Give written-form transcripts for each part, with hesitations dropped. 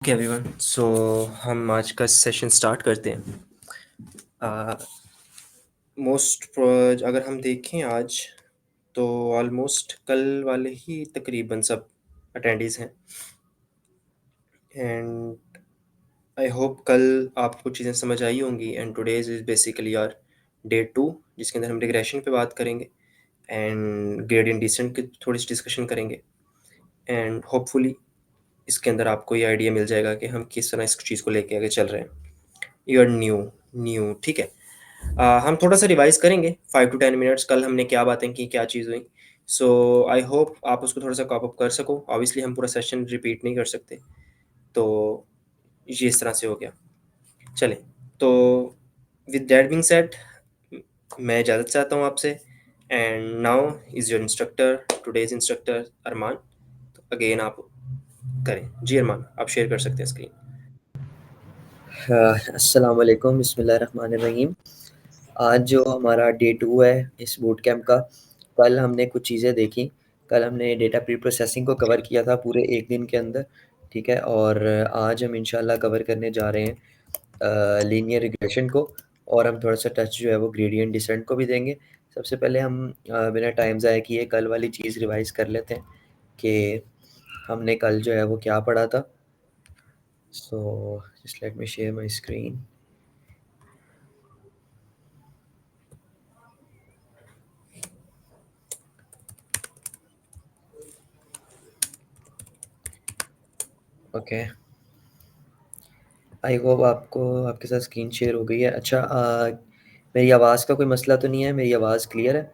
Okay everyone, सो हम आज का सेशन स्टार्ट करते हैं। मोस्ट अगर हम देखें आज, तो ऑलमोस्ट कल वाले ही तकरीबन सब अटेंडीज़ हैं। एंड आई होप कल आपको चीज़ें समझ आई होंगी। And today's is basically our day 2, जिसके अंदर हम रिग्रेशन पे बात करेंगे एंड ग्रेडियंट डिसेंट की थोड़ी सी डिस्कशन करेंगे। एंड होपफुली इसके अंदर आपको ये आइडिया मिल जाएगा कि हम किस तरह इस चीज़ को लेके आगे चल रहे हैं। यू आर न्यू ठीक है। हम थोड़ा सा रिवाइज करेंगे 5 to 10 मिनट्स, कल हमने क्या बातें की, क्या चीज़ हुई। सो आई होप आप उसको थोड़ा सा कॉप अप कर सको। ऑब्वियसली हम पूरा सेशन रिपीट नहीं कर सकते, तो ये इस तरह से हो गया। चलें, तो विद दैट बीइंग सेड, मैं इजाज़त चाहता हूँ आपसे। And now is your instructor, today's instructor Arman. तो अगेन आप करें जी अरमान, आप शेयर कर सकते हैं स्क्रीन। अस्सलाम वालेकुम, बिस्मिल्लाहिर्रहमानिर्रहीम। आज जो हमारा डे 2 है इस बूट कैंप का, कल हमने कुछ चीज़ें देखी। कल हमने डेटा प्री प्रोसेसिंग को कवर किया था पूरे एक दिन के अंदर, ठीक है। और आज हम इंशाल्लाह कवर करने जा रहे हैं लीनियर रिग्रेशन को, और हम थोड़ा सा टच जो है वो ग्रेडियंट डिसेंट को भी देंगे। सबसे पहले हम बिना टाइम ज़ाया किए कल वाली चीज़ रिवाइज़ कर लेते हैं कि हमने कल जो है वो क्या पढ़ा था। So just let me share my screen. Okay, I hope आपको आपके साथ स्क्रीन शेयर हो गई है। अच्छा, मेरी आवाज़ का कोई मसला तो नहीं है? मेरी आवाज़ क्लियर है?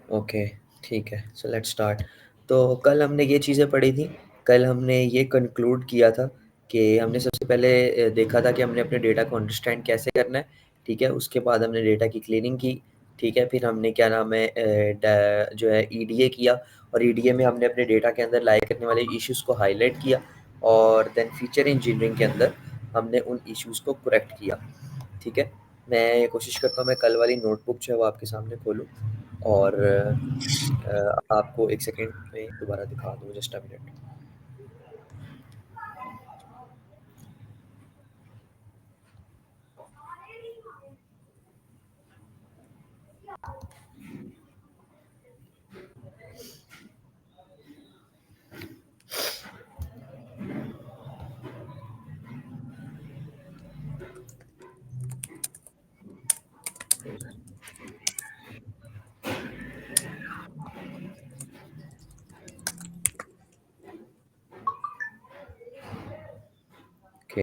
ओके, ठीक है। So let's start. तो कल हमने ये चीज़ें पढ़ी थी। कल हमने ये कंक्लूड किया था कि हमने सबसे पहले देखा था कि हमने अपने डेटा को अंडरस्टैंड कैसे करना है, ठीक है। उसके बाद हमने डेटा की क्लीनिंग की, ठीक है। फिर हमने क्या नाम है जो है ईडीए किया, और ईडीए में हमने अपने डेटा के अंदर लाए करने वाले इश्यूज़ को हाईलाइट किया, और देन फीचर इंजीनियरिंग के अंदर हमने उन इश्यूज़ को करेक्ट किया, ठीक है। मैं कोशिश करता हूँ मैं कल वाली नोटबुक जो है वो आपके सामने खोलूँ, और आपको एक सेकंड में दोबारा दिखा दूँ, जस्ट अ मिनट। ओके,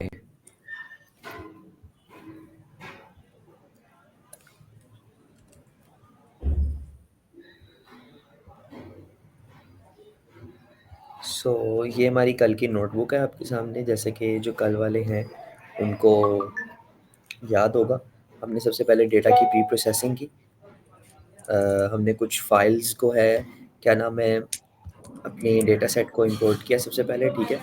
सो ये हमारी कल की नोटबुक है आपके सामने। जैसे कि जो कल वाले हैं उनको याद होगा, हमने सबसे पहले डेटा की प्री प्रोसेसिंग की। हमने कुछ फाइल्स को है क्या नाम है अपने डेटा सेट को इंपोर्ट किया सबसे पहले, ठीक है।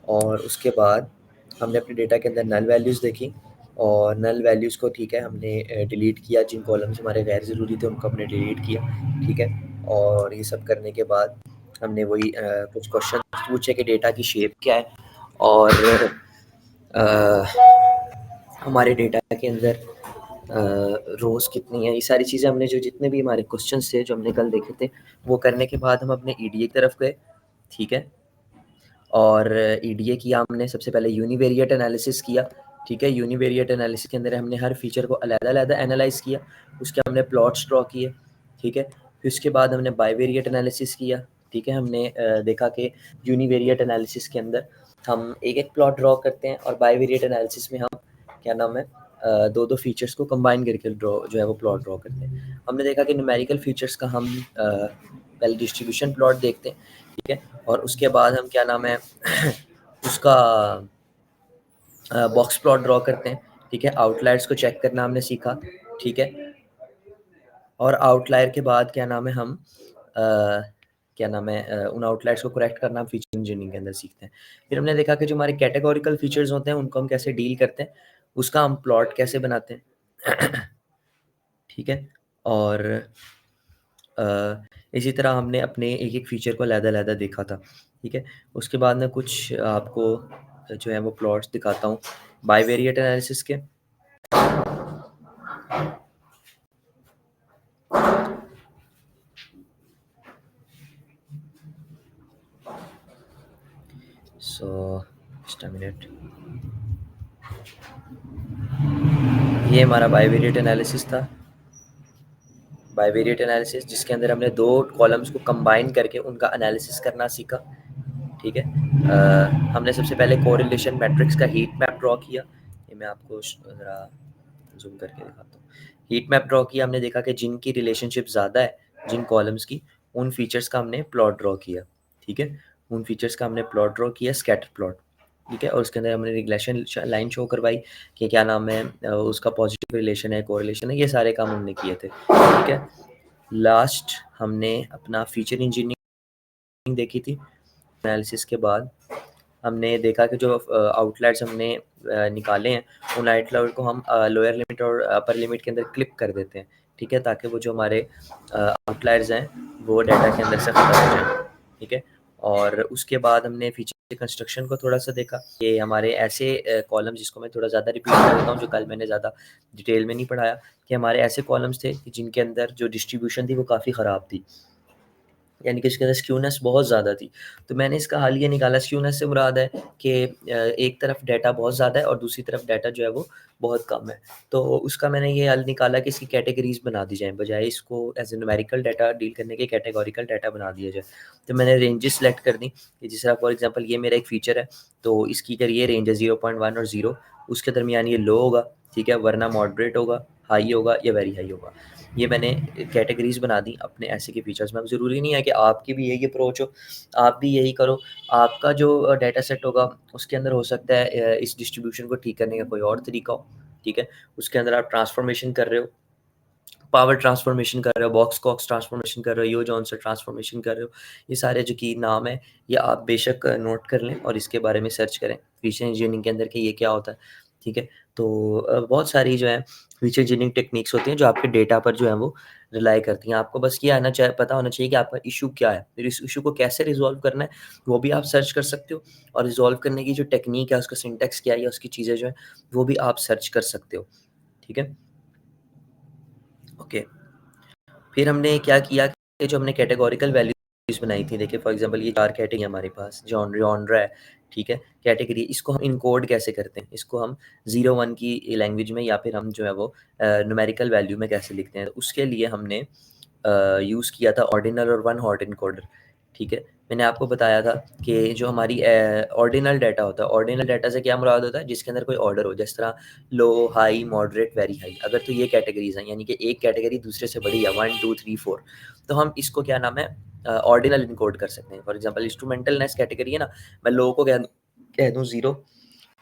और उसके बाद हमने अपने डेटा के अंदर नल वैल्यूज़ देखी, और नल वैल्यूज़ को, ठीक है, हमने डिलीट किया। जिन कॉलम्स हमारे गैर ज़रूरी थे उनको हमने डिलीट किया, ठीक है। और ये सब करने के बाद हमने वही कुछ क्वेश्चन पूछे कि डेटा की शेप क्या है, और अ, हमारे डेटा के अंदर रोज़ कितनी है। ये सारी चीज़ें हमने, जो जितने भी हमारे क्वेश्चंस थे जो हमने कल देखे थे, वो करने के बाद हम अपने ईडीए की तरफ गए, ठीक है। और ईडीए किया हमने सबसे पहले यूनिवेरिएट एनालिसिस किया, ठीक है। यूनिवेरिएट एनालिसिस के अंदर हमने हर फीचर को अलग-अलग एनालाइज़ किया, उसके हमने प्लॉट्स ड्रॉ किए, ठीक है। फिर उसके बाद हमने बाइवेरिएट एनालिसिस किया, ठीक है। हमने देखा कि यूनिवेरिएट एनालिसिस के अंदर हम एक-एक प्लॉट ड्रॉ करते हैं, और बाइवेरिएट एनालिसिस में हम क्या नाम है दो-दो फीचर्स को कंबाइन करके ड्रॉ जो है वो प्लॉट ड्रॉ करते हैं। हमने देखा कि न्यूमेरिकल फीचर्स का हम पहले डिस्ट्रीब्यूशन प्लॉट देखते हैं, ठीक है। और उसके बाद हम क्या नाम है उसका बॉक्स प्लॉट ड्रॉ करते हैं, ठीक है। आउटलायर्स को चेक करना हमने सीखा, ठीक है। और आउटलायर के बाद क्या नाम है हम क्या नाम है उन आउटलायर्स को करेक्ट करना हम फीचर इंजीनियरिंग के अंदर सीखते हैं। फिर हमने देखा कि जो हमारे कैटेगोरिकल फीचर्स होते हैं उनको हम कैसे डील करते हैं, उसका हम प्लॉट कैसे बनाते हैं ठीक है। और इसी तरह हमने अपने एक-एक फीचर को अलग-अलग देखा था, ठीक है? उसके बाद मैं कुछ आपको जो है वो प्लॉट्स दिखाता हूँ बाइवेरिएट एनालिसिस के। So just a minute. ये हमारा बाइवेरिएट एनालिसिस था। बाइवेरिएट एनालिसिस जिसके अंदर हमने 2 कॉलम्स को कंबाइन करके उनका एनालिसिस करना सीखा, ठीक है? हमने सबसे पहले कोरिलेशन मैट्रिक्स का हीट मैप ड्रॉ किया। ये मैं आपको ज़रा ज़ूम करके दिखाता हूँ। हीट मैप ड्रॉ किया, हमने देखा कि जिनकी रिलेशनशिप ज़्यादा है, जिन कॉलम्स की, उन फीचर्स का हमने प्लॉट ड्रॉ किया, ठीक है? उन फीचर्स का हमने प्लॉट ड्रॉ किया, स्कैटर प्लॉट, ठीक है? और उसके अंदर हमने रिग्रेशन लाइन शो करवाई कि क्या नाम है उसका पॉजिटिव रिलेशन है, कोरिलेशन है, ये सारे काम हमने किए थे, ठीक है? लास्ट हमने अपना फीचर इंजीनियरिंग देखी थी। एनालिसिस के बाद हमने देखा कि जो आउटलायर्स हमने निकाले हैं, उन आउटलायर को हम लोअर लिमिट और अपर लिमिट के अंदर क्लिप कर देते हैं, ठीक है? ताकि वो जो हमारे आउटलायर्स हैं, वो डाटा के अंदर से खत्म हो जाएँ, ठीक है? और उसके बाद हमने फीचर कंस्ट्रक्शन को थोड़ा-सा देखा। ये हमारे ऐसे कॉलम जिसको मैं थोड़ा ज़्यादा रिपीट कर देता हूँ, जो कल मैंने ज़्यादा डिटेल में नहीं पढ़ाया, कि हमारे ऐसे कॉलम्स थे कि जिनके अंदर जो डिस्ट्रीब्यूशन थी, वो काफ़ी ख़राब थी। यानी कि उसके अंदर स्क्यूनेस बहुत ज़्यादा थी। तो मैंने इसका हल ये निकाला, स्क्यूनेस से मुराद है कि एक तरफ डाटा बहुत ज़्यादा है और दूसरी तरफ डाटा जो है वो बहुत कम है। तो उसका मैंने ये हल निकाला कि इसकी कैटेगरीज़ बना दी जाएँ, बजाए इसको as a numerical data deal करने के कैटेगोरिकल डाटा बना दिया जाए। तो मैंने रेंजेस सेलेक्ट कर दी कि जिस तरह फॉर एग्ज़ाम्पल ये मेरा एक फ़ीचर है, तो इसकी अगर ये रेंज है 0.1 और 0, उसके दरमियान ये लो होगा, ठीक है? वरना मॉडरेट होगा, हाई होगा या वेरी हाई होगा। ये मैंने कैटेगरीज़ बना दी अपने ऐसे के फीचर्स में। अब ज़रूरी नहीं है कि आपकी भी यही अप्रोच हो, आप भी यही करो। आपका जो डाटा सेट होगा, उसके अंदर हो सकता है इस डिस्ट्रीब्यूशन को ठीक करने का कोई और तरीका हो, ठीक है? उसके अंदर आप ट्रांसफ़ॉर्मेशन कर रहे हो, पावर ट्रांसफ़ॉर्मेशन कर रहे हो, बॉक्स-कॉक्स ट्रांसफ़ॉर्मेशन कर रहे हो, यो-जॉन्सन ट्रांसफ़ॉर्मेशन कर रहे हो। ये सारे जो की नाम है, ये आप बेशक नोट कर लें और इसके बारे में सर्च करें, फीचर इंजीनियरिंग के अंदर कि ये क्या होता है, ठीक है? तो बहुत सारी जो है फीचर इंजीनियरिंग टेक्निक्स होती हैं जो आपके डेटा पर जो है वो रिलाई करती हैं। आपको बस ये पता होना चाहिए कि आपका इश्यू क्या है, फिर इस इश्यू को कैसे रिज़ॉल्व करना है, वो भी आप सर्च कर सकते हो और रिज़ॉल्व करने की जो टेक्नीक है, उसका सिंटैक्स क्या है या उसकी चीज़ें जो हैं, वो भी आप सर्च कर सकते हो, ठीक है? ओके। फिर हमने क्या किया कि जो हमने कैटेगोरिकल वैल्यूज़ बनाई थी, देखिए फॉर एग्ज़ाम्पल ये 4 कैटेगरी हमारे पास जॉनरा है, ठीक है? कैटेगरी इसको हम इनकोड कैसे करते हैं? इसको हम 0-1 की लैंग्वेज में या फिर हम जो है वो न्यूमेरिकल वैल्यू में कैसे लिखते हैं? तो उसके लिए हमने यूज़ किया था ऑर्डिनल और वन हॉट एनकोडर, ठीक है? मैंने आपको बताया था कि जो हमारी ऑर्डिनल डाटा होता है, ऑर्डिनल डाटा से क्या मुराद होता है? जिसके अंदर कोई ऑर्डर हो, जिस तरह लो, हाई, मॉडरेट, वेरी हाई। अगर तो ये कैटेगरीज़ हैं, यानी कि एक कैटेगरी दूसरे से बड़ी है 1, 2, 3, 4, तो हम इसको क्या नाम है ऑर्डिनल एनकोड कर सकते हैं। फॉर एग्ज़ाम्पल इंस्ट्रूमेंटलनेस कैटेगरी है ना, मैं लो को कह दूँ 0,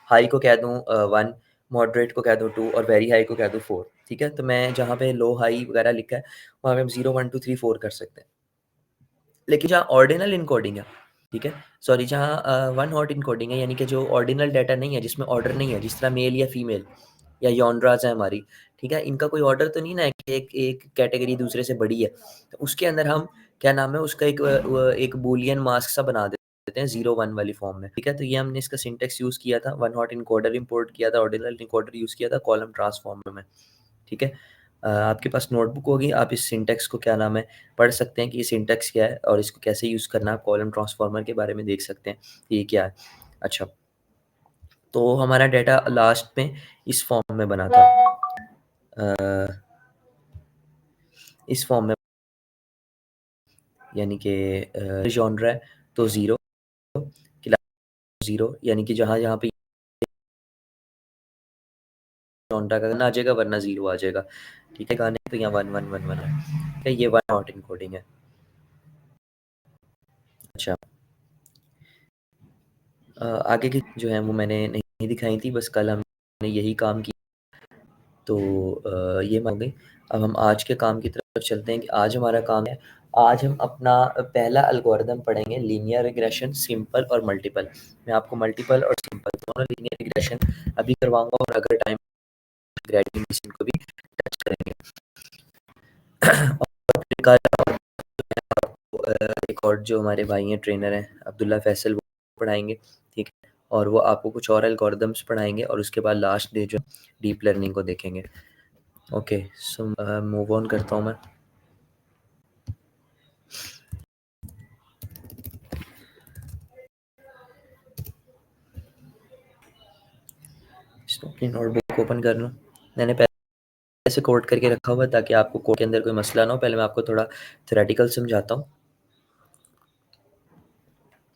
हाई को कह दूँ 1, मॉडरेट को कह दूँ 2 और वेरी हाई को कह दूँ 4, ठीक है? तो मैं जहाँ पे लो, हाई वगैरह लिखा है, वहाँ पे हम 0, 1, 2, 3, 4 कर सकते हैं। लेकिन जहाँ ऑर्डिनल एन्कोडिंग है, ठीक है? सॉरी, जहाँ वन हॉट एन्कोडिंग है, यानी कि जो ऑर्डिनल डाटा नहीं है, जिसमें ऑर्डर नहीं है, जिस तरह मेल या फीमेल या जॉनरास है हमारी, ठीक है? इनका कोई ऑर्डर तो नहीं ना है कि एक एक कैटेगरी दूसरे से बड़ी है। तो उसके अंदर हम क्या नाम है उसका एक बूलियन मास्क सा बना देते हैं 0-1 वाली फॉर्म में, ठीक है? तो ये हमने इसका सिंटैक्स यूज़ किया था, वन हॉट एन्कोडर इम्पोर्ट किया था, ऑर्डिनल एन्कोडर यूज़ किया था कॉलम ट्रांसफॉर्मर में, ठीक है? आपके पास नोटबुक होगी, आप इस सिंटैक्स को क्या नाम है, पढ़ सकते हैं कि ये सिंटैक्स क्या है और इसको कैसे यूज़ करना है, आप कॉलम ट्रांसफॉर्मर के बारे में देख सकते हैं, कि ये क्या है। अच्छा, तो हमारा डाटा लास्ट में इस फॉर्म में बना था। अ, इस फॉर्म में यानी कि जॉनरा है तो 0, क्लास 0 यानी कि जहाँ-जहाँ पे जॉनरा का आ जाएगा वरना 0 आ जाएगा, ठीक है? गाने तो यहाँ 1, 1, 1, 1 है, ठीक है? ये वन हॉट एन्कोडिंग है। अच्छा, आगे की जो है वो मैंने नहीं दिखाई थी, बस कल हमने यही काम किया। तो ये हो गई। अब हम आज के काम की तरफ चलते हैं कि आज हमारा काम है, आज हम अपना पहला एल्गोरिदम पढ़ेंगे लीनियर रिग्रेशन, सिंपल और मल्टीपल। मैं आपको मल्टीपल और सिंपल दोनों लीनियर रिग्रेशन अभी करवाऊँगा और अगर टाइम ग्रेडियंट को भी टच करेंगे। और शॉर्ट जो हमारे भाई हैं ट्रेनर हैं अब्दुल्ला फैसल वो पढ़ाएंगे, ठीक है, और वो आपको कुछ और एल्गोरिदम्स पढ़ाएंगे और उसके बाद लास्ट डे जो डीप लर्निंग को देखेंगे। ओके, सो मूव ऑन करता हूँ मैं। इसको अपनी नोटबुक ओपन कर लूँ। मैंने पहले से कोड करके रखा हुआ है ताकि आपको कोड के अंदर कोई मसला ना हो। पहले मैं आपको थोड़ा थ्योरेटिकल समझाता हूँ।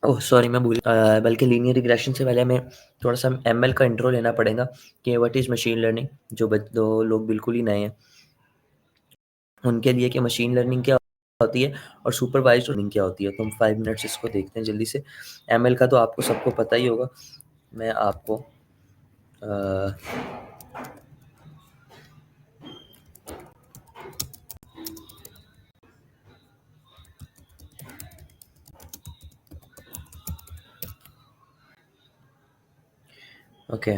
ओह सॉरी, मैं भूल बल्कि लीनियर रिग्रेशन से पहले हमें थोड़ा सा एमएल का इंट्रो लेना पड़ेगा कि व्हाट इज़ मशीन लर्निंग। जो लोग बिल्कुल ही नए हैं उनके लिए कि मशीन लर्निंग क्या होती है और सुपरवाइज्ड लर्निंग क्या होती है। तो हम 5 मिनट्स इसको देखते हैं जल्दी से। एमएल का तो आपको सबको पता ही होगा। मैं आपको ओके,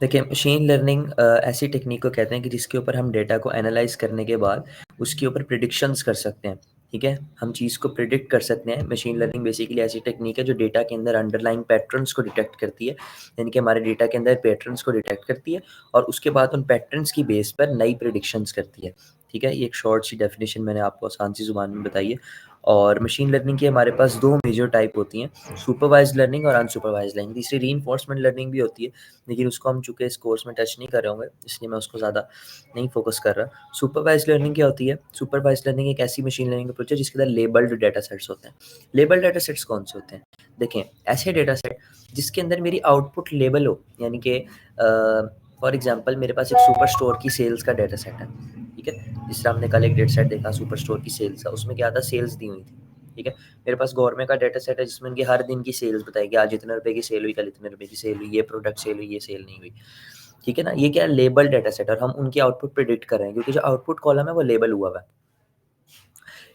देखिए मशीन लर्निंग ऐसी टेक्निक को कहते हैं कि जिसके ऊपर हम डेटा को एनालाइज करने के बाद उसके ऊपर प्रिडिक्शंस कर सकते हैं, ठीक है, हम चीज़ को प्रिडिक्ट कर सकते हैं। मशीन लर्निंग बेसिकली ऐसी टेक्निक है जो डेटा के अंदर अंडरलाइंग पैटर्न्स को डिटेक्ट करती है, यानी कि हमारे डेटा के अंदर पैटर्न्स को डिटेक्ट करती है और उसके बाद उन पैटर्न्स की बेस पर नई प्रिडिक्शंस करती है, ठीक है। ये एक शॉर्ट सी डेफिनेशन मैंने आपको आसान सी ज़ुबान में बताई है। और मशीन लर्निंग की हमारे पास दो मेजर टाइप होती हैं, सुपरवाइज्ड लर्निंग और अनसुपरवाइज्ड लर्निंग। तीसरी रीइंफोर्समेंट लर्निंग भी होती है, लेकिन उसको हम चूँकि इस कोर्स में टच नहीं कर रहे होंगे इसलिए मैं उसको ज़्यादा नहीं फोकस कर रहा। सुपरवाइज्ड लर्निंग क्या होती है? सुपरवाइज्ड लर्निंग एक ऐसी मशीन लर्निंग अप्रोच है जिसके अंदर लेबल्ड डेटा सेट्स होते हैं। लेबल्ड डेटा सेट्स कौन से होते हैं? देखें, ऐसे डेटा सेट जिसके अंदर मेरी आउटपुट लेबल हो, यानी कि फॉर एग्जांपल मेरे पास एक सुपर स्टोर की सेल्स का डेटा सेट है, ठीक है। जिस तरह हमने कल एक डेटा सेट देखा सुपर स्टोर की सेल्स का, उसमें क्या था, सेल्स दी हुई थी, ठीक है। मेरे पास गवर्नमेंट का डेटा सेट है जिसमें उनकी हर दिन की सेल्स बताएगी, आज इतने रुपए की सेल हुई, कल इतने रुपए की सेल हुई, ये प्रोडक्ट सेल हुई, ये सेल नहीं हुई, ठीक है ना। ये क्या है, लेबल डेटा सेट, और हम उनकी आउटपुट प्रिडिक्ट कर रहे हैं क्योंकि जो आउटपुट कॉलम है वो लेबल हुआ हुआ है।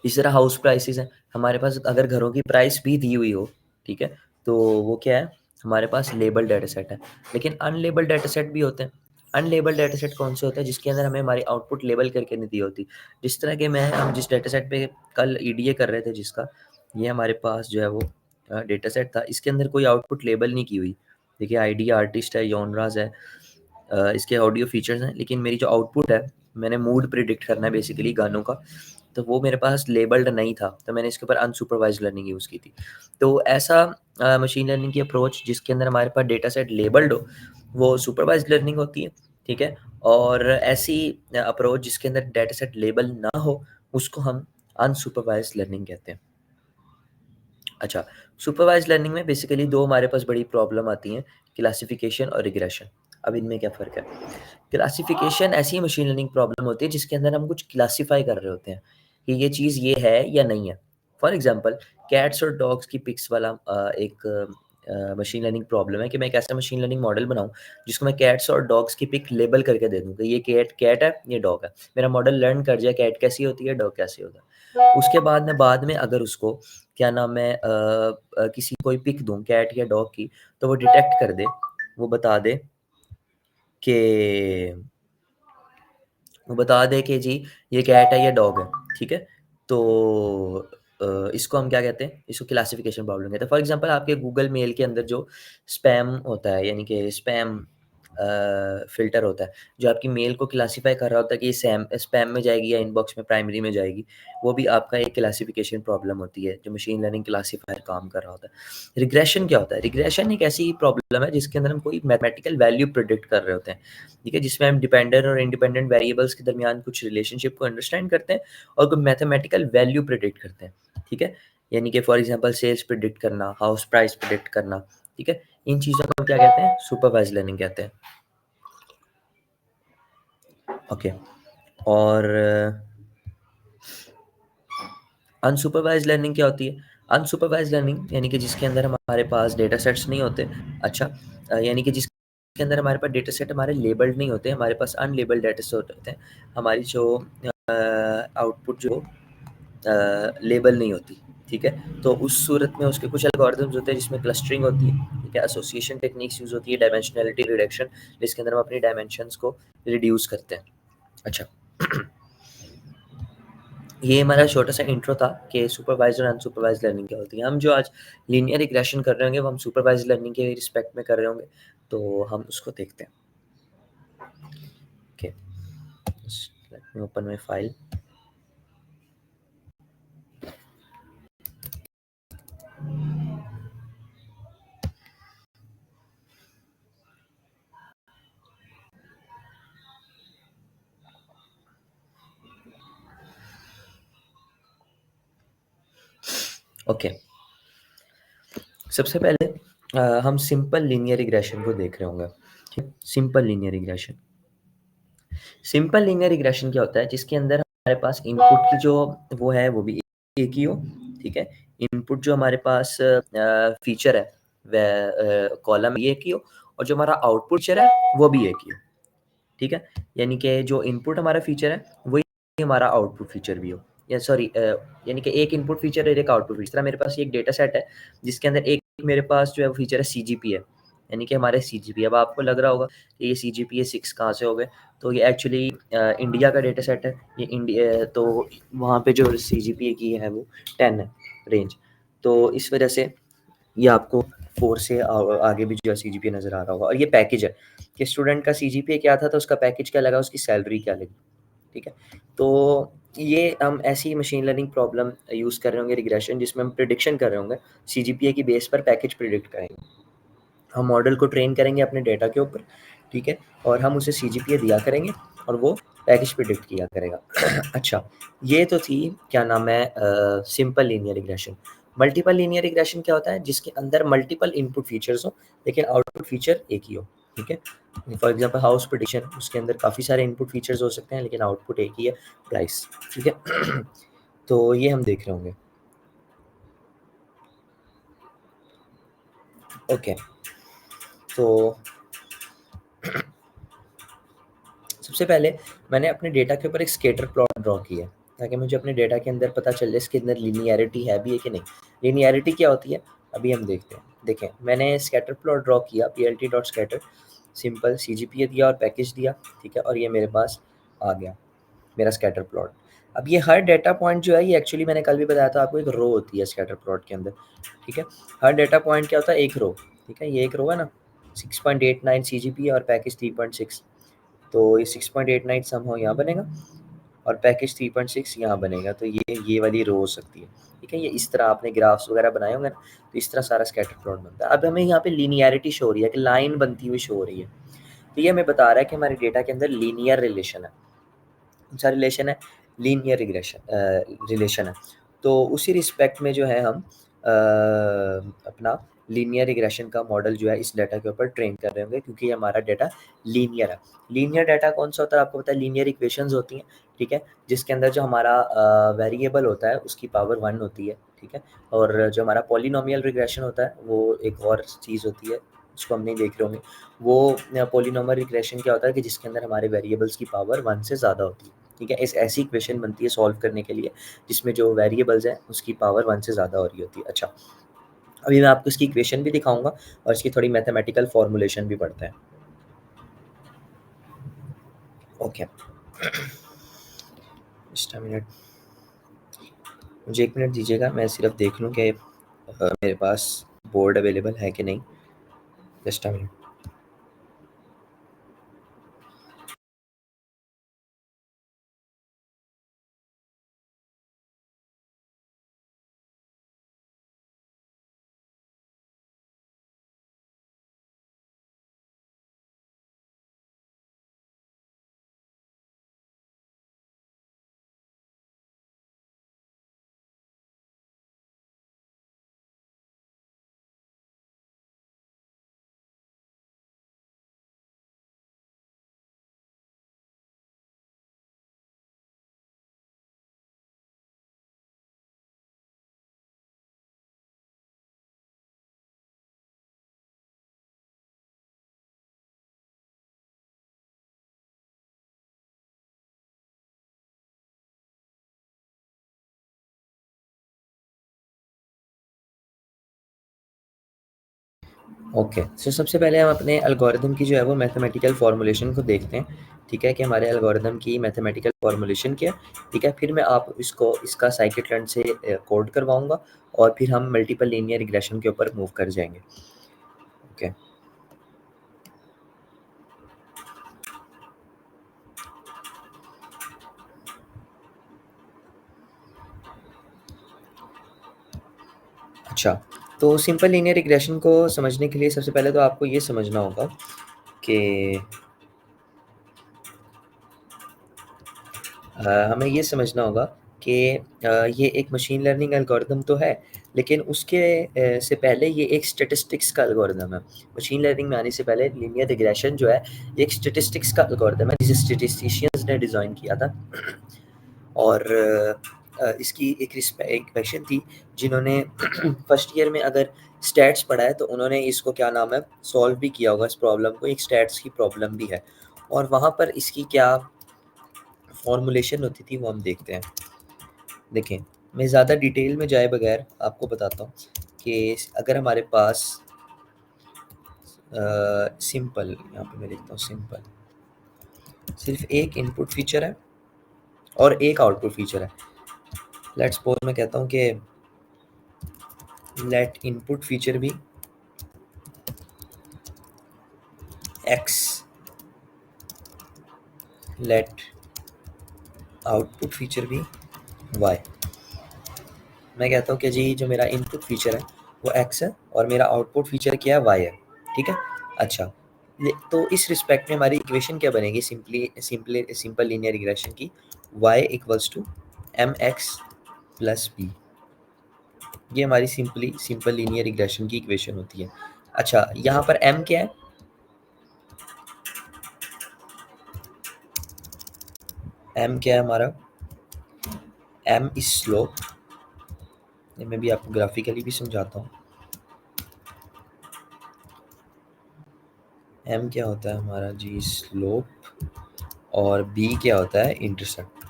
इस तरह हाउस प्राइसेस हैं हमारे पास, अगर घरों की प्राइस भी दी हुई हो, ठीक है, तो वो क्या है, हमारे पास लेबल डेटा सेट है। लेकिन अनलेबल डेटा सेट भी होते हैं। अनलेबल डेटा सेट कौन से होते हैं? जिसके अंदर हमें हमारी आउटपुट लेबल करके नहीं दी होती। जिस तरह के हम जिस डेटा सेट पे कल ईडीए कर रहे थे, जिसका ये हमारे पास जो है वो डेटा सेट था, इसके अंदर कोई आउटपुट लेबल नहीं की हुई। देखिए आईडी आर्टिस्ट है, जॉनराज है, इसके ऑडियो फीचर्स हैं, लेकिन मेरी जो आउटपुट है, मैंने मूड प्रिडिक्ट करना है बेसिकली गानों का, तो वो मेरे पास लेबल्ड नहीं था, तो मैंने इसके ऊपर अनसुपरवाइज्ड लर्निंग यूज़ की थी। तो ऐसा मशीन लर्निंग की अप्रोच जिसके अंदर हमारे पास डेटा सेट लेबल्ड हो, वो सुपरवाइज्ड लर्निंग होती है, ठीक है। और ऐसी अप्रोच जिसके अंदर डेटा सेट लेबल ना हो, उसको हम अनसुपरवाइज्ड लर्निंग कहते हैं। अच्छा, सुपरवाइज्ड लर्निंग में बेसिकली दो हमारे पास बड़ी प्रॉब्लम आती हैं, क्लासिफिकेशन और रिग्रेशन। अब इनमें क्या फ़र्क है? क्लासिफिकेशन ऐसी मशीन लर्निंग प्रॉब्लम होती है जिसके अंदर हम कुछ क्लासिफाई कर रहे होते हैं कि ये चीज़ ये है या नहीं है। फॉर एग्जांपल कैट्स और डॉग्स की पिक्स वाला एक मशीन लर्निंग प्रॉब्लम है कि मैं एक ऐसा मशीन लर्निंग मॉडल बनाऊँ जिसको मैं कैट्स और डॉग्स की पिक लेबल करके दे दूँ कि ये कैट कैट है, ये डॉग है। मेरा मॉडल लर्न कर जाए कैट कैसी होती है, डॉग कैसी होता है। उसके बाद में अगर उसको क्या नाम है किसी कोई पिक दूँ कैट या डॉग की, तो वो डिटेक्ट कर दे, वो बता दे कि कि जी ये कैट है, ये डॉग है, ठीक है? तो इसको हम क्या कहते हैं? इसको क्लासिफिकेशन प्रॉब्लम कहते हैं। फॉर एग्ज़ाम्पल आपके गूगल मेल के अंदर जो स्पैम होता है, यानी कि स्पैम फ़िल्टर होता है, जो आपकी मेल को क्लासिफ़ाई कर रहा होता है कि ये स्पैम में जाएगी या इनबॉक्स में प्राइमरी में जाएगी, वो भी आपका एक क्लासिफ़िकेशन प्रॉब्लम होती है, जो मशीन लर्निंग क्लासिफ़ायर काम कर रहा होता है। रिग्रेशन क्या होता है? रिग्रेशन एक ऐसी प्रॉब्लम है जिसके अंदर हम कोई मैथमेटिकल वैल्यू प्रेडिक्ट कर रहे होते हैं। ठीक है, जिसमें हम डिपेंडेंट और इंडिपेंडेंट वेरिएबल्स के दरमियान कुछ रिलेशनशिप को अंडरस्टैंड करते हैं और कोई मैथमेटिकल वैल्यू प्रेडिक्ट करते हैं, ठीक है। यानी कि फॉर एग्जांपल सेल्स प्रेडिक्ट करना, हाउस प्राइस प्रेडिक्ट करना, ठीक है। इन चीज़ों को हम क्या कहते हैं? सुपरवाइज्ड लर्निंग कहते हैं। ओके, और अनसुपरवाइज्ड लर्निंग क्या होती है? अनसुपरवाइज्ड लर्निंग यानी कि जिसके अंदर हमारे पास डेटा सेट्स नहीं होते। अच्छा, यानी कि जिसके अंदर हमारे पास डेटा सेट हमारे लेबल्ड नहीं होते, हमारे पास अनलेबल्ड डेटा सेट होते हैं। हमारी जो आउटपुट जो लेबल नहीं होती, ठीक है। तो उस सूरत में उसके कुछ एल्गोरिथम्स होते हैं जिसमें क्लस्टरिंग होती है, ठीक है, एसोसिएशन टेक्निक्स यूज़ होती है, डायमेंशनैलिटी रिडक्शन, जिसके अंदर हम अपनी डायमेंशंस को रिड्यूस करते हैं। अच्छा ये हमारा छोटा-सा इंट्रो था कि सुपरवाइज़्ड और अनसुपरवाइज़्ड लर्निंग क्या होती है। हम जो आज लीनियर रिग्रेशन कर रहे होंगे, वो हम सुपरवाइज़्ड लर्निंग के रिस्पेक्ट में कर रहे होंगे, तो हम उसको देखते हैं। Okay, just let me open my file. Okay, सबसे पहले हम सिंपल लीनियर रिग्रेशन को देख रहे होंगे। ठीक, simple linear regression. Simple linear regression क्या होता है? जिसके अंदर हमारे पास इनपुट की जो वो है, वो भी एक ही हो, ठीक है? इनपुट जो हमारे पास फीचर है, वह कॉलम ये एक ही हो, और जो हमारा आउटपुट फीचर है, वो भी एक ही हो, ठीक है? यानी कि जो इनपुट हमारा फीचर है, वही हमारा आउटपुट फीचर भी हो, या सॉरी यानी कि एक इनपुट फीचर और एक आउटपुट फीचर। इस तरह मेरे पास ये एक डेटा सेट है, जिसके अंदर एक मेरे पास जो है वो फीचर है सीजीपी है, यानी कि हमारे सीजीपी। अब आपको लग रहा होगा कि ये सीजीपी 6 कहाँ से हो गए? तो ये एक्चुअली इंडिया का डेटा सेट है। ये इंडिया, तो वहाँ पे जो सीजीपी की है वो 10 है रेंज। तो इस वजह से ये आपको 4 से आगे भी जो है सीजीपीए नज़र आ रहा होगा। और ये पैकेज है कि स्टूडेंट का सीजीपीए क्या था, तो उसका पैकेज क्या लगा, उसकी सैलरी क्या लगी, ठीक है? तो ये हम ऐसी मशीन लर्निंग प्रॉब्लम यूज़ कर रहे होंगे रिग्रेशन, जिसमें हम प्रिडिक्शन कर रहे होंगे, सीजीपीए की बेस पर पैकेज प्रिडिक्ट करेंगे। हम मॉडल को ट्रेन करेंगे अपने डेटा के ऊपर, ठीक है? और हम उसे सीजीपीए दिया करेंगे और वो पैकेज प्रिडिक्ट किया करेगा। अच्छा, ये तो थी क्या नाम है simple linear regression. Multiple linear regression क्या होता है? जिसके अंदर मल्टीपल इनपुट फीचर्स हो, लेकिन आउटपुट फीचर एक ही हो, ठीक है? फॉर एग्जांपल हाउस प्रिडिक्शन, उसके अंदर काफ़ी सारे इनपुट फीचर्स हो सकते हैं, लेकिन आउटपुट एक ही है, प्राइस, ठीक है? तो ये हम देख रहे होंगे। ओके, तो सबसे पहले मैंने अपने डेटा के ऊपर एक स्कैटर प्लॉट ड्रॉ किया, ताकि मुझे अपने डेटा के अंदर पता चले इसके अंदर लीनियरिटी है भी है कि नहीं। लीनियरिटी क्या होती है, अभी हम देखते हैं। देखें, मैंने स्कैटर प्लॉट ड्रॉ किया, plt dot scatter, simple CGPA दिया और पैकेज दिया, ठीक है? और ये मेरे पास आ गया मेरा स्कैटर प्लॉट। अब ये हर डेटा पॉइंट जो है, ये एक्चुअली मैंने कल भी बताया था आपको, एक रो होती है स्कैटर प्लॉट के अंदर, ठीक है? हर डेटा पॉइंट क्या होता है, एक रो, ठीक है? ये एक रो है ना, 6.89 सीजीपी और पैकेज 3.6, तो ये 6.89 समहाउ यहाँ बनेगा और पैकेज 3.6 यहाँ बनेगा। तो ये वाली रो हो सकती है, ठीक है? ये इस तरह आपने ग्राफ्स वगैरह बनाए होंगे ना, तो इस तरह सारा स्कैटर प्लॉट बनता है। अब हमें यहाँ पे लीनियरिटी शो हो रही है कि लाइन बनती हुई शो हो रही है, तो ये हमें बता रहा है कि हमारे डेटा के अंदर लीनियर रिलेशन है। कौन-सा रिलेशन है? लीनियर रिलेशन है। तो उसी रिस्पेक्ट में जो है हम अपना लीनियर रिग्रेशन का मॉडल जो है इस डाटा के ऊपर ट्रेन कर रहे होंगे, क्योंकि ये हमारा डाटा लीनियर है। लीनियर डाटा कौन-सा होता है? आपको पता है, लीनियर इक्वेशंस होती हैं, ठीक है? जिसके अंदर जो हमारा वेरिएबल होता है उसकी पावर 1 होती है, ठीक है? और जो हमारा पॉलिनोमियल रिग्रेशन होता है वो एक और चीज़ होती है, उसको हम नहीं देख रहे होंगे। वो पॉलिनोमियल रिग्रेशन क्या होता है कि जिसके अंदर हमारे वेरिएबल्स की पावर 1 से ज़्यादा होती है, ठीक है? इस ऐसी इक्वेशन बनती है सॉल्व करने के लिए, जिसमें जो वेरिएबल्स हैं उसकी पावर 1 से ज़्यादा हो रही होती है। अच्छा, अभी मैं आपको इसकी इक्वेशन भी दिखाऊँगा और इसकी थोड़ी मैथमेटिकल फॉर्मूलेशन भी पढ़ते हैं। ओके, जस्ट अ मिनट, मुझे 1 मिनट दीजिएगा, मैं सिर्फ देख लूँ कि मेरे पास बोर्ड अवेलेबल है कि नहीं। Just a minute. ओके, सो सबसे पहले हम अपने एल्गोरिथम की जो है वो मैथमेटिकल फॉर्मूलेशन को देखते हैं, ठीक है, कि हमारे एल्गोरिदम की मैथमेटिकल फॉर्मूलेशन क्या है, ठीक है। फिर मैं आप इसका साइकिट-लर्न से कोड करवाऊँगा और फिर हम मल्टीपल लीनियर रिग्रेशन के ऊपर मूव कर जाएँगे। ओके। अच्छा, तो सिंपल लीनियर रिग्रेशन को समझने के लिए सबसे पहले तो आपको ये समझना होगा कि हमें ये समझना होगा कि ये एक मशीन लर्निंग एल्गोरिदम तो है, लेकिन उसके से पहले ये एक स्टैटिस्टिक्स का एल्गोरिदम है। मशीन लर्निंग में आने से पहले लीनियर रिग्रेशन जो है, ये एक स्टैटिस्टिक्स का एल्गोरिदम है, जिसे स्टैटिस्टिशियंस ने डिज़ाइन किया था। और इसकी एक क्वेश्चन थी, जिन्होंने फर्स्ट ईयर में अगर स्टैट्स पढ़ा है, तो उन्होंने इसको क्या नाम है, सॉल्व भी किया होगा इस प्रॉब्लम को, एक स्टैट्स की प्रॉब्लम भी है। और वहाँ पर इसकी क्या फॉर्मूलेशन होती थी वो हम देखते हैं। देखें, मैं ज़्यादा डिटेल में जाए बगैर आपको बताता हूँ कि अगर हमारे पास सिंपल, यहाँ पे मैं लिखता हूँ सिंपल, सिर्फ एक इनपुट फीचर है और एक आउटपुट फीचर है। लेट्स सपोज मैं कहता हूँ कि लेट इनपुट फीचर भी x, लेट आउटपुट फीचर भी y। मैं कहता हूँ कि जी जो मेरा इनपुट फीचर है वो x है और मेरा आउटपुट फीचर क्या है, y है, ठीक है। अच्छा, तो इस रिस्पेक्ट में हमारी इक्वेशन क्या बनेगी, सिंपल लीनियर रिग्रेशन की, y equals to m x plus b. ये हमारी सिंपल लीनियर रिग्रेशन की इक्वेशन होती है। अच्छा, यहाँ पर m क्या है, m क्या है हमारा, m इज स्लोप। मैं भी आपको ग्राफिकली भी समझाता हूँ। m क्या होता है हमारा जी, स्लोप, और b क्या होता है, इंटरसेप्ट।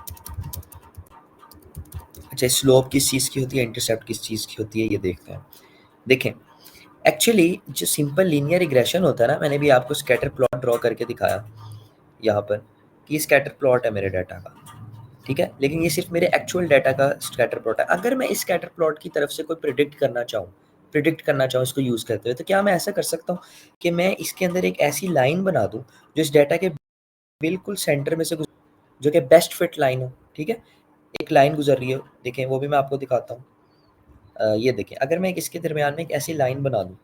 अच्छा, स्लोप किस चीज़ की होती है, इंटरसेप्ट किस चीज़ की होती है, ये देखते हैं। देखें, एक्चुअली जो सिंपल लीनियर रिग्रेशन होता है ना, मैंने भी आपको स्कैटर प्लॉट ड्रॉ करके दिखाया यहाँ पर, कि स्कैटर प्लॉट है मेरे डाटा का, ठीक है। लेकिन ये सिर्फ मेरे एक्चुअल डाटा का स्कैटर प्लॉट है। अगर मैं इस स्कैटर प्लॉट की तरफ से कोई प्रिडिक्ट करना चाहूँ इसको यूज़ करते हुए, तो क्या मैं ऐसा कर सकता हूँ कि मैं इसके अंदर एक ऐसी लाइन बना दूँ जो इस डाटा के बिल्कुल सेंटर में से जो कि बेस्ट फिट लाइन हो, ठीक है। एक लाइन गुजर रही है, देखें वो भी मैं आपको दिखाता हूँ। ये देखें, अगर मैं इसके दरमियान में एक ऐसी लाइन बना दूँ,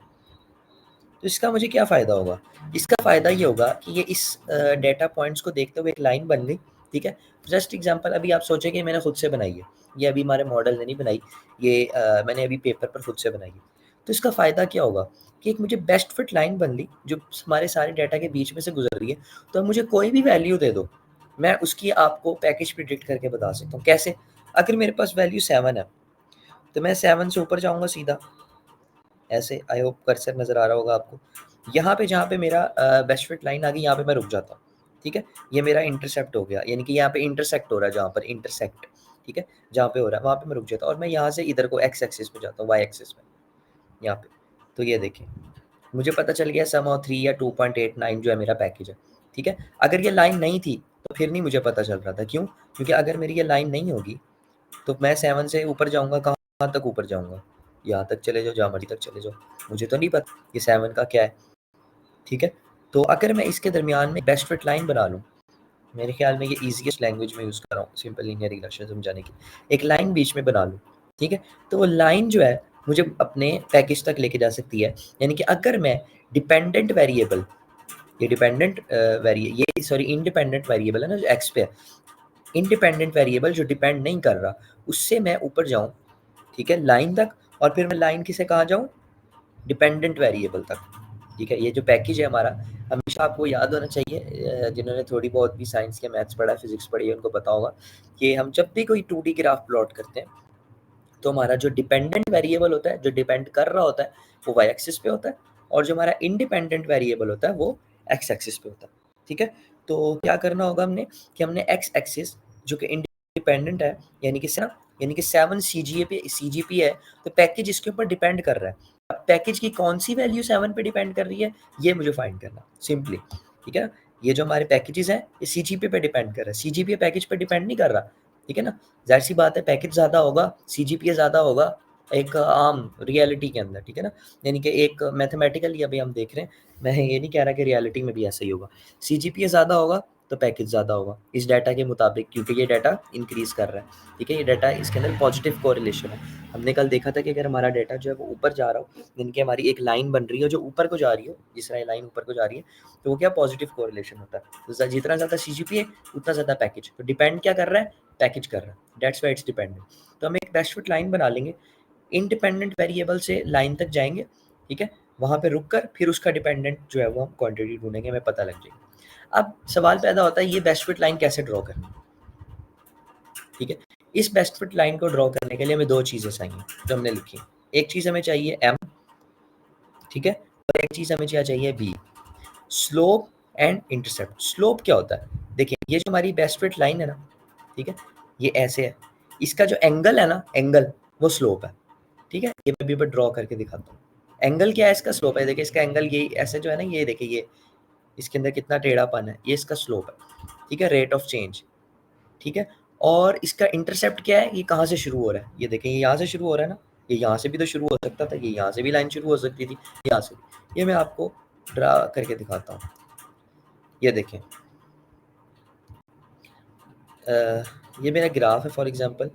तो इसका मुझे क्या फ़ायदा होगा? इसका फ़ायदा ये होगा कि ये इस डेटा पॉइंट्स को देखते हुए एक लाइन बन गई, ठीक है। जस्ट एग्ज़ाम्पल, अभी आप सोचें कि मैंने खुद से बनाई है, ये अभी हमारे मॉडल ने नहीं बनाई, ये मैंने अभी पेपर पर खुद से बनाई है। तो इसका फ़ायदा क्या होगा कि एक मुझे बेस्ट फिट लाइन बन गई, जो हमारे सारे डेटा के बीच में से गुज़र रही है। तो मुझे कोई भी वैल्यू दे दो, मैं उसकी आपको पैकेज प्रिडिक्ट करके बता सकता हूँ। कैसे? अगर मेरे पास वैल्यू 7 है, तो मैं 7 से ऊपर जाऊँगा सीधा, ऐसे। आई होप कर्सर नज़र आ रहा होगा आपको। यहाँ पे जहाँ पे मेरा बेस्ट फिट लाइन आ गई, यहाँ पे मैं रुक जाता हूँ, ठीक है। ये मेरा इंटरसेप्ट हो गया, यानी कि यहाँ पे इंटरसेक्ट हो रहा है, जहाँ पर इंटरसेक्ट, ठीक है, जहाँ पे हो रहा है वहाँ पे मैं रुक जाता हूँ, और मैं यहाँ से इधर को एक्स एक्सिस पे जाता हूँ, वाई एक्सिस पे, यहाँ पे। तो ये देखिए, मुझे पता चल गया सम ऑफ 3 या 2.89 जो है मेरा पैकेज है, ठीक है। अगर ये लाइन नहीं थी तो फिर नहीं मुझे पता चल रहा था, क्यों? क्योंकि अगर मेरी ये लाइन नहीं होगी, तो मैं 7 से ऊपर जाऊँगा, कहाँ तक ऊपर जाऊँगा? यहाँ तक चले जाओ, जहाँ मर्ज़ी तक चले जाओ, मुझे तो नहीं पता ये 7 का क्या है, ठीक है। तो अगर मैं इसके दरमियान में बेस्ट फिट लाइन बना लूँ, मेरे ख्याल में ये ईज़ीएस्ट लैंग्वेज में यूज़ कर रहा हूँ सिंपल लीनियर रिग्रेशन समझाने की, एक लाइन बीच में बना लूँ, ठीक है। तो वो लाइन जो है मुझे अपने पैकेज तक लेके जा सकती है। यानी कि अगर मैं डिपेंडेंट वेरिएबल, ये डिपेंडेंट ये सॉरी इंडिपेंडेंट वेरिएबल है ना जो एक्स पे है, इंडिपेंडेंट वेरिएबल जो डिपेंड नहीं कर रहा, उससे मैं ऊपर जाऊँ, ठीक है, लाइन तक, और फिर मैं लाइन की से कहाँ जाऊँ, डिपेंडेंट वेरिएबल तक, ठीक है। ये जो पैकेज है हमारा, हमेशा आपको याद होना चाहिए, जिन्होंने थोड़ी बहुत भी साइंस के मैथ्स पढ़ा है, फिजिक्स पढ़ी है, उनको पता होगा कि हम जब भी कोई 2D ग्राफ प्लॉट करते हैं, तो हमारा जो डिपेंडेंट वेरिएबल होता है, जो डिपेंड कर रहा होता है, वो वाई एक्सिस पे होता है, और जो हमारा इंडिपेंडेंट वेरिएबल होता है वो एक्स एक्सिस पे होता है, ठीक है। तो क्या करना होगा हमने, कि हमने एक्स एक्सिस जो कि इंडिपेंडेंट है, यानी कि 7 सीजीपी है, तो पैकेज इसके ऊपर डिपेंड कर रहा है। अब पैकेज की कौन सी वैल्यू 7 पे डिपेंड कर रही है, ये मुझे फाइंड करना सिंपली, ठीक है। ये जो हमारे पैकेजेस हैं ये सीजीपीए पे डिपेंड कर रहा है, सीजीपीए पैकेज पे डिपेंड नहीं कर रहा, ठीक है ना। जाहिर सी बात है पैकेज ज़्यादा होगा, सीजीपीए ज़्यादा होगा एक आम रियलिटी के अंदर, ठीक है ना। यानी कि एक मैथमेटिकली अभी हम देख रहे हैं, मैं ये नहीं कह रहा कि रियलिटी में भी ऐसा ही होगा। सीजीपीए ज़्यादा होगा तो पैकेज ज़्यादा होगा इस डाटा के मुताबिक, क्योंकि ये डाटा इंक्रीज़ कर रहा है, ठीक है। ये डाटा इसके अंदर पॉजिटिव कोरिलेशन है। हमने कल देखा था कि अगर हमारा डाटा जो है वो ऊपर जा रहा हो, यानी कि हमारी एक लाइन बन रही है जो ऊपर को जा रही हो, जिस तरह लाइन ऊपर को जा रही है, तो वो क्या पॉजिटिव कोरिलेशन होता है। तो जितना ज़्यादा सीजीपीए उतना ज़्यादा पैकेज, तो डिपेंड क्या कर रहा है, पैकेज कर रहा है, दैट्स वाई इट्स डिपेंडेंट। तो हम एक बेस्ट फिट लाइन बना लेंगे, इंडिपेंडेंट वेरिएबल से लाइन तक जाएंगे, ठीक है। वहाँ पे रुक कर फिर उसका डिपेंडेंट जो है वो हम क्वांटिटी ढूंढेंगे, हमें पता लग जाएगी। अब सवाल पैदा होता है ये बेस्ट फिट लाइन कैसे ड्रॉ करनी, ठीक है। इस बेस्ट फिट लाइन को ड्रॉ करने के लिए हमें दो चीज़ें चाहिए जो हमने लिखी। एक चीज़ हमें चाहिए एम, ठीक है, और एक चीज़ हमें क्या चाहिए b, slope and intercept. Slope क्या होता है, देखिए ये जो हमारी बेस्ट फिट लाइन है ना, ठीक है, ये ऐसे है, इसका जो एंगल है ना, एंगल वो स्लोप है, ठीक है। ये मैं भी ड्रॉ करके दिखाता हूँ। एंगल क्या है, इसका स्लोप है। देखिए इसका एंगल ये ऐसे जो है ना, ये देखिए ये इसके अंदर कितना टेढ़ापन है, ये इसका स्लोप है, ठीक है, रेट ऑफ चेंज, ठीक है। और इसका इंटरसेप्ट क्या है, ये कहाँ से शुरू हो रहा है, ये देखें ये यहाँ से शुरू हो रहा है ना, ये यहाँ से भी तो शुरू हो सकता था, ये यहाँ से भी लाइन शुरू हो सकती थी, यहाँ से भी। ये मैं आपको ड्रा करके दिखाता हूँ, ये देखें ये मेरा ग्राफ है फॉर एग्जांपल।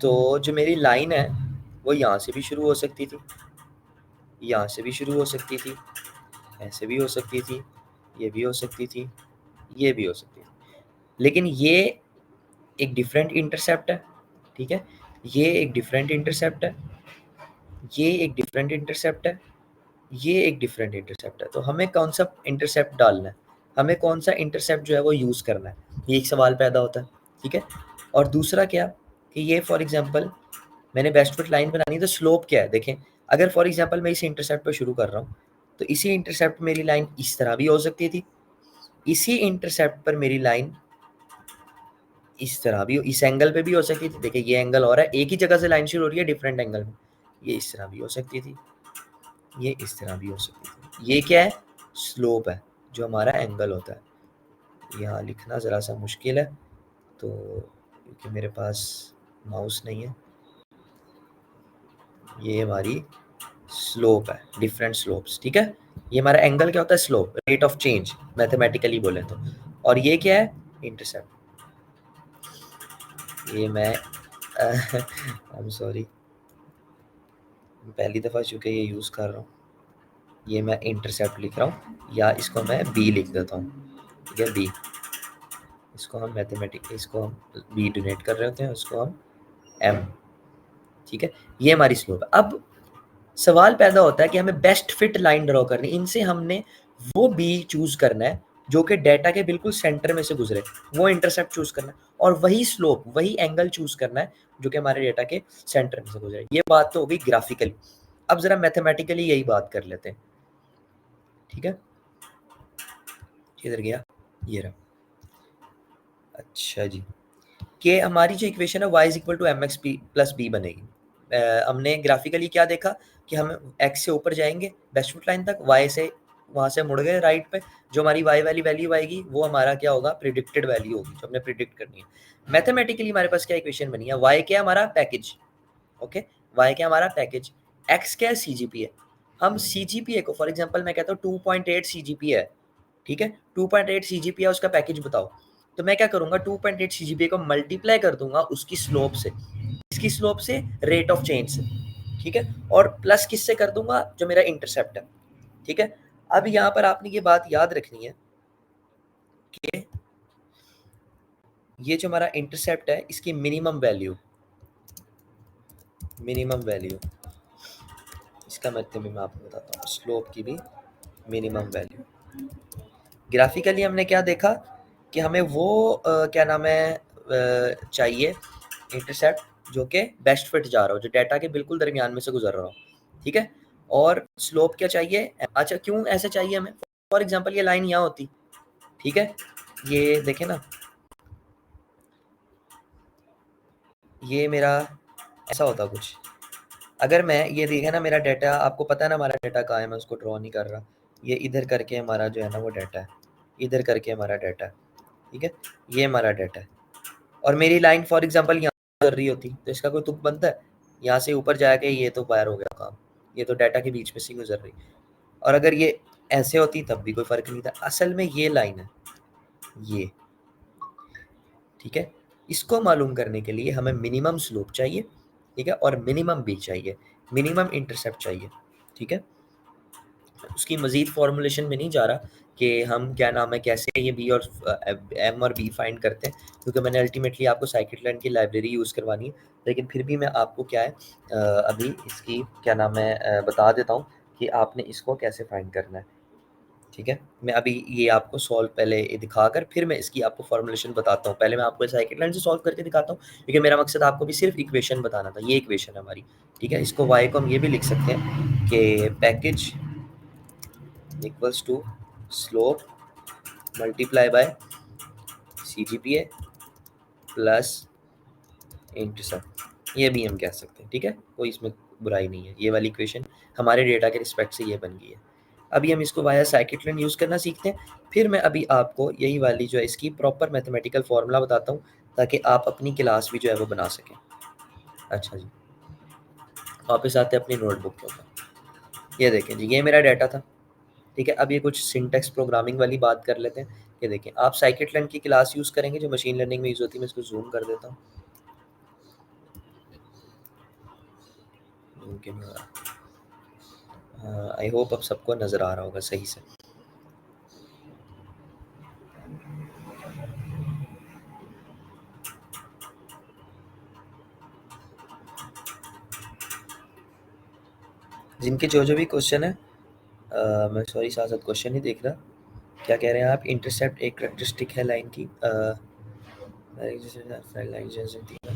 तो जो मेरी लाइन है वो यहाँ से भी शुरू हो सकती थी, यहाँ से भी शुरू हो सकती थी, ऐसे भी हो सकती थी, ये भी हो सकती थी, ये भी हो सकती थी, लेकिन ये एक डिफरेंट इंटरसेप्ट है, ठीक है। ये एक डिफरेंट इंटरसेप्ट है, ये एक डिफरेंट इंटरसेप्ट है, ये एक डिफरेंट इंटरसेप्ट है। तो हमें कौन सा इंटरसेप्ट डालना है, हमें कौन सा इंटरसेप्ट जो है वो यूज़ करना है, ये एक सवाल पैदा होता है, ठीक है। और दूसरा क्या कि ये फॉर एग्जांपल मैंने बेस्ट फिट लाइन बनानी है, तो स्लोप क्या है, देखें अगर फॉर एग्जांपल मैं इस इंटरसेप्ट पर शुरू कर रहा हूँ, तो इसी इंटरसेप्ट मेरी लाइन इस तरह भी हो सकती थी, इसी इंटरसेप्ट पर मेरी लाइन इस तरह भी, इस एंगल पे भी हो सकती थी। देखिए ये एंगल हो रहा है, एक ही जगह से लाइन शुरू हो रही है डिफरेंट एंगल में, ये इस तरह भी हो सकती थी, ये इस तरह भी हो सकती थी। ये क्या है, स्लोप है, जो हमारा एंगल होता है। यहाँ लिखना ज़रा सा मुश्किल है, तो क्योंकि मेरे पास माउस नहीं है। ये हमारी स्लोप है, डिफरेंट स्लोप्स, ठीक है। ये हमारा एंगल क्या होता है, slope, rate of change mathematically बोले तो। और ये क्या है, इंटरसेप्ट। ये मैं आई एम सॉरी, पहली दफ़ा चूँकि ये यूज़ कर रहा हूँ, ये मैं इंटरसेप्ट लिख रहा हूँ, या इसको मैं बी लिख देता हूँ, ठीक है, बी। इसको हम इसको हम बी डोनेट कर रहे होते हैं, उसको हम एम, ठीक है। ये हमारी स्लोप है। अब सवाल पैदा होता है कि हमें बेस्ट फिट लाइन ड्रॉ करनी, इनसे हमने वो बी चूज करना है जो कि डाटा के बिल्कुल सेंटर में से गुजरे, वो इंटरसेप्ट चूज करना है, और वही स्लोप, वही एंगल चूज करना है जो कि हमारे डाटा के सेंटर में से गुजरे। ये बात तो हो गई ग्राफिकली। अब जरा मैथमेटिकली यही बात कर लेते हैं, ठीक है। किधर गया, ये रहा। अच्छा जी, कि हमारी जो इक्वेशन है y is equal to m x p plus b बनेगी। हमने ग्राफिकली क्या देखा कि हम x से ऊपर जाएंगे बेस्ट फिट लाइन तक, y से वहाँ से मुड़ गए राइट पे, जो हमारी y वाली वैल्यू आएगी वो हमारा क्या होगा, प्रिडिक्टेड वैल्यू होगी जो हमने प्रिडिक्ट करनी है। मैथमेटिकली हमारे पास क्या इक्वेशन बनी है, y क्या हमारा पैकेज, ओके, y क्या हमारा पैकेज, x क्या है, सीजीपीए। हम सीजीपीए को फॉर एग्जांपल मैं कहता हूँ 2.8 सीजीपीए है, ठीक है, 2.8 सीजीपीए उसका पैकेज बताओ। तो मैं क्या करूंगा, 2.8 सीजीपीए को मल्टीप्लाई कर दूंगा उसकी स्लोप से, इसकी स्लोप से, रेट ऑफ चेंज से, ठीक है, और प्लस किससे कर दूंगा, जो मेरा इंटरसेप्ट है, ठीक है। अब यहाँ पर आपने ये बात याद रखनी है कि ये जो हमारा इंटरसेप्ट है इसकी मिनिमम वैल्यू, मिनिमम वैल्यू इसका मतलब मैं आपको बताता हूँ, स्लोप की भी मिनिमम वैल्यू। ग्राफिकली हमने क्या देखा कि हमें वो क्या नाम है चाहिए इंटरसेप्ट जो कि बेस्ट फिट जा रहा हो, जो डाटा के बिल्कुल दरमियान में से गुजर रहा हो, ठीक है। और स्लोप क्या चाहिए, अच्छा क्यों ऐसे चाहिए हमें, फॉर एग्जांपल ये लाइन यहाँ होती, ठीक है, ये देखें ना, ये मेरा ऐसा होता कुछ, अगर मैं ये देखें ना, मेरा डाटा आपको पता है ना, हमारा डाटा कहाँ है, मैं उसको ड्रॉ नहीं कर रहा, ये इधर करके हमारा जो है ना वो डाटा है, इधर करके हमारा डाटा है, ठीक है, ये हमारा डाटा है। और मेरी लाइन फॉर एग्जांपल यहाँ कर रही होती तो इसका कोई तुक बनता है? यहाँ से ऊपर जाके ये तो वायर हो गया काम, ये तो डाटा के बीच में से गुजर रही। और अगर ये ऐसे होती तब भी कोई फर्क नहीं था। असल में ये लाइन है ये, ठीक है। इसको मालूम करने के लिए हमें मिनिमम स्लोप चाहिए, ठीक है, और मिनिमम भी चाहिए, मिनिमम इंटरसेप्ट चाहिए, ठीक है। उसकी मजीद फॉर्मुलेशन में नहीं जा रहा कि हम क्या नाम है कैसे ये बी और एम और बी फाइंड करते हैं, क्योंकि मैंने अल्टीमेटली आपको साइकिट-लाइन की लाइब्रेरी यूज़ करवानी है। लेकिन फिर भी मैं आपको क्या है अभी इसकी क्या नाम है बता देता हूँ कि आपने इसको कैसे फाइंड करना है, ठीक है। मैं अभी ये आपको सॉल्व पहले दिखाकर फिर मैं इसकी आपको फॉर्मुलेशन बताता हूँ। पहले मैं आपको साइकिट-लाइन से सॉल्व करके दिखाता हूँ, क्योंकि मेरा मकसद आपको भी सिर्फ इक्वेशन बताना था। ये इक्वेशन है हमारी, ठीक है। इसको y को हम ये भी लिख सकते हैं कि package equals to slope multiply by CGPA plus intercept, ये भी हम कह सकते हैं, ठीक है। कोई इसमें बुराई नहीं है। ये वाली इक्वेशन हमारे डेटा के रिस्पेक्ट से ये बन गई है। अभी हम इसको वाया साइकिट-लाइन यूज़ करना सीखते हैं, फिर मैं अभी आपको यही वाली जो है इसकी प्रॉपर मैथमेटिकल फार्मूला बताता हूँ, ताकि आप अपनी क्लास भी जो है वो बना सकें। अच्छा जी, वापस आते हैं अपनी नोटबुक के ऊपर। ये देखें जी, ये मेरा डाटा था, ठीक है। अब ये कुछ सिंटेक्स प्रोग्रामिंग वाली बात कर लेते हैं। ये देखें, आप साइकिट-लाइन की क्लास यूज़ करेंगे जो मशीन लर्निंग में यूज़ होती है। मैं इसको ज़ूम कर देता हूँ। ज़ूम क्यों नहीं हो रहा? आई होप अब सबको नज़र आ रहा होगा सही से। जिनके जो भी क्वेश्चन है मैं सॉरी साथ-साथ क्वेश्चन ही देख रहा। क्या कह रहे हैं आप? इंटरसेप्ट एक करैक्टरिस्टिक है लाइन की।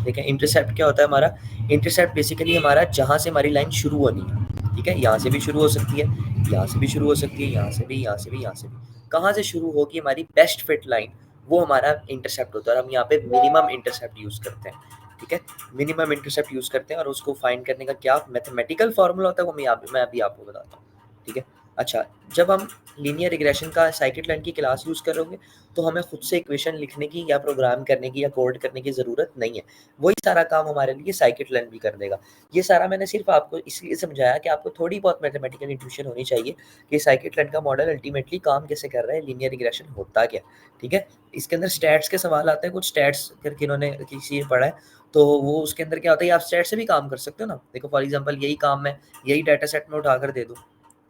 देखिए इंटरसेप्ट क्या होता है हमारा? इंटरसेप्ट बेसिकली हमारा जहाँ से हमारी लाइन शुरू होनी है, ठीक है? यहाँ से भी शुरू हो सकती है, यहाँ से भी शुरू हो सकती है, यहाँ से भी, यहाँ से भी, यहाँ से भी। कहाँ से शुरू होगी हमारी बेस्ट फिट लाइन, वो हमारा इंटरसेप्ट होता है और हम यहाँ पे मिनिमम इंटरसेप्ट यूज़ करते हैं, ठीक है? मिनिमम इंटरसेप्ट यूज़ करते हैं और उसको फाइंड करने का क्या मैथमेटिकल फॉर्मूला होता है वो मैं अभी आपको बताता हूँ, ठीक है? अच्छा, जब हम लीनियर रिग्रेशन का साइकिट-लाइन की क्लास यूज़ करोगे तो हमें खुद से इक्वेशन लिखने की या प्रोग्राम करने की या कोड करने की ज़रूरत नहीं है। वही सारा काम हमारे लिए साइकिट-लाइन भी कर देगा। ये सारा मैंने सिर्फ़ आपको इसलिए समझाया कि आपको थोड़ी बहुत मैथमेटिकल इंट्यूशन होनी चाहिए कि साइकिट-लाइन का मॉडल अल्टीमेटली काम कैसे कर रहा है, लीनियर रिग्रेशन होता क्या है, ठीक है? इसके अंदर स्टैट्स के सवाल आते हैं, कुछ स्टैट्स करके इन्होंने किसी ने पढ़ा है, तो वो उसके अंदर क्या होता है, आप स्टैट से भी काम कर सकते हो ना। देखो फॉर एग्ज़ाम्पल यही काम मैं यही डाटा सेट में उठाकर दे दूँ,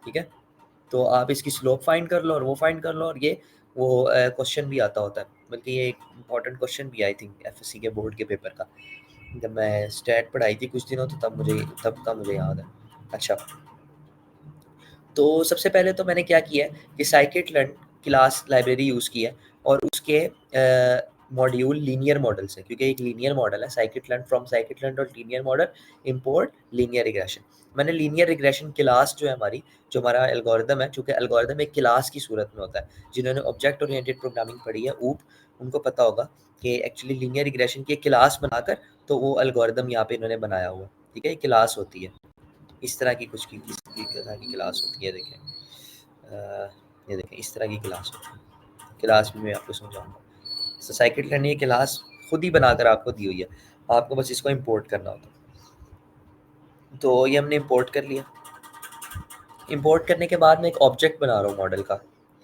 ठीक है? तो आप इसकी स्लोप फाइंड कर लो और वो फाइंड कर लो और ये वो क्वेश्चन भी आता होता है, बल्कि ये एक इम्पॉर्टेंट क्वेश्चन भी आई थिंक एफएससी के बोर्ड के पेपर का। जब मैं स्टैट पढ़ाई थी कुछ दिनों तो तब का मुझे याद है। अच्छा, तो सबसे पहले तो मैंने क्या किया है कि साइकिट-लर्न क्लास लाइब्रेरी यूज़ की है और उसके मॉड्यूल लीनियर मॉडल से, क्योंकि एक लीनियर मॉडल है scikit-learn from scikit-learn dot linear model import linear regression. मैंने लीनियर रिग्रेशन क्लास जो है हमारी, जो हमारा एल्गोरिदम है, चूँकि एल्गोरिदम एक क्लास की सूरत में होता है। जिन्होंने ऑब्जेक्ट ओरिएंटेड प्रोग्रामिंग पढ़ी है ऊप, उनको पता होगा कि एक्चुअली लीनियर रिग्रेशन की एक क्लास बनाकर तो वो एल्गोरिदम यहाँ पे इन्होंने बनाया हुआ है, ठीक है? ये क्लास होती है। इस तरह की कुछ की इस तरह की क्लास होती है, देखें ये देखें इस तरह की क्लास होती है। क्लास भी मैं आपको समझाऊँगा। सो साइकिट-लर्न ये क्लास खुद ही बनाकर आपको दी हुई है, आपको बस इसको इम्पोर्ट करना होता है। तो ये हमने इम्पोर्ट कर लिया। इम्पोर्ट करने के बाद मैं एक ऑब्जेक्ट बना रहा हूँ मॉडल का,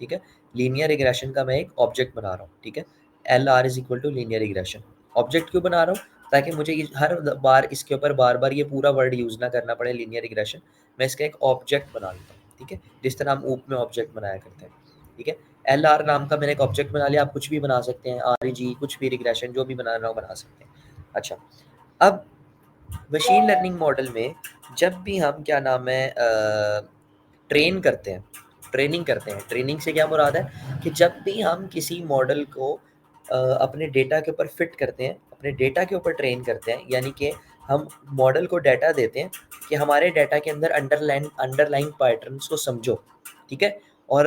ठीक है? लीनियर रिग्रेशन का मैं एक ऑब्जेक्ट बना रहा हूँ, ठीक है? LR is equal to linear regression. Object क्यों बना रहा हूँ? ताकि मुझे ये हर बार इसके ऊपर बार-बार ये पूरा वर्ड यूज़ ना करना पड़े लीनियर रिग्रेशन। मैं इसका एक ऑब्जेक्ट बना लेता हूँ, ठीक है? जिस तरह हम ऊप में ऑब्जेक्ट बनाया करते हैं, ठीक है? LR नाम का मैंने एक ऑब्जेक्ट बना लिया, आप कुछ भी बना सकते हैं, REG कुछ भी रिग्रेशन जो भी बनाना हो बना सकते हैं। अच्छा, अब मशीन लर्निंग मॉडल में जब भी हम क्या नाम है ट्रेन करते हैं, ट्रेनिंग करते हैं, ट्रेनिंग से क्या मुराद है कि जब भी हम किसी मॉडल को अपने डेटा के ऊपर फिट करते हैं, अपने डेटा के ऊपर ट्रेन करते हैं, यानी कि हम मॉडल को डाटा देते हैं कि हमारे डाटा के अंदर अंडरलाइन पैटर्न्स को समझो, ठीक है? और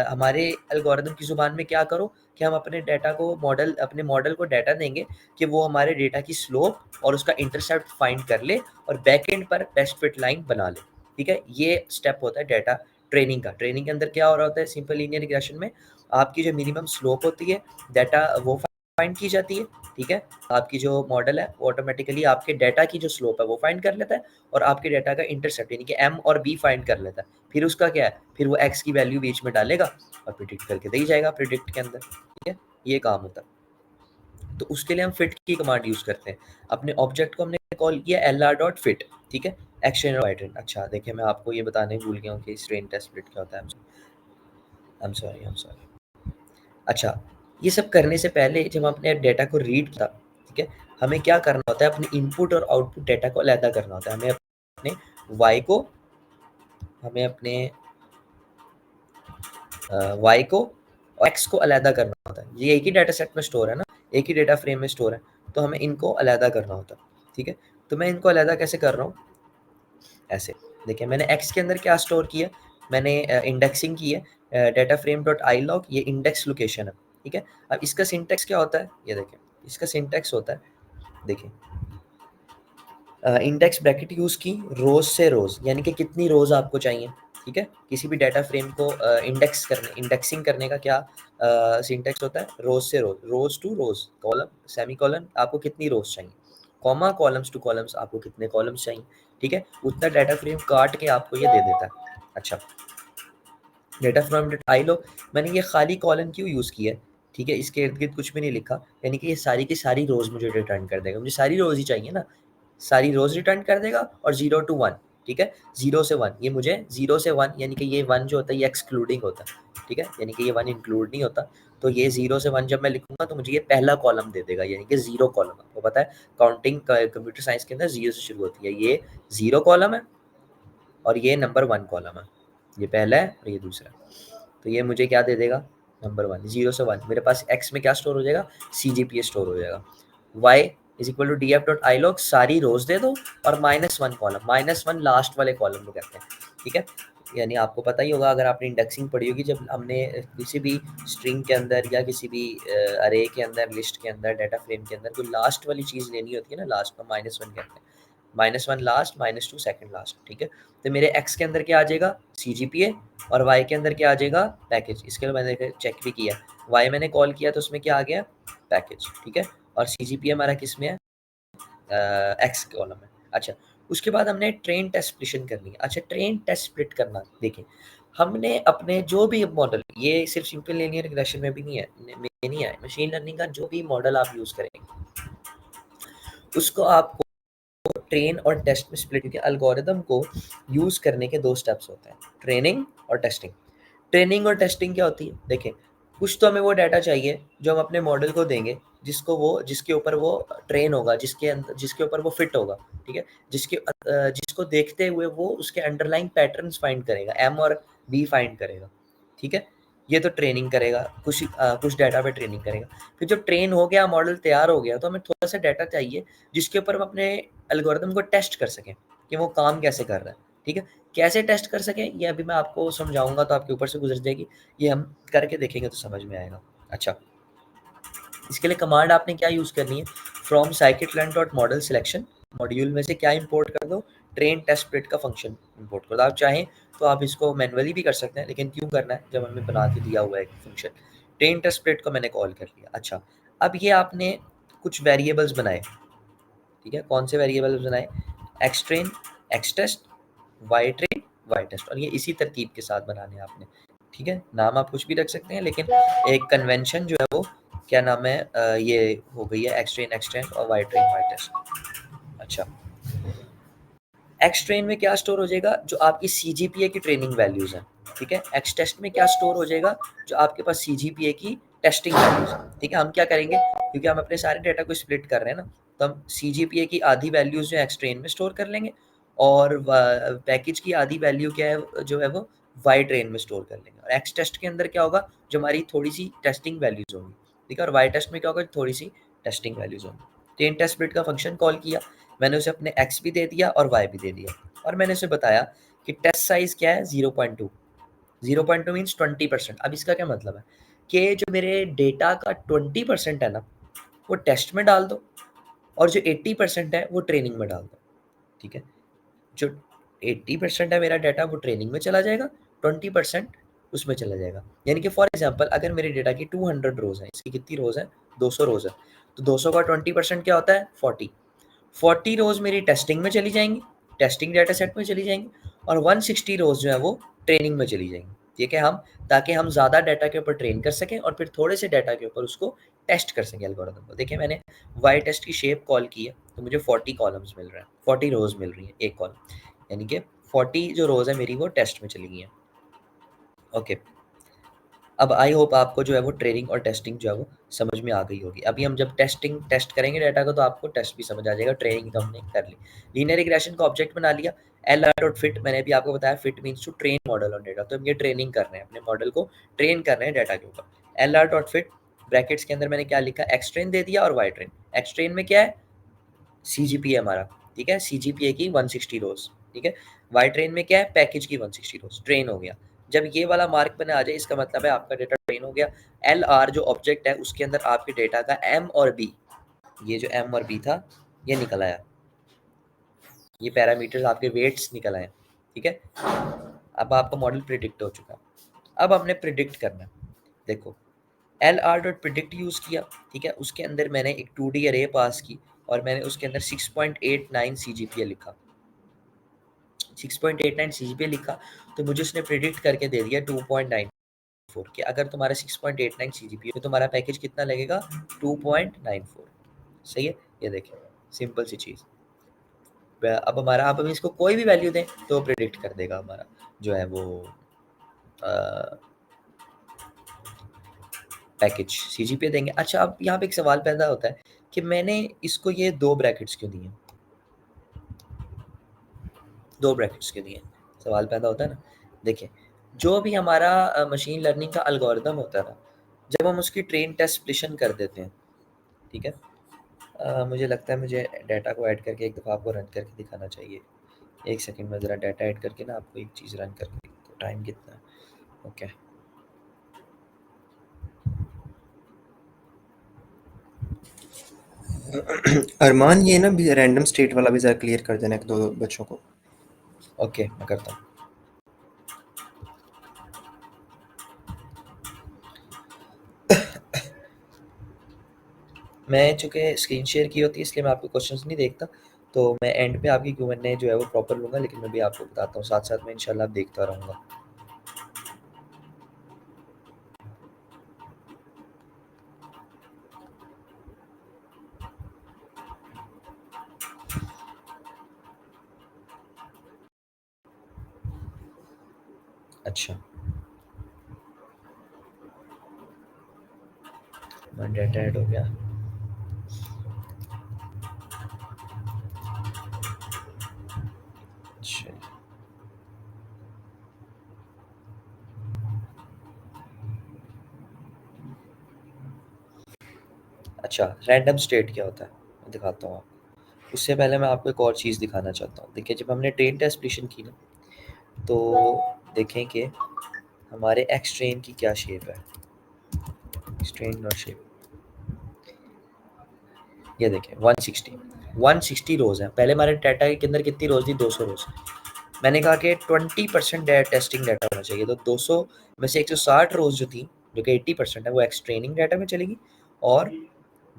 हमारे एल्गोरिदम की ज़ुबान में क्या करो कि हम अपने मॉडल को डाटा देंगे कि वो हमारे डेटा की स्लोप और उसका इंटरसेप्ट फाइंड कर ले और बैकएंड पर बेस्ट फिट लाइन बना ले, ठीक है? ये स्टेप होता है डाटा ट्रेनिंग के अंदर क्या हो रहा होता है सिंपल लीनियर रिग्रेशन में, आपकी जो मिनिमम स्लोप होती है डाटा वो फाइंड की जाती है, ठीक है। आपकी जो मॉडल है वो ऑटोमेटिकली आपके डाटा की जो स्लोप है वो फाइंड कर लेता है और आपके डाटा का इंटरसेप्ट यानी कि एम और बी फाइंड कर लेता है। फिर उसका क्या है, फिर वो एक्स की वैल्यू बीच में डालेगा और प्रिडिक्ट करके दे ही जाएगा प्रिडिक्ट के अंदर, ठीक है। ये काम होता है। तो उसके लिए हम फिट की कमांड यूज करते हैं। अपने ऑब्जेक्ट को हमने कॉल किया lr.fit, ठीक है, एक्सट्रेन और वाइट्रेन। अच्छा देखिए मैं आपको ये बताने भूल गया हूँ कि स्ट्रेन टेस्ट स्प्लिट क्या होता है। आई एम सॉरी। अच्छा, ये सब करने से पहले जब हम अपने डेटा को रीड किया, ठीक है, हमें क्या करना होता है, अपने इनपुट और आउटपुट डेटा को अलग करना होता है। अपने y को हमें अपने y को और x को अलग करना होता है। ये एक ही डाटा सेट में स्टोर है ना, एक ही डेटा फ्रेम में स्टोर है, तो हमें इनको अलग करना होता है, ठीक है। तो मैं इनको अलग कैसे कर रहा हूँ, ऐसे देखिए मैंने x के अंदर क्या स्टोर किया, मैंने इंडेक्सिंग की है data frame dot I log, ये इंडेक्स लोकेशन है, ठीक है। अब इसका सिंटेक्स क्या होता है, ये देखें, इसका सिंटेक्स होता है, देखिए इंडेक्स ब्रैकेट यूज़ की रोज से रोज, यानी कि कितनी रोज आपको चाहिए, ठीक है। किसी भी डाटा फ्रेम को इंडेक्सिंग करने का क्या सिंटेक्स होता है, रोज से rows, rows to rows, column semicolon आपको कितनी रोज चाहिए, कॉमा कॉलम्स टू कॉलम्स आपको कितने कॉलम्स चाहिए, ठीक है। उतना डाटा फ्रेम काट के आपको ये दे देता है। अच्छा, डेटा फ्रॉम डेट आई लो, मैंने ये खाली कॉलन क्यों यूज़ किया है, ठीक है, इसके इर्द गिर्द कुछ भी नहीं लिखा, यानी कि ये सारी की सारी रोज मुझे रिटर्न कर देगा, मुझे सारी रोज ही चाहिए ना, सारी रोज रिटर्न कर देगा और 0 to 1, ठीक है। 0 से 1, ये मुझे 0 से 1 यानी कि ये 1 जो होता है ये एक्सक्लूडिंग होता है, ठीक है, यानी कि ये 1 इंक्लूड नहीं होता। तो ये 0 से 1 जब मैं लिखूंगा तो मुझे ये पहला कॉलम दे देगा, यानी कि 0 कॉलम। आपको पता है काउंटिंग कंप्यूटर साइंस के अंदर 0 से शुरू होती है, ये 0 कॉलम है और ये नंबर 1 कॉलम है, ये पहला है और ये दूसरा। तो ये मुझे क्या दे देगा, नंबर 1, 0 से 1 मेरे पास एक्स में क्या स्टोर हो जाएगा, CGPA स्टोर हो जाएगा। y is equal to D F dot I log, सारी रोज दे दो और -1 कॉलम, -1 लास्ट वाले कॉलम को कहते हैं, ठीक है। यानी आपको पता ही होगा अगर आपने इंडेक्सिंग पढ़ी होगी, जब हमने किसी भी स्ट्रिंग के अंदर या किसी भी अरे के अंदर, लिस्ट के अंदर, डाटा फ्रेम के अंदर कोई लास्ट वाली चीज़ लेनी होती है ना, लास्ट को -1 कहते हैं, -1 लास्ट, -2 सेकंड लास्ट, ठीक है। तो मेरे एक्स के अंदर क्या आ जाएगा, CGPA, और वाई के अंदर क्या आ जाएगा, पैकेज। इसके लिए मैंने चेक भी किया, वाई मैंने कॉल किया तो उसमें क्या आ गया, पैकेज, ठीक है। और CGPA हमारा किस में है, एक्स कॉलम में। अच्छा, उसके बाद हमने ट्रेन टेस्ट स्प्लिशन करनी है। अच्छा, ट्रेन टेस्ट स्प्लिट करना, देखिए हमने अपने जो भी मॉडल, ये सिर्फ सिंपल लीनियर रिग्रेशन में भी नहीं है, में नहीं है, मशीन लर्निंग का जो भी मॉडल आप यूज़ करेंगे उसको आपको ट्रेन और टेस्ट में स्प्लिट, क्योंकि एल्गोरिदम को यूज़ करने के 2 स्टेप्स होते हैं, ट्रेनिंग और टेस्टिंग। ट्रेनिंग और टेस्टिंग क्या होती है, देखें कुछ तो हमें वो डाटा चाहिए जो हम अपने मॉडल को देंगे, जिसके ऊपर वो ट्रेन होगा, जिसके ऊपर वो फिट होगा, ठीक है। जिसको देखते हुए वो उसके अंडरलाइंग पैटर्न्स फाइंड करेगा, एम और बी फाइंड करेगा, ठीक है। ये तो ट्रेनिंग करेगा, कुछ डाटा पे ट्रेनिंग करेगा। फिर जब ट्रेन हो गया, मॉडल तैयार हो गया, तो हमें थोड़ा सा डाटा चाहिए जिसके ऊपर हम अपने एल्गोरिदम को टेस्ट कर सकें कि वो काम कैसे कर रहा है, ठीक है। कैसे टेस्ट कर सकें ये अभी मैं आपको समझाऊंगा, तो आपके ऊपर से गुजर जाएगी, ये हम करके देखेंगे तो समझ में आएगा। अच्छा, इसके लिए कमांड आपने क्या यूज़ करनी है, from scikit-learn dot model selection, module में से क्या इंपोर्ट कर दो, ट्रेन टेस्ट स्प्लिट का फंक्शन इंपोर्ट कर दो। आप चाहें तो आप इसको मैनुअली भी कर सकते हैं, लेकिन क्यों करना है जब हमें बना के दिया हुआ है फंक्शन। ट्रेन टेस्ट स्प्लिट को मैंने कॉल कर लिया। अच्छा, अब ये आपने कुछ वेरिएबल्स बनाए, ठीक है। कौन से वेरिएबल्स बनाए, x train, x test, y train, y test, और ये इसी तरतीब के साथ बनाने हैं आपने, ठीक है। नाम आप कुछ भी रख सकते हैं, लेकिन एक कन्वेंशन जो है वो क्या नाम है, ये हो गई है एक्स ट्रेन और वाई ट्रेन, वाई टेस्ट। अच्छा, एक्स ट्रेन में क्या स्टोर हो जाएगा, जो आपकी CGPA की ट्रेनिंग वैल्यूज हैं, ठीक है। एक्स टेस्ट में क्या स्टोर हो जाएगा, जो आपके पास CGPA की टेस्टिंग वैल्यूज हैं, ठीक है। हम क्या करेंगे, क्योंकि हम अपने सारे डेटा को स्प्लिट कर रहे हैं ना, तो हम CGPA की आधी वैल्यूज जो एक्स ट्रेन में स्टोर कर लेंगे, और पैकेज की आधी वैल्यू क्या है जो है वो वाई ट्रेन में स्टोर कर लेंगे। और एक्स टेस्ट के अंदर क्या होगा, जो हमारी थोड़ी सी टेस्टिंग वैल्यूज होंगी, ठीक है। और वाई टेस्ट में क्या होगा, थोड़ी सी टेस्टिंग वैल्यूज होंगी। ट्रेन टेस्ट स्प्लिट का फंक्शन कॉल किया, मैंने उसे अपने एक्स भी दे दिया और वाई भी दे दिया, और मैंने उसे बताया कि टेस्ट साइज क्या है, 0.2। 0.2 मीन्स 20%। अब इसका क्या मतलब है कि जो मेरे डेटा का 20% है ना, वो टेस्ट में डाल दो, और जो 80% है वो ट्रेनिंग में डाल दो, ठीक है। जो 80% है मेरा डाटा वो ट्रेनिंग में चला जाएगा, 20% उसमें चला जाएगा। यानी कि फॉर एग्जांपल अगर मेरे डेटा की 200 रोज हैं, इसकी कितनी रोज हैं, 200 रोज है, तो 200 का 20% क्या होता है, 40। 40 रोज मेरी टेस्टिंग में चली जाएंगी, टेस्टिंग डाटा सेट में चली जाएंगी, और 160 रोज जो है वो ट्रेनिंग में चली जाएंगी। ठीक है, हम ताकि हम ज़्यादा डाटा के ऊपर ट्रेन कर सकें और फिर थोड़े से डाटा के ऊपर उसको टेस्ट कर सकें एल्गोरिथम को। देखिए मैंने वाई टेस्ट की शेप कॉल की है, तो मुझे 40 कॉलम्स मिल रहे हैं, 40 रोज मिल रही है एक कॉलम, यानी कि 40 जो रोज है मेरी वो टेस्ट में चली गई हैं। ओके, अब आई होप आपको जो है वो ट्रेनिंग और टेस्टिंग जो है वो समझ में आ गई होगी। अभी हम जब टेस्ट करेंगे डाटा को तो आपको टेस्ट भी समझ आ जाएगा, ट्रेनिंग तो हमने कर ली। लीनियर रिग्रेशन का ऑब्जेक्ट बना लिया, एल आर डॉट फिट, मैंने भी आपको बताया fit means to train model on data, तो हम ये ट्रेनिंग कर रहे हैं, अपने मॉडल को ट्रेन कर रहे हैं डाटा के ऊपर। L R dot fit brackets के अंदर मैंने क्या लिखा, एक्स ट्रेन दे दिया और वाई ट्रेन। एक्स ट्रेन में क्या है, सीजीपीए हमारा, ठीक है, सीजीपीए की 160 रोज, ठीक है। वाई ट्रेन में क्या है, पैकेज की 160 रोज, ट्रेन हो गया। जब ये वाला मार्क बने आ जाए इसका मतलब है आपका डेटा ट्रेन हो गया। एल आर जो ऑब्जेक्ट है उसके अंदर आपके डेटा का एम और बी, ये जो एम और बी था ये निकल आया, ये पैरामीटर्स आपके वेट्स निकल आए, ठीक है। अब आपका मॉडल प्रिडिक्ट हो चुका, अब हमने प्रिडिक्ट करना है। देखो L R dot predict use किया, ठीक है, उसके अंदर मैंने एक 2D अरे पास की और मैंने उसके अंदर 6.89 CGPA लिखा, 6.89 CGPA लिखा, तो मुझे उसने प्रिडिक्ट करके दे दिया 2.94 कि अगर तुम्हारा 6.89 CGPA तो तुम्हारा पैकेज कितना लगेगा, 2.94। सही है, ये देखिए सिंपल सी चीज़। अब हमारा, अब हम इसको कोई भी वैल्यू दें तो प्रिडिक्ट कर देगा हमारा जो है वो पैकेज। सीजीपीए देंगे। अच्छा, अब यहाँ पे एक सवाल पैदा होता है कि मैंने इसको ये 2 ब्रैकेट्स क्यों दिए, 2 ब्रैकेट्स क्यों दिए, सवाल पैदा होता है ना। देखिए जो भी हमारा मशीन लर्निंग का एल्गोरिथम होता है ना, जब हम उसकी ट्रेन टेस्ट स्प्लिशन कर देते हैं, ठीक है, मुझे लगता है मुझे डाटा को ऐड करके एक दफ़ा आपको रन करके दिखाना चाहिए। एक सेकंड में ज़रा डाटा ऐड करके ना आपको एक चीज़ रन करके, तो टाइम कितना है, ओके। अरमान ये ना रैंडम स्टेट वाला भी ज़रा क्लियर कर देना एक दो बच्चों को। ओके मैं करता हूँ। मैं चूँकि स्क्रीन शेयर की होती है इसलिए मैं आपके क्वेश्चंस नहीं देखता, तो मैं एंड पे आपकी Q&A जो है वो प्रॉपर लूँगा, लेकिन मैं भी आपको बताता हूँ, साथ-साथ में इंशाल्लाह देखता रहूँगा। अच्छा, मैं डाटा ऐड हो गया। अच्छा, अच्छा रैंडम स्टेट क्या होता है? मैं दिखाता हूँ आपको। उससे पहले मैं आपको एक और चीज़ दिखाना चाहता हूँ। देखिए जब हमने ट्रेन टेस्ट स्प्लिशन की ना, तो देखें कि हमारे एक्स ट्रेन की क्या शेप है। एक्स ट्रेन और शेप, ये देखें 160 रोज़ हैं। पहले हमारे डाटा के अंदर कितनी रोज़ थी, 200 रोज़। मैंने कहा कि 20% टेस्टिंग डाटा होना चाहिए, तो 200 में से 160 रोज़ जो थी, जो कि 80% है, वो एक्स ट्रेनिंग डाटा में चलेगी और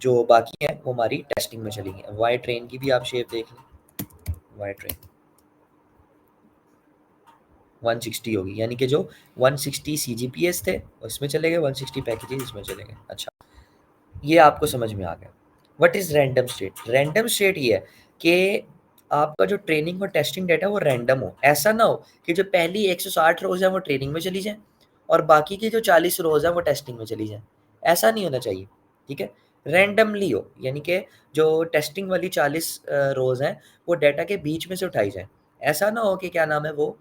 जो बाकी है वो हमारी टेस्टिंग में चलेगी। वाई ट्रेन की भी आप शेप देख लें, वाई ट्रेन 160 होगी, यानी कि जो 160 CGPS थे उसमें चले गए, 160 पैकेजेस इसमें चले गए। अच्छा, ये आपको समझ में आ गया। What is random state? Random state ये है कि आपका जो ट्रेनिंग और टेस्टिंग डाटा है वो रैंडम हो। ऐसा ना हो कि जो पहली 160 रोज़ है वो ट्रेनिंग में चली जाएँ और बाकी की जो 40 रोज़ है वो टेस्टिंग में चली जाएँ। ऐसा नहीं होना चाहिए, ठीक है? रैंडमली हो, यानी कि जो टेस्टिंग वाली 40 रोज़ हैं वो डाटा के बीच में से उठाई जाएँ। ऐसा ना हो कि क्या नाम है वो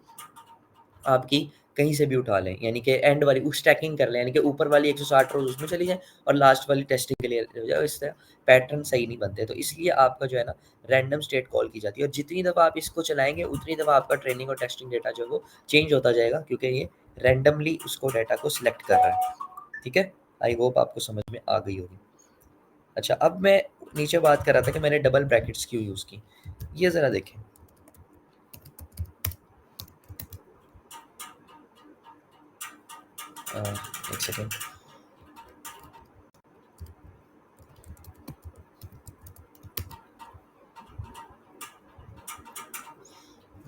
आपकी कहीं से भी उठा लें, यानी कि एंड वाली स्टैकिंग कर लें, यानी कि ऊपर वाली 160 रोज़ उसमें चली जाएँ और लास्ट वाली टेस्टिंग के लिए हो जाए, इससे पैटर्न सही नहीं बनते। तो इसलिए आपका जो है ना रैंडम स्टेट कॉल की जाती है और जितनी दफ़ा आप इसको चलाएँगे उतनी दफ़ा आपका ट्रेनिंग और टेस्टिंग डेटा जो है वो चेंज होता जाएगा, क्योंकि ये रैंडमली उसको डाटा को सिलेक्ट कर रहा है, ठीक है? आई होप आपको समझ में आ गई होगी। अच्छा, अब मैं नीचे बात कर रहा था कि मैंने डबल ब्रैकेट्स क्यों यूज़ की, ये ज़रा देखें। एक सेकेंड।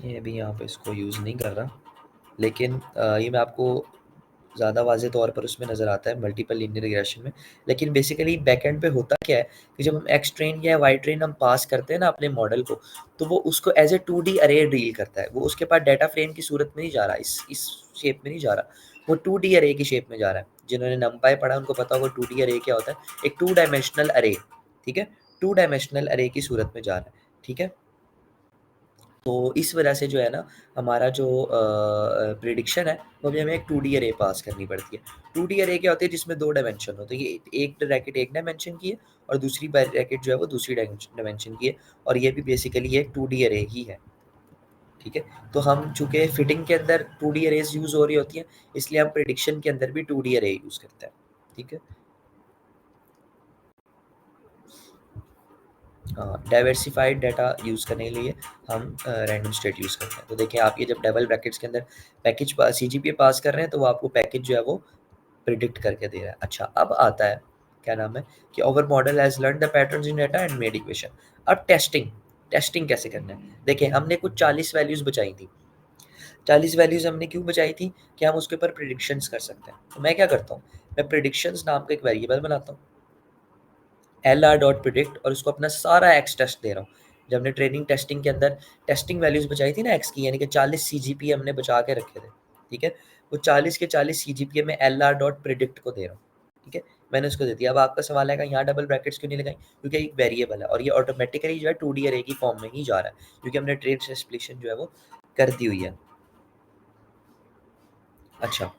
ये भी यहाँ पे इसको यूज़ नहीं कर रहा, लेकिन ये मैं आपको ज़्यादा वाज़ेह तौर पर उसमें नज़र आता है मल्टीपल लीनियर रिग्रेशन में। लेकिन बेसिकली बैकएंड पे होता क्या है कि जब हम एक्स ट्रेन या वाई ट्रेन हम पास करते हैं ना अपने मॉडल को, तो वो उसको एज़ ए 2D अरे डील करता है। वो उसके पास डाटा फ्रेम की सूरत में नहीं जा रहा, इस शेप में नहीं जा रहा, वो 2D अरे की शेप में जा रहा है। जिन्होंने नमपाई पढ़ा उनको पता होगा 2D अरे क्या होता है, एक 2 डायमेंशनल अरे, ठीक है? 2 डायमेंशनल अरे की सूरत में जा रहा है, ठीक है? तो इस वजह से जो है ना हमारा जो प्रिडिक्शन है वो भी हमें एक 2D अरे पास करनी पड़ती है। 2D अरे क्या होती है जिसमें 2 डायमेंशन हो, तो ये एक ब्रैकेट एक डायमेंशन की है और दूसरी ब्रैकेट जो है वो दूसरी डायमेंशन की है, और ये भी बेसिकली एक 2D अरे ही है, ठीक है? तो हम चूँकि फिटिंग के अंदर 2D अरेज़ यूज़ हो रही होती हैं, इसलिए हम प्रिडिक्शन के अंदर भी 2D अरे यूज़ करते हैं, ठीक है? डाइवर्सिफाइड डाटा यूज़ करने के लिए हम रैंडम स्टेट यूज़ करते हैं। तो देखिए आप ये जब डबल ब्रैकेट्स के अंदर पैकेज सीजीपीए पास कर रहे हैं तो वो आपको पैकेज जो है वो प्रिडिक्ट करके दे रहा है। अच्छा, अब आता है क्या नाम है कि our model has learned the patterns in data and made equation. अब टेस्टिंग, टेस्टिंग कैसे करना है? देखिए हमने कुछ 40 वैल्यूज़ बचाई थी। 40 वैल्यूज़ हमने क्यों बचाई थी? कि हम उसके ऊपर प्रिडिक्शंस कर सकते हैं। तो मैं क्या करता हूँ, मैं प्रिडिक्शंस नाम का एक वेरिएबल बनाता हूँ, LR.predict, और उसको अपना सारा एक्स टेस्ट दे रहा हूँ। जब हमने ट्रेनिंग टेस्टिंग के अंदर टेस्टिंग वैल्यूज़ बचाई थी ना एक्स की, यानी कि 40 सीजीपीए हमने बचा के रखे थे, ठीक है? वो 40 के 40 सीजीपीए में LR.predict को दे रहा हूँ, ठीक है? मैंने उसको दे दिया। अब आपका सवाल आएगा यहाँ डबल ब्रैकेट्स क्यों नहीं लगाई? क्योंकि एक वेरिएबल है और ये ऑटोमेटिकली जो है 2D अरे की फॉर्म में ही जा रहा है, क्योंकि हमने ट्रेस स्प्लिशन जो है वो कर दी हुई है। अच्छा,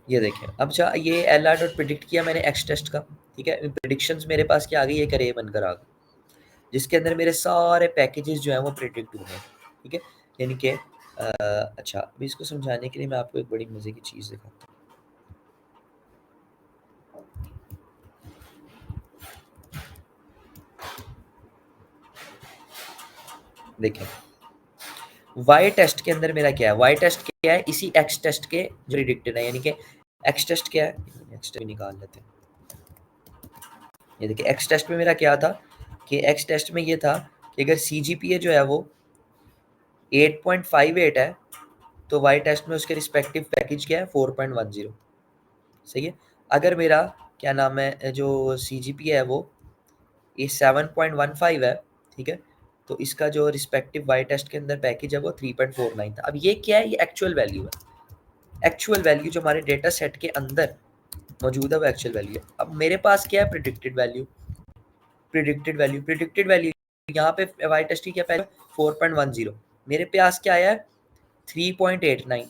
ये देखिए अब ये LR.predict किया मैंने एक्स टेस्ट का, ठीक है? प्रिडिक्शंस मेरे पास क्या आ गई, एक अरे बनकर आ गई जिसके अंदर मेरे सारे पैकेजेस जो हैं वो प्रिडिक्ट हुए हैं, ठीक है? यानी कि अच्छा, अभी इसको समझाने के लिए मैं आपको एक बड़ी मज़े की चीज़ दिखाता हूँ। देखिए, वाई टेस्ट के अंदर मेरा क्या है? वाई टेस्ट क्या है? इसी एक्स टेस्ट के जो प्रिडिक्टेड है, यानी कि एक्स टेस्ट क्या है? एक्स टेस्ट निकाल लेते हैं। ये देखिए एक्स टेस्ट में मेरा क्या था कि एक्स टेस्ट में ये था कि अगर सीजीपीए जो है वो 8.58 है, तो वाई टेस्ट में उसके रिस्पेक्टिव पैकेज क्या है? 4.10, सही है? अगर मेरा क्या नाम है जो सीजीपीए है वो ये 7.15 है, ठीक है? तो इसका जो रिस्पेक्टिव वाई टेस्ट के अंदर पैकेज है वो 3.49 था। अब ये क्या है? ये एक्चुअल वैल्यू है। एक्चुअल वैल्यू जो हमारे डेटा सेट के अंदर मौजूद है वो एक्चुअल वैल्यू है। अब मेरे पास क्या है? Predicted value. Predicted value, predicted value यहाँ पे वाई टेस्ट की क्या पहले 4.10, मेरे पास क्या आया है 3.89,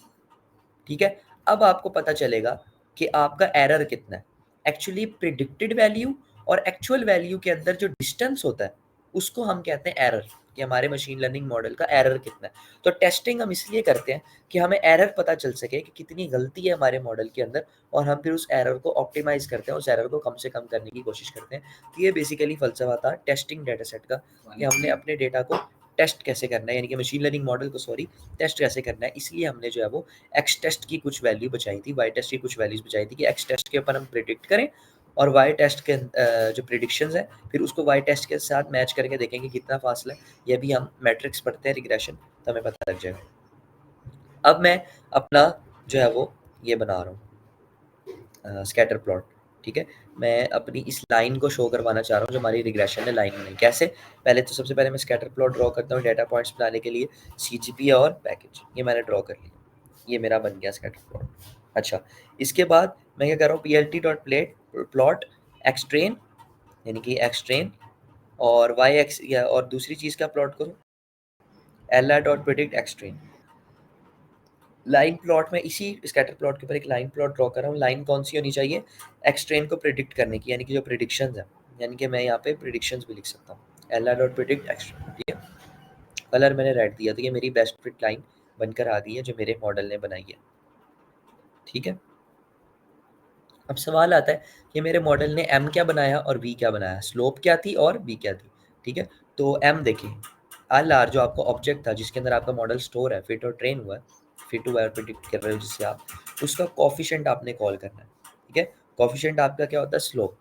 ठीक है? अब आपको पता चलेगा कि आपका एरर कितना है। एक्चुअली प्रिडिक्टेड वैल्यू और एक्चुअल वैल्यू के अंदर जो डिस्टेंस होता है उसको हम कहते हैं एरर, कि हमारे मशीन लर्निंग मॉडल का एरर कितना है। तो टेस्टिंग हम इसलिए करते हैं कि हमें एरर पता चल सके कि कितनी गलती है हमारे मॉडल के अंदर, और हम फिर उस एरर को ऑप्टिमाइज करते हैं, उस एरर को कम से कम करने की कोशिश करते हैं। तो ये बेसिकली फलसफा था टेस्टिंग डेटा सेट का, कि हमने अपने डेटा को टेस्ट कैसे करना है, यानी कि मशीन लर्निंग मॉडल को टेस्ट कैसे करना है। इसलिए हमने जो है वो एक्स टेस्ट की कुछ वैल्यू बचाई थी, वाई टेस्ट की कुछ वैल्यूज बचाई थी कि एक्स टेस्ट के ऊपर हम प्रिडिक्ट करें, और वाई टेस्ट के जो प्रिडिक्शंस है फिर उसको वाई टेस्ट के साथ मैच करके देखेंगे कितना फासला है। ये भी हम मैट्रिक्स पढ़ते हैं रिग्रेशन, तो हमें पता लग जाएगा। अब मैं अपना जो है वो ये बना रहा हूँ स्कैटर प्लॉट, ठीक है? मैं अपनी इस लाइन को शो करवाना चाह रहा हूँ जो हमारी रिग्रेशन ने लाइन बनाई। कैसे? पहले तो सबसे पहले मैं स्कैटर प्लॉट ड्रॉ करता हूँ डेटा पॉइंट्स बनाने के लिए, सीजीपी और पैकेज, ये मैंने ड्रॉ कर लिया। ये मेरा बन गया स्कैटर प्लॉट। अच्छा, इसके बाद मैं क्या कर रहा हूँ, PLT dot plot x train, यानी कि एक्स ट्रेन और वाई एक्स, या और दूसरी चीज़ का प्लॉट करूँ, L R dot predict x train. Line plot में इसी स्कैटर प्लॉट के ऊपर एक लाइन प्लॉट ड्रॉ कर रहा हूँ। लाइन कौन सी होनी चाहिए? एक्स ट्रेन को प्रिडिक्ट करने की, यानी कि जो प्रिडिक्शंस है, यानी कि मैं यहाँ पे प्रिडिक्शंस भी लिख सकता हूँ, L R dot predict x train, ठीक है? कलर मैंने रेड दिया, तो ये मेरी बेस्ट फिट लाइन बनकर आ गई है जो मेरे मॉडल ने बनाई है, ठीक है? अब सवाल आता है कि मेरे मॉडल ने एम क्या बनाया और वी क्या बनाया, स्लोप क्या थी और वी क्या थी, ठीक है? तो एम देखिए, एल आर जो आपका ऑब्जेक्ट था जिसके अंदर आपका मॉडल स्टोर है, फिट और ट्रेन हुआ है, फिट हुआ है, प्रिडिक्ट कर रहे हो जिससे आप, उसका कोफिशिएंट आपने कॉल करना है, ठीक है। कोफिशिएंट आपका क्या होता है, स्लोप,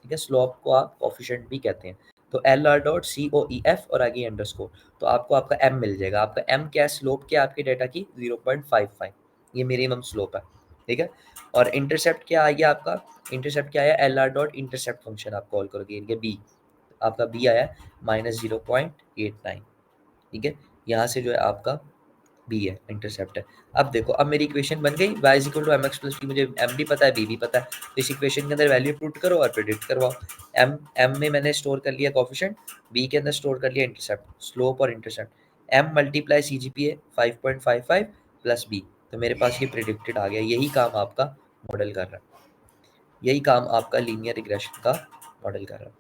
ठीक है। स्लोप को आप कोफिशिएंट भी कहते हैं। तो एल आर डॉट सी ओ ई एफ और आगे अंडरस्कोर, तो आपको आपका एम मिल जाएगा। आपका एम क्या है, स्लोप क्या है आपके डाटा की, 0.55, ये मिनिमम स्लोप है, ठीक है। और इंटरसेप्ट क्या आ गया आपका, इंटरसेप्ट क्या आया, L R dot intercept function आप कॉल करोगे, इनके बी, आपका बी आया -0.89, ठीक है। यहाँ से जो है आपका बी है, इंटरसेप्ट है। अब देखो, अब मेरी इक्वेशन बन गई, y is equal to m x plus t, मुझे एम भी पता है, बी भी पता है, तो इस इक्वेशन के अंदर वैल्यू पुट करो और प्रिडिक्ट करवाओ। एम एम में मैंने स्टोर कर लिया कोफिशिएंट, बी के अंदर स्टोर कर लिया इंटरसेप्ट, स्लोप और intercept. M multiply C G P A 5.55 plus b, तो मेरे पास ये प्रिडिक्टेड आ गया। यही काम आपका मॉडल कर रहा है, यही काम आपका लीनियर रिग्रेशन का मॉडल कर रहा है,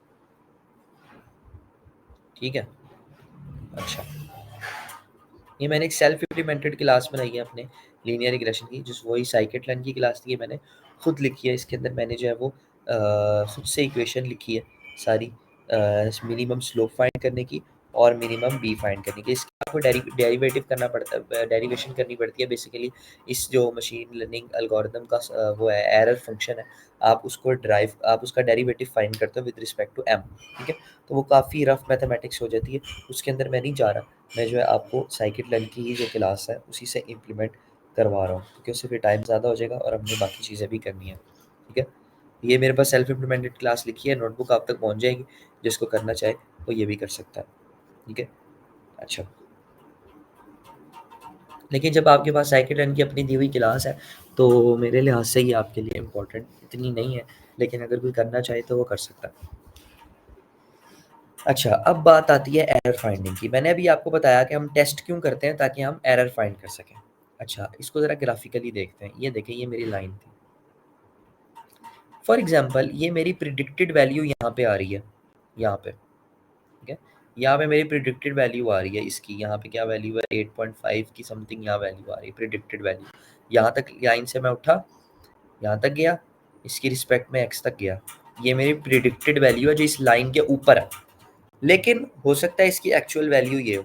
ठीक है। अच्छा, ये मैंने एक सेल्फ इम्प्लीमेंटेड क्लास बनाई है अपने लीनियर रिग्रेशन की, जिस वही साइकिट-लेर्न की क्लास थी, ये मैंने खुद लिखी है। इसके अंदर मैंने जो है वो खुद से इक्वेशन लिखी है सारी, मिनिमम स्लोप फाइंड करने की और मिनिमम बी फाइंड करने की। इसकी आपको डेरिवेटिव करना पड़ता है, डेरिवेशन करनी पड़ती है बेसिकली। इस जो मशीन लर्निंग एल्गोरिदम का वो है, एरर फंक्शन है, आप उसका डेरिवेटिव फाइंड करते हो विद रिस्पेक्ट टू एम, ठीक है। तो वो काफ़ी रफ मैथमेटिक्स हो जाती है, उसके अंदर मैं नहीं जा रहा। मैं जो है आपको साइकिट-लर्न की ही जो क्लास है उसी से इम्प्लीमेंट करवा रहा हूँ, क्योंकि उससे फिर टाइम ज़्यादा हो जाएगा और हमने बाकी चीज़ें भी करनी है, ठीक है। ये मेरे पास सेल्फ इम्प्लीमेंटेड क्लास लिखी है, नोटबुक आप तक पहुँच जाएगी, जिसको करना चाहे वो ये भी कर सकता है, ठीक है। अच्छा, लेकिन जब आपके पास साइकिट-लर्न की अपनी दी हुई क्लास है, तो मेरे लिहाज से ये आपके लिए इम्पोर्टेंट इतनी नहीं है, लेकिन अगर कोई करना चाहे तो वो कर सकता है। अच्छा, अब बात आती है एरर फाइंडिंग की। मैंने अभी आपको बताया कि हम टेस्ट क्यों करते हैं, ताकि हम एरर फाइंड कर सकें। अच्छा, इसको ज़रा ग्राफिकली देखते हैं। ये देखें, ये मेरी लाइन थी। फॉर एग्ज़ाम्पल, ये मेरी प्रिडिक्टेड वैल्यू यहाँ पे आ रही है, यहाँ पे, ठीक है? यहाँ पे मेरी प्रिडिक्टेड वैल्यू आ रही है इसकी, यहाँ पे क्या वैल्यू है, 8.5 की समथिंग यहाँ वैल्यू आ रही है, प्रिडिक्टेड वैल्यू। यहाँ तक लाइन से मैं उठा, यहाँ तक गया, इसकी रिस्पेक्ट में x तक गया। ये मेरी प्रिडिक्टेड वैल्यू है जो इस लाइन के ऊपर है। लेकिन हो सकता है इसकी एक्चुअल वैल्यू ये हो,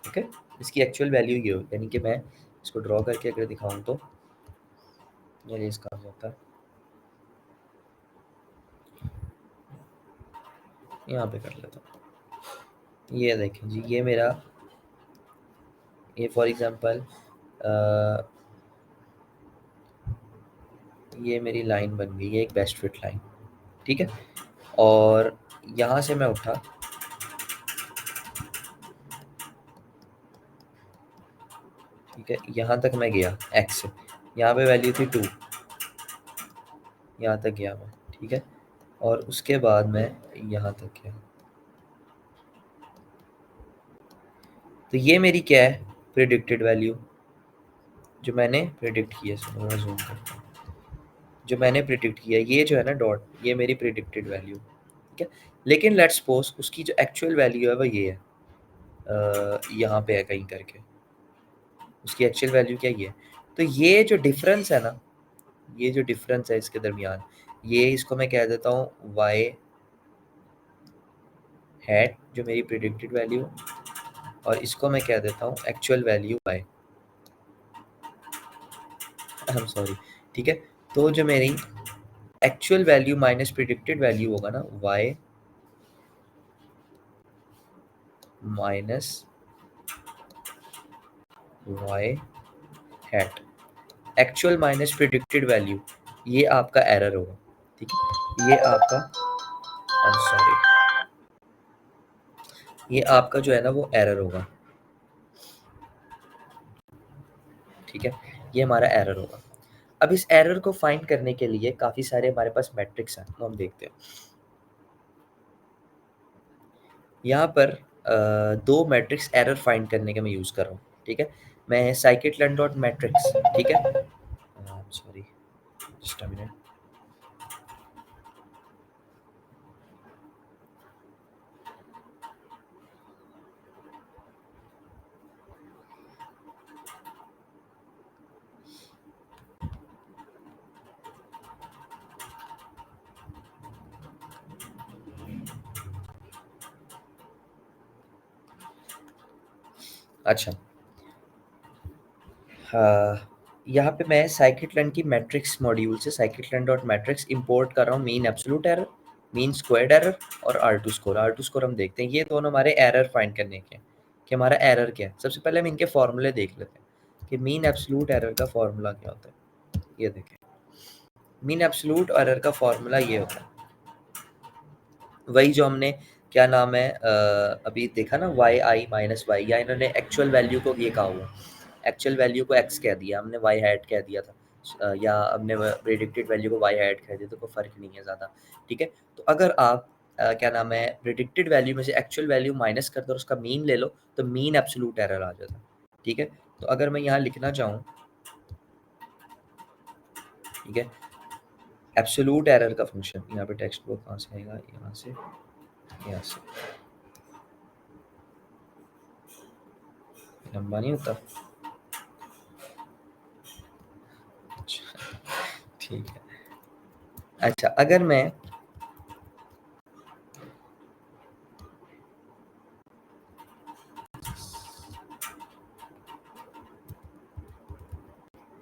ठीक है, इसकी एक्चुअल वैल्यू ये हो, यानी कि मैं इसको ड्रॉ करके अगर दिखाऊं तो ये इसका हो जाता है, यहाँ पे कर लेता हूँ। ये देखें जी, ये मेरा, ये फॉर एग्जांपल ये मेरी लाइन बन गई, ये एक बेस्ट फिट लाइन, ठीक है। और यहाँ से मैं उठा, ठीक है, यहाँ तक मैं गया x से, यहाँ पे वैल्यू थी 2, यहाँ तक गया मैं, ठीक है। और उसके बाद मैं यहाँ तक गया, तो ये मेरी क्या है, प्रिडिक्टेड वैल्यू जो मैंने प्रिडिक्ट किया। सुनो, मैं ज़ूम करता हूँ। जो मैंने प्रिडिक्ट किया, ये जो है ना डॉट, ये मेरी प्रिडिक्टेड वैल्यू, ठीक है। लेकिन लेट्स सपोज उसकी जो एक्चुअल वैल्यू है वो ये है, यहाँ पे है कहीं करके, उसकी एक्चुअल वैल्यू क्या ये है। तो ये जो डिफरेंस है ना, ये जो डिफरेंस है इसके दरमियान, ये इसको मैं कह देता हूँ वाई हैट, जो मेरी प्रिडिक्टेड वैल्यू, और इसको मैं कह देता हूँ actual value y, I am sorry, ठीक है। तो जो मेरी actual value minus predicted value होगा ना, y minus y hat, actual minus predicted value, ये आपका एरर होगा, ठीक है। ये आपका, आई एम सॉरी, ये आपका जो है ना वो एरर होगा, ठीक है। ये हमारा एरर होगा। अब इस एरर को फाइंड करने के लिए काफ़ी सारे हमारे पास मैट्रिक्स हैं, तो हम देखते हैं। यहाँ पर दो मैट्रिक्स एरर फाइंड करने का मैं यूज़ कर रहा हूँ, ठीक है। मैं साइकिट-लर्न डॉट मैट्रिक्स, ठीक है, सॉरी, जस्ट अ मिनट। अच्छा, यहाँ पे मैं scikit-learn की मैट्रिक्स मॉड्यूल से scikit-learn डॉट मैट्रिक्स इंपोर्ट कर रहा हूँ mean absolute error, mean squared error और R2 स्कोर। R2 स्कोर हम देखते हैं, ये दोनों हमारे एरर फाइंड करने के हैं कि हमारा एरर क्या है। सबसे पहले हम इनके फॉर्मूले देख लेते हैं कि मीन एब्सोल्यूट एरर का फॉर्मूला क्या होता है। ये देखें, मीन एब्सोल्यूट एरर का फॉर्मूला ये होता है, वही जो हमने क्या नाम है अभी देखा ना, वाई आई माइनस वाई, या इन्होंने एक्चुअल वैल्यू को ये कहा हुआ, एक्चुअल वैल्यू को एक्स कह दिया, हमने वाई हैट कह दिया था, या हमने प्रेडिक्टेड वैल्यू को वाई हैट कह दिया, तो कोई फ़र्क नहीं है ज़्यादा। ठीक है, तो अगर आप क्या नाम है प्रेडिक्टेड वैल्यू में से एक्चुअल वैल्यू माइनस कर दो और उसका मीन ले लो, तो मीन एब्सोल्यूट एरर आ जाता है। ठीक है, तो अगर मैं यहाँ लिखना चाहूँ, ठीक है, एब्सोल्यूट एरर का फंक्शन, यहाँ पे टेक्स्ट बुक कहाँ से आएगा, यहाँ से, यहाँ से लंबा नहीं होता। अच्छा, ठीक है। अच्छा, अगर मैं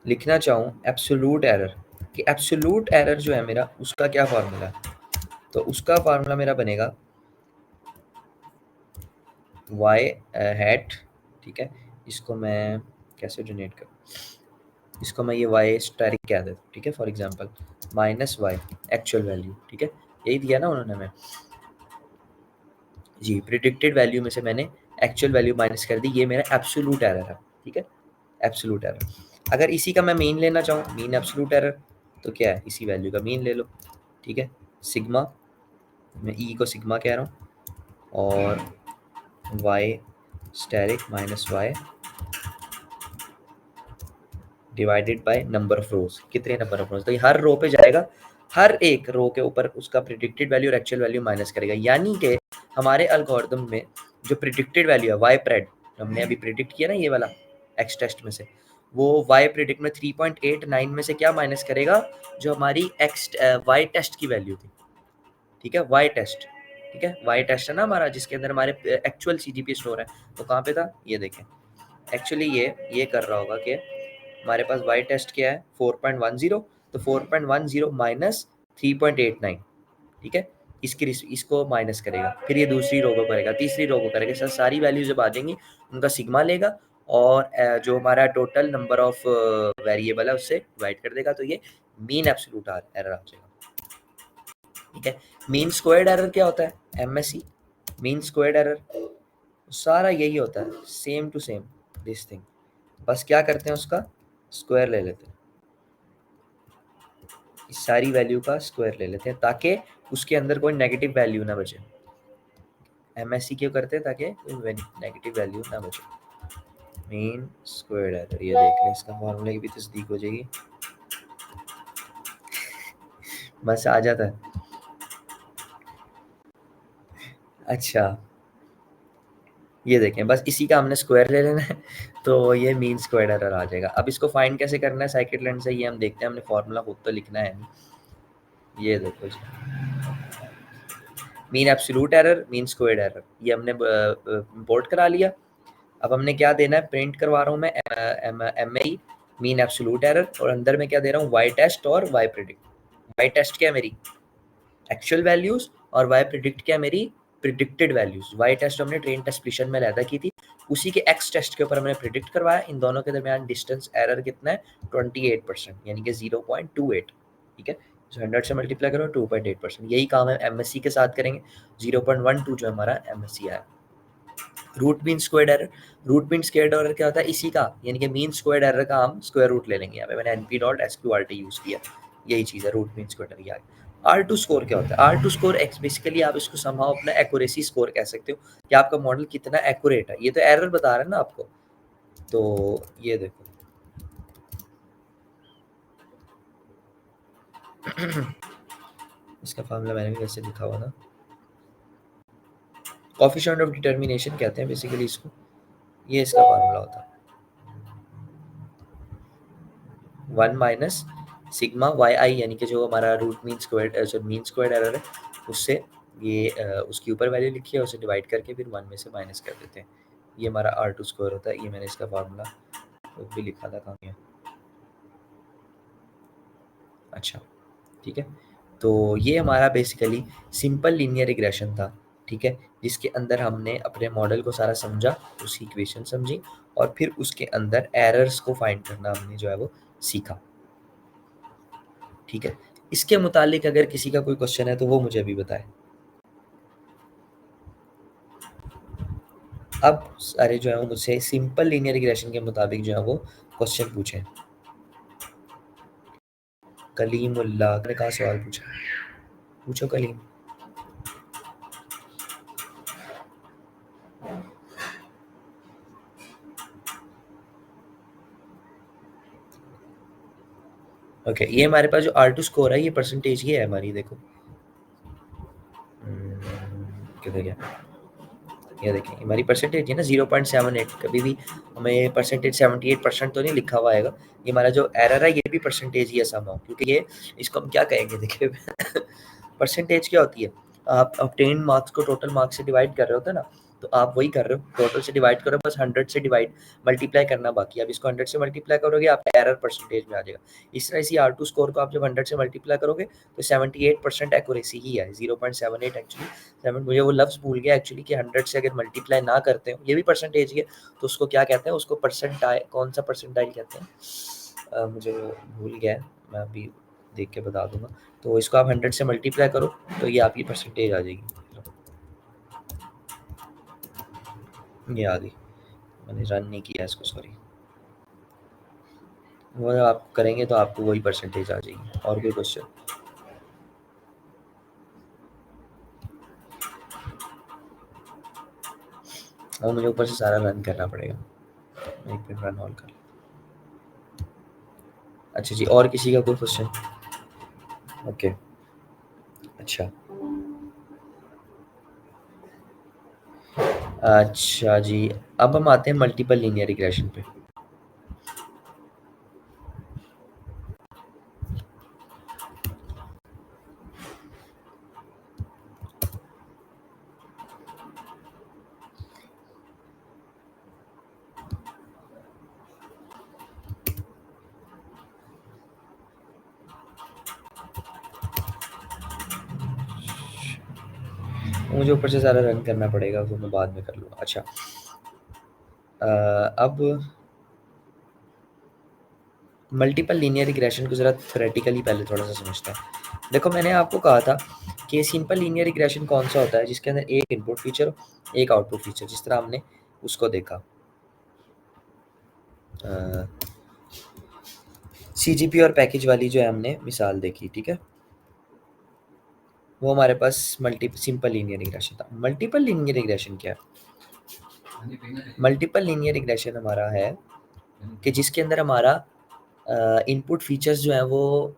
लिखना चाहूँ एब्सोल्यूट एरर, कि एब्सोल्यूट एरर जो है मेरा, उसका क्या फार्मूला है, तो उसका फार्मूला मेरा बनेगा वाई हैट। ठीक है, इसको मैं कैसे जनरेट करूँ, इसको मैं ये वाई स्टैटिक कह देता हूँ। ठीक है, for example minus y actual value. ठीक है, यही दिया ना उन्होंने हमें जी, प्रिडिक्टेड वैल्यू में से मैंने एक्चुअल वैल्यू माइनस कर दी, ये मेरा एब्सोल्यूट एरर है। ठीक है, एब्सोल्यूट एरर। अगर इसी का मैं मीन लेना चाहूँ, मीन एब्सोल्यूट एरर, तो क्या है, इसी वैल्यू का मीन ले लो। ठीक है, सिग्मा, मैं ई को सिग्मा कह रहा हूँ, और y static minus y divided by number of rows, कितने नंबर ऑफ रोज, तो ये हर रो पे जाएगा, हर एक रो के ऊपर उसका प्रिडिक्टेड वैल्यू और एक्चुअल वैल्यू माइनस करेगा। यानी कि हमारे एल्गोरिथम में जो प्रिडिक्टेड वैल्यू है वाई प्रेड, हमने अभी प्रिडिक्ट किया ना ये वाला एक्स टेस्ट में से, वो वाई प्रिडिक्ट में 3.89 में से क्या माइनस करेगा, जो हमारी एक्स वाई टेस्ट की वैल्यू थी। ठीक है, वाई टेस्ट, ठीक है, वाई टेस्ट है ना हमारा, जिसके अंदर हमारे एक्चुअल सीजीपी स्टोर है, तो कहाँ पे था, ये देखें। एक्चुअली ये कर रहा होगा कि हमारे पास वाई टेस्ट क्या है 4.10, तो 4.10 माइनस 3.89, ठीक है, इसको माइनस करेगा, फिर ये दूसरी रो को करेगा, तीसरी रो को करेगा, सर सारी वैल्यू जब आ जाएंगी उनका सिग्मा लेगा, और जो हमारा टोटल नंबर ऑफ वेरिएबल है उससे डिवाइड कर देगा, तो ये मीन एब्सोल्यूट एरर आ जाएगा। ठीक है, मीन स्क्वायर्ड एरर क्या होता है, एमएसई मीन स्क्वायर्ड एरर, सारा यही होता है, same to same this thing, बस क्या करते हैं उसका स्क्वायर ले लेते हैं, इस सारी वैल्यू का स्क्वायर ले लेते हैं ताकि उसके अंदर कोई नेगेटिव वैल्यू ना बचे। एमएससी क्यों करते हैं, ताकि कोई नेगेटिव वैल्यू ना बचे। मीन स्क्वायर एरर, ये देख लें, इसका फॉर्मूले की भी तस्दीक हो जाएगी, बस आ जाता है। अच्छा, ये देखें, बस इसी का हमने स्क्वायर ले लेना है, तो ये मीन स्क्वायर एरर आ जाएगा। अब इसको फाइंड कैसे करना है साइकिट-लेर्न से, ये हम देखते हैं, हमने फॉर्मूला खुद तो लिखना है नहीं। ये देखो जी, mean absolute error, mean squared error, ये हमने इंपोर्ट करा लिया। अब हमने क्या देना है, प्रिंट करवा रहा हूँ मैं M A mean absolute error, और अंदर में क्या दे रहा हूँ, वाई टेस्ट और वाई प्रिडिक्ट। वाई टेस्ट क्या है मेरी एक्चुअल वैल्यूज, और वाई प्रिडिक्ट क्या है मेरी प्रिडिक्टेड वैल्यूज। वाई टेस्ट हमने ट्रेन टेस्ट प्रिशन में लैदा की थी, उसी के एक्स टेस्ट के ऊपर हमने प्रिडिक्ट करवाया। इन दोनों के दरमियान डिस्टेंस एरर कितना है 28%, यानी कि 0.28। ठीक है, 100 से मल्टीप्लाई करो 2.8%, यही काम है एमएससी के साथ करेंगे। 0.12 जो हमारा एमएससी आया। Root mean squared error, root mean squared error क्या होता है, इसी का, यानी कि मीन स्क्वायर्ड एरर का हम स्क्वायर रूट ले लेंगे। यहाँ पे मैंने np.sqrt यूज़ किया, यही चीज़ है root mean squared error. R2 score क्या होता है, R2 स्कोर बेसिकली आप इसको समहाउ अपना एक्यूरेसी स्कोर कह सकते हो, कि आपका मॉडल कितना एक्यूरेट है। ये तो एरर बता रहा है ना आपको, तो ये देखो इसका फार्मूला मैंने भी वैसे लिखा हुआ ना, कोएफिशिएंट ऑफ डिटर्मिनेशन कहते हैं बेसिकली इसको, ये इसका फार्मूला होता है 1 माइनस सिग्मा वाई आई, यानी कि जो हमारा रूट मीन स्क्वायर जो मीन स्क्वायर एरर है, उससे ये उसके ऊपर वैल्यू लिखी है, उसे डिवाइड करके फिर 1 में से माइनस कर देते हैं, ये हमारा R2 स्क्वायर होता है। ये मैंने इसका फार्मूला वो भी लिखा था कहाँ गया? अच्छा, ठीक है। तो ये हमारा बेसिकली सिंपल लीनियर रिग्रेशन था, ठीक है, जिसके अंदर हमने अपने मॉडल को सारा समझा, उसकी इक्वेशन समझी और फिर उसके अंदर एरर्स को फाइंड करना हमने जो है वो सीखा, ठीक है। इसके मुतालिक अगर किसी का कोई क्वेश्चन है तो वो मुझे अभी बताए। अब सारे जो है वो मुझसे सिंपल लीनियर रिग्रेशन के मुताबिक जो है वो क्वेश्चन पूछे। कलीमुल्लाह ने कहा सवाल पूछा, पूछो कलीम। ओके, ये हमारे पास जो R2 स्कोर है ये परसेंटेज ही है हमारी, देखो किधर गया, ये देखें हमारी परसेंटेज है ना 0.78। कभी भी हमें परसेंटेज 78% तो नहीं लिखा हुआ आएगा। ये हमारा जो एरर है ये भी परसेंटेज ही है समहाउ, क्योंकि ये इसको हम क्या कहेंगे देखिए परसेंटेज क्या होती है, आप ऑब्टेन्ड मार्क्स को टोटल मार्क्स से डिवाइड कर रहे होते हैं ना, तो आप वही कर रहे हो, टोटल से डिवाइड करो, बस 100 से डिवाइड मल्टीप्लाई करना बाकी है। अब इसको 100 से मल्टीप्लाई करोगे आपका एरर परसेंटेज में आ जाएगा। इस तरह इसी R2 स्कोर को आप जब 100 से मल्टीप्लाई करोगे तो 78% एक्यूरेसी ही है, 0.78 एक्चुअली। 7 मुझे वो लफ्ज़ भूल गया एक्चुअली कि 100 से अगर मल्टीप्लाई ना करते हो, ये भी परसेंटेज ही है, तो उसको क्या कहते हैं, उसको परसेंटाइल, कौन सा परसेंटाइल कहते हैं, मुझे वो भूल गया है, मैं अभी देख के बता दूंगा। तो इसको आप 100 से मल्टीप्लाई करो तो ये आपकी परसेंटेज आ जाएगी, ये आ गई। मैंने रन नहीं किया इसको, सॉरी। वो आप करेंगे तो आपको वही परसेंटेज आ जाएगी। और कोई क्वेश्चन? और मुझे ऊपर से सारा रन करना पड़ेगा, एक मिनट रन ऑल कर। अच्छा जी, और किसी का कोई क्वेश्चन? ओके, अच्छा अच्छा जी, अब हम आते हैं मल्टीपल लीनियर रिग्रेशन पे। मुझे ऊपर से सारा रन करना पड़ेगा, वो मैं बाद में कर लूँगा। अच्छा, अब मल्टीपल लीनियर रिग्रेशन को ज़रा थ्योरेटिकली पहले थोड़ा सा समझते हैं। देखो मैंने आपको कहा था कि सिंपल लीनियर रिग्रेशन कौन सा होता है, जिसके अंदर एक इनपुट फीचर हो, एक आउटपुट फीचर, जिस तरह हमने उसको देखा CGP और पैकेज वाली जो है हमने मिसाल देखी, ठीक है। वो हमारे पास सिंपल लीनियर रिग्रेशन था। मल्टीपल लीनियर रिग्रेशन क्या है? मल्टीपल लीनियर रिग्रेशन हमारा है कि जिसके अंदर हमारा इनपुट फीचर्स जो है वो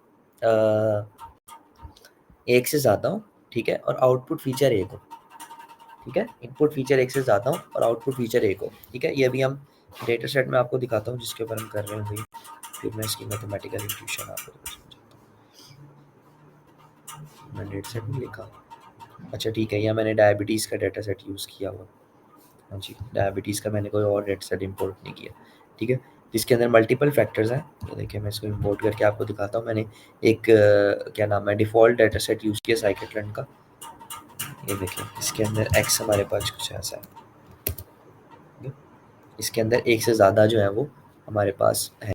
एक से ज़्यादा हो, ठीक है, और आउटपुट फीचर एक हो, ठीक है। इनपुट फीचर एक से ज़्यादा हो और आउटपुट फीचर एक हो, ठीक है। ये अभी हम डेटा सेट में आपको दिखाता हूँ जिसके ऊपर हम कर रहे हैं भाई, फिर मैं इसकी मैथमेटिकल इंट्यूशन आपको समझाता हूँ। मैं डेटा सेट में लिखा, अच्छा ठीक है, यहाँ मैंने डायबिटीज़ का डेटा सेट यूज़ किया हुआ। हाँ जी, डायबिटीज़ का मैंने कोई और डेटा सेट इम्पोर्ट नहीं किया, ठीक है, जिसके अंदर मल्टीपल फैक्टर्स हैं। तो देखिए मैं इसको इम्पोर्ट करके आपको दिखाता हूँ। मैंने एक क्या नाम है, डिफ़ॉल्ट डेटा सेट यूज़ किया साइकिट्रन का। ये देखिए इसके अंदर एक्स हमारे पास कुछ ऐसा है, इसके अंदर एक से ज़्यादा जो है वो हमारे पास है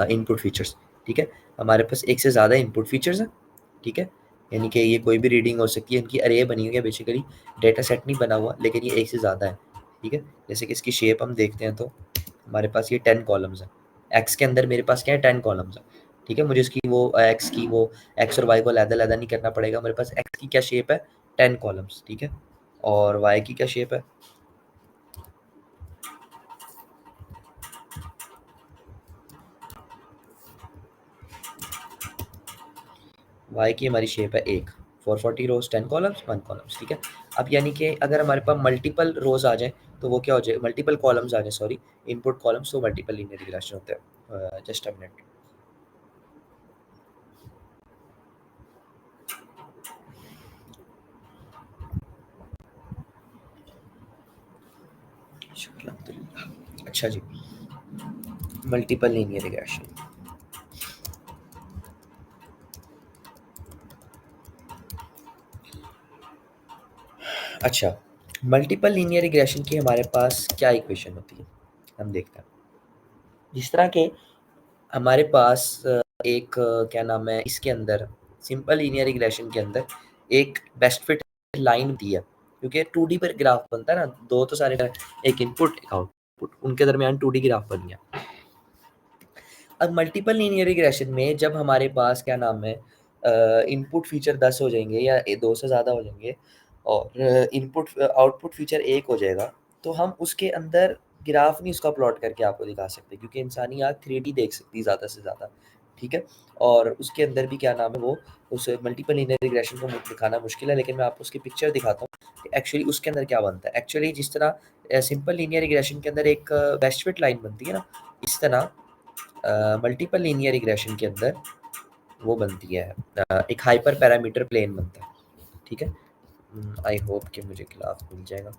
इनपुट फीचर्स, ठीक है। हमारे पास एक से ज़्यादा इनपुट फीचर्स हैं, ठीक है, यानी कि ये कोई भी रीडिंग हो सकती है, इनकी अरे बनी हुई है, बेसिकली डेटा सेट नहीं बना हुआ, लेकिन ये एक से ज़्यादा है, ठीक है। जैसे कि इसकी शेप हम देखते हैं तो हमारे पास ये 10 कॉलम्स हैं, एक्स के अंदर मेरे पास क्या है 10 कॉलम्स हैं, ठीक है। मुझे इसकी वो एक्स और वाई को अलग-अलग नहीं करना पड़ेगा। मेरे पास एक्स की क्या शेप है, 10 कॉलम्स, ठीक है, और वाई की क्या शेप है, वाई की हमारी शेप है एक, 440 रोज 10 कॉलम्स 1 कॉलम्स, ठीक है। अब यानी कि अगर हमारे पास मल्टीपल रोज आ जाए तो वो क्या हो जाए, मल्टीपल कॉलम्स आ जाए, सॉरी, इनपुट कॉलम्स, तो मल्टीपल लीनियर रिग्रेशन होते हैं। जस्ट अ मिनट, अच्छा जी, मल्टीपल लीनियर रिग्रेशन। अच्छा, मल्टीपल लीनियर रिग्रेशन की हमारे पास क्या इक्वेशन होती है, हम देखते हैं। जिस तरह के हमारे पास क्या नाम है, इसके अंदर सिंपल लीनियर रिग्रेशन के अंदर एक बेस्ट फिट लाइन दी है, क्योंकि 2D पर ग्राफ बनता है ना, दो तो सारे एक इनपुट एक आउटपुट, उनके दरमियान 2D ग्राफ बन गया। अब मल्टीपल लीनियर रिग्रेशन में जब हमारे पास क्या नाम है, इनपुट फीचर 10 हो जाएंगे या 2 से ज़्यादा हो जाएंगे और इनपुट आउटपुट फीचर 1 हो जाएगा, तो हम उसके अंदर ग्राफ नहीं उसका प्लॉट करके आपको दिखा सकते, क्योंकि इंसानी आँख 3D देख सकती है ज़्यादा से ज़्यादा, ठीक है? और उसके अंदर भी क्या नाम है, वो उस मल्टीपल लीनियर रिग्रेशन को दिखाना मुश्किल है, लेकिन मैं आपको उसकी पिक्चर दिखाता हूँ कि एक्चुअली उसके अंदर क्या बनता है। एक्चुअली जिस तरह सिंपल लीनियर रिग्रेशन के अंदर एक बेस्ट फिट लाइन बनती है ना, इस तरह मल्टीपल लीनियर रिग्रेशन के अंदर वो बनती है, एक हाइपर पैरामीटर प्लेन बनता है, ठीक है? आई होप कि मुझे ग्राफ मिल जाएगा।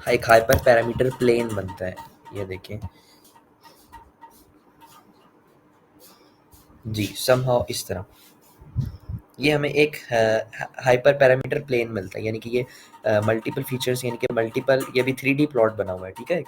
एक हाइपर पैरामीटर प्लेन बनता है, ये देखें जी, समहाउ इस तरह ये हमें एक हाइपर पैरामीटर प्लेन मिलता है, यानी कि ये मल्टीपल फीचर्स, यानी कि मल्टीपल, ये भी 3D प्लॉट बना हुआ है, ठीक है?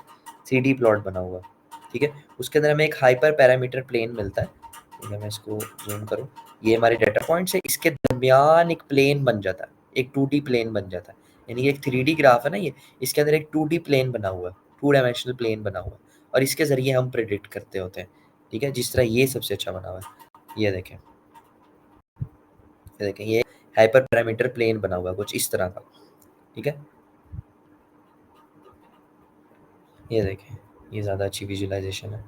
3D प्लॉट बना हुआ है, ठीक है? उसके अंदर हमें एक हाइपर पैरामीटर प्लेन मिलता है। ठीक है, मैं इसको ज़ूम करूँ, ये हमारे डेटा पॉइंट्स है, इसके दरमियान एक प्लेन बन जाता है, एक 2D प्लेन बन जाता है, यानी कि एक 3D ग्राफ है ना ये, इसके अंदर एक 2D प्लेन बना हुआ है, 2 डायमेंशनल प्लेन बना हुआ है, और इसके ज़रिए हम प्रेडिक्ट करते होते हैं, ठीक है? जिस तरह ये सबसे अच्छा बना हुआ है, ये देखें। ये देखें, ये हाइपर पैरामीटर प्लेन बना हुआ है कुछ इस तरह का, ठीक है? ये देखें, ये ज़्यादा अच्छी विजुअलाइजेशन है,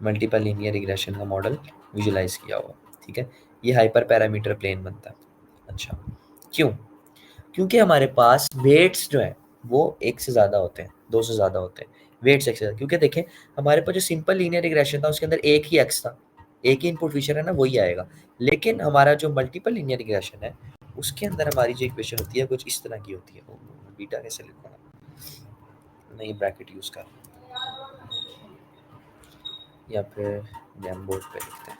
मल्टीपल लीनियर रिग्रेशन का मॉडल विजुअलाइज किया हुआ, ठीक है? ये हाइपर पैरामीटर प्लेन बनता है। अच्छा, क्यों? क्योंकि हमारे पास वेट्स जो है वो एक से ज़्यादा होते हैं, दो से ज़्यादा होते हैं, वेट्स एक से ज़्यादा, क्योंकि देखें हमारे पास जो सिंपल लीनियर रिग्रेशन था उसके अंदर एक ही एक्स था, एक ही इनपुट फीचर है ना, वही आएगा। लेकिन हमारा जो मल्टीपल लीनियर रिग्रेशन है उसके अंदर हमारी जो इक्वेशन होती है कुछ इस तरह की होती है। बीटा कैसे लिखूंगा, नहीं ब्रैकेट यूज़ कर, या फिर जैम बोर्ड पे लिखते हैं।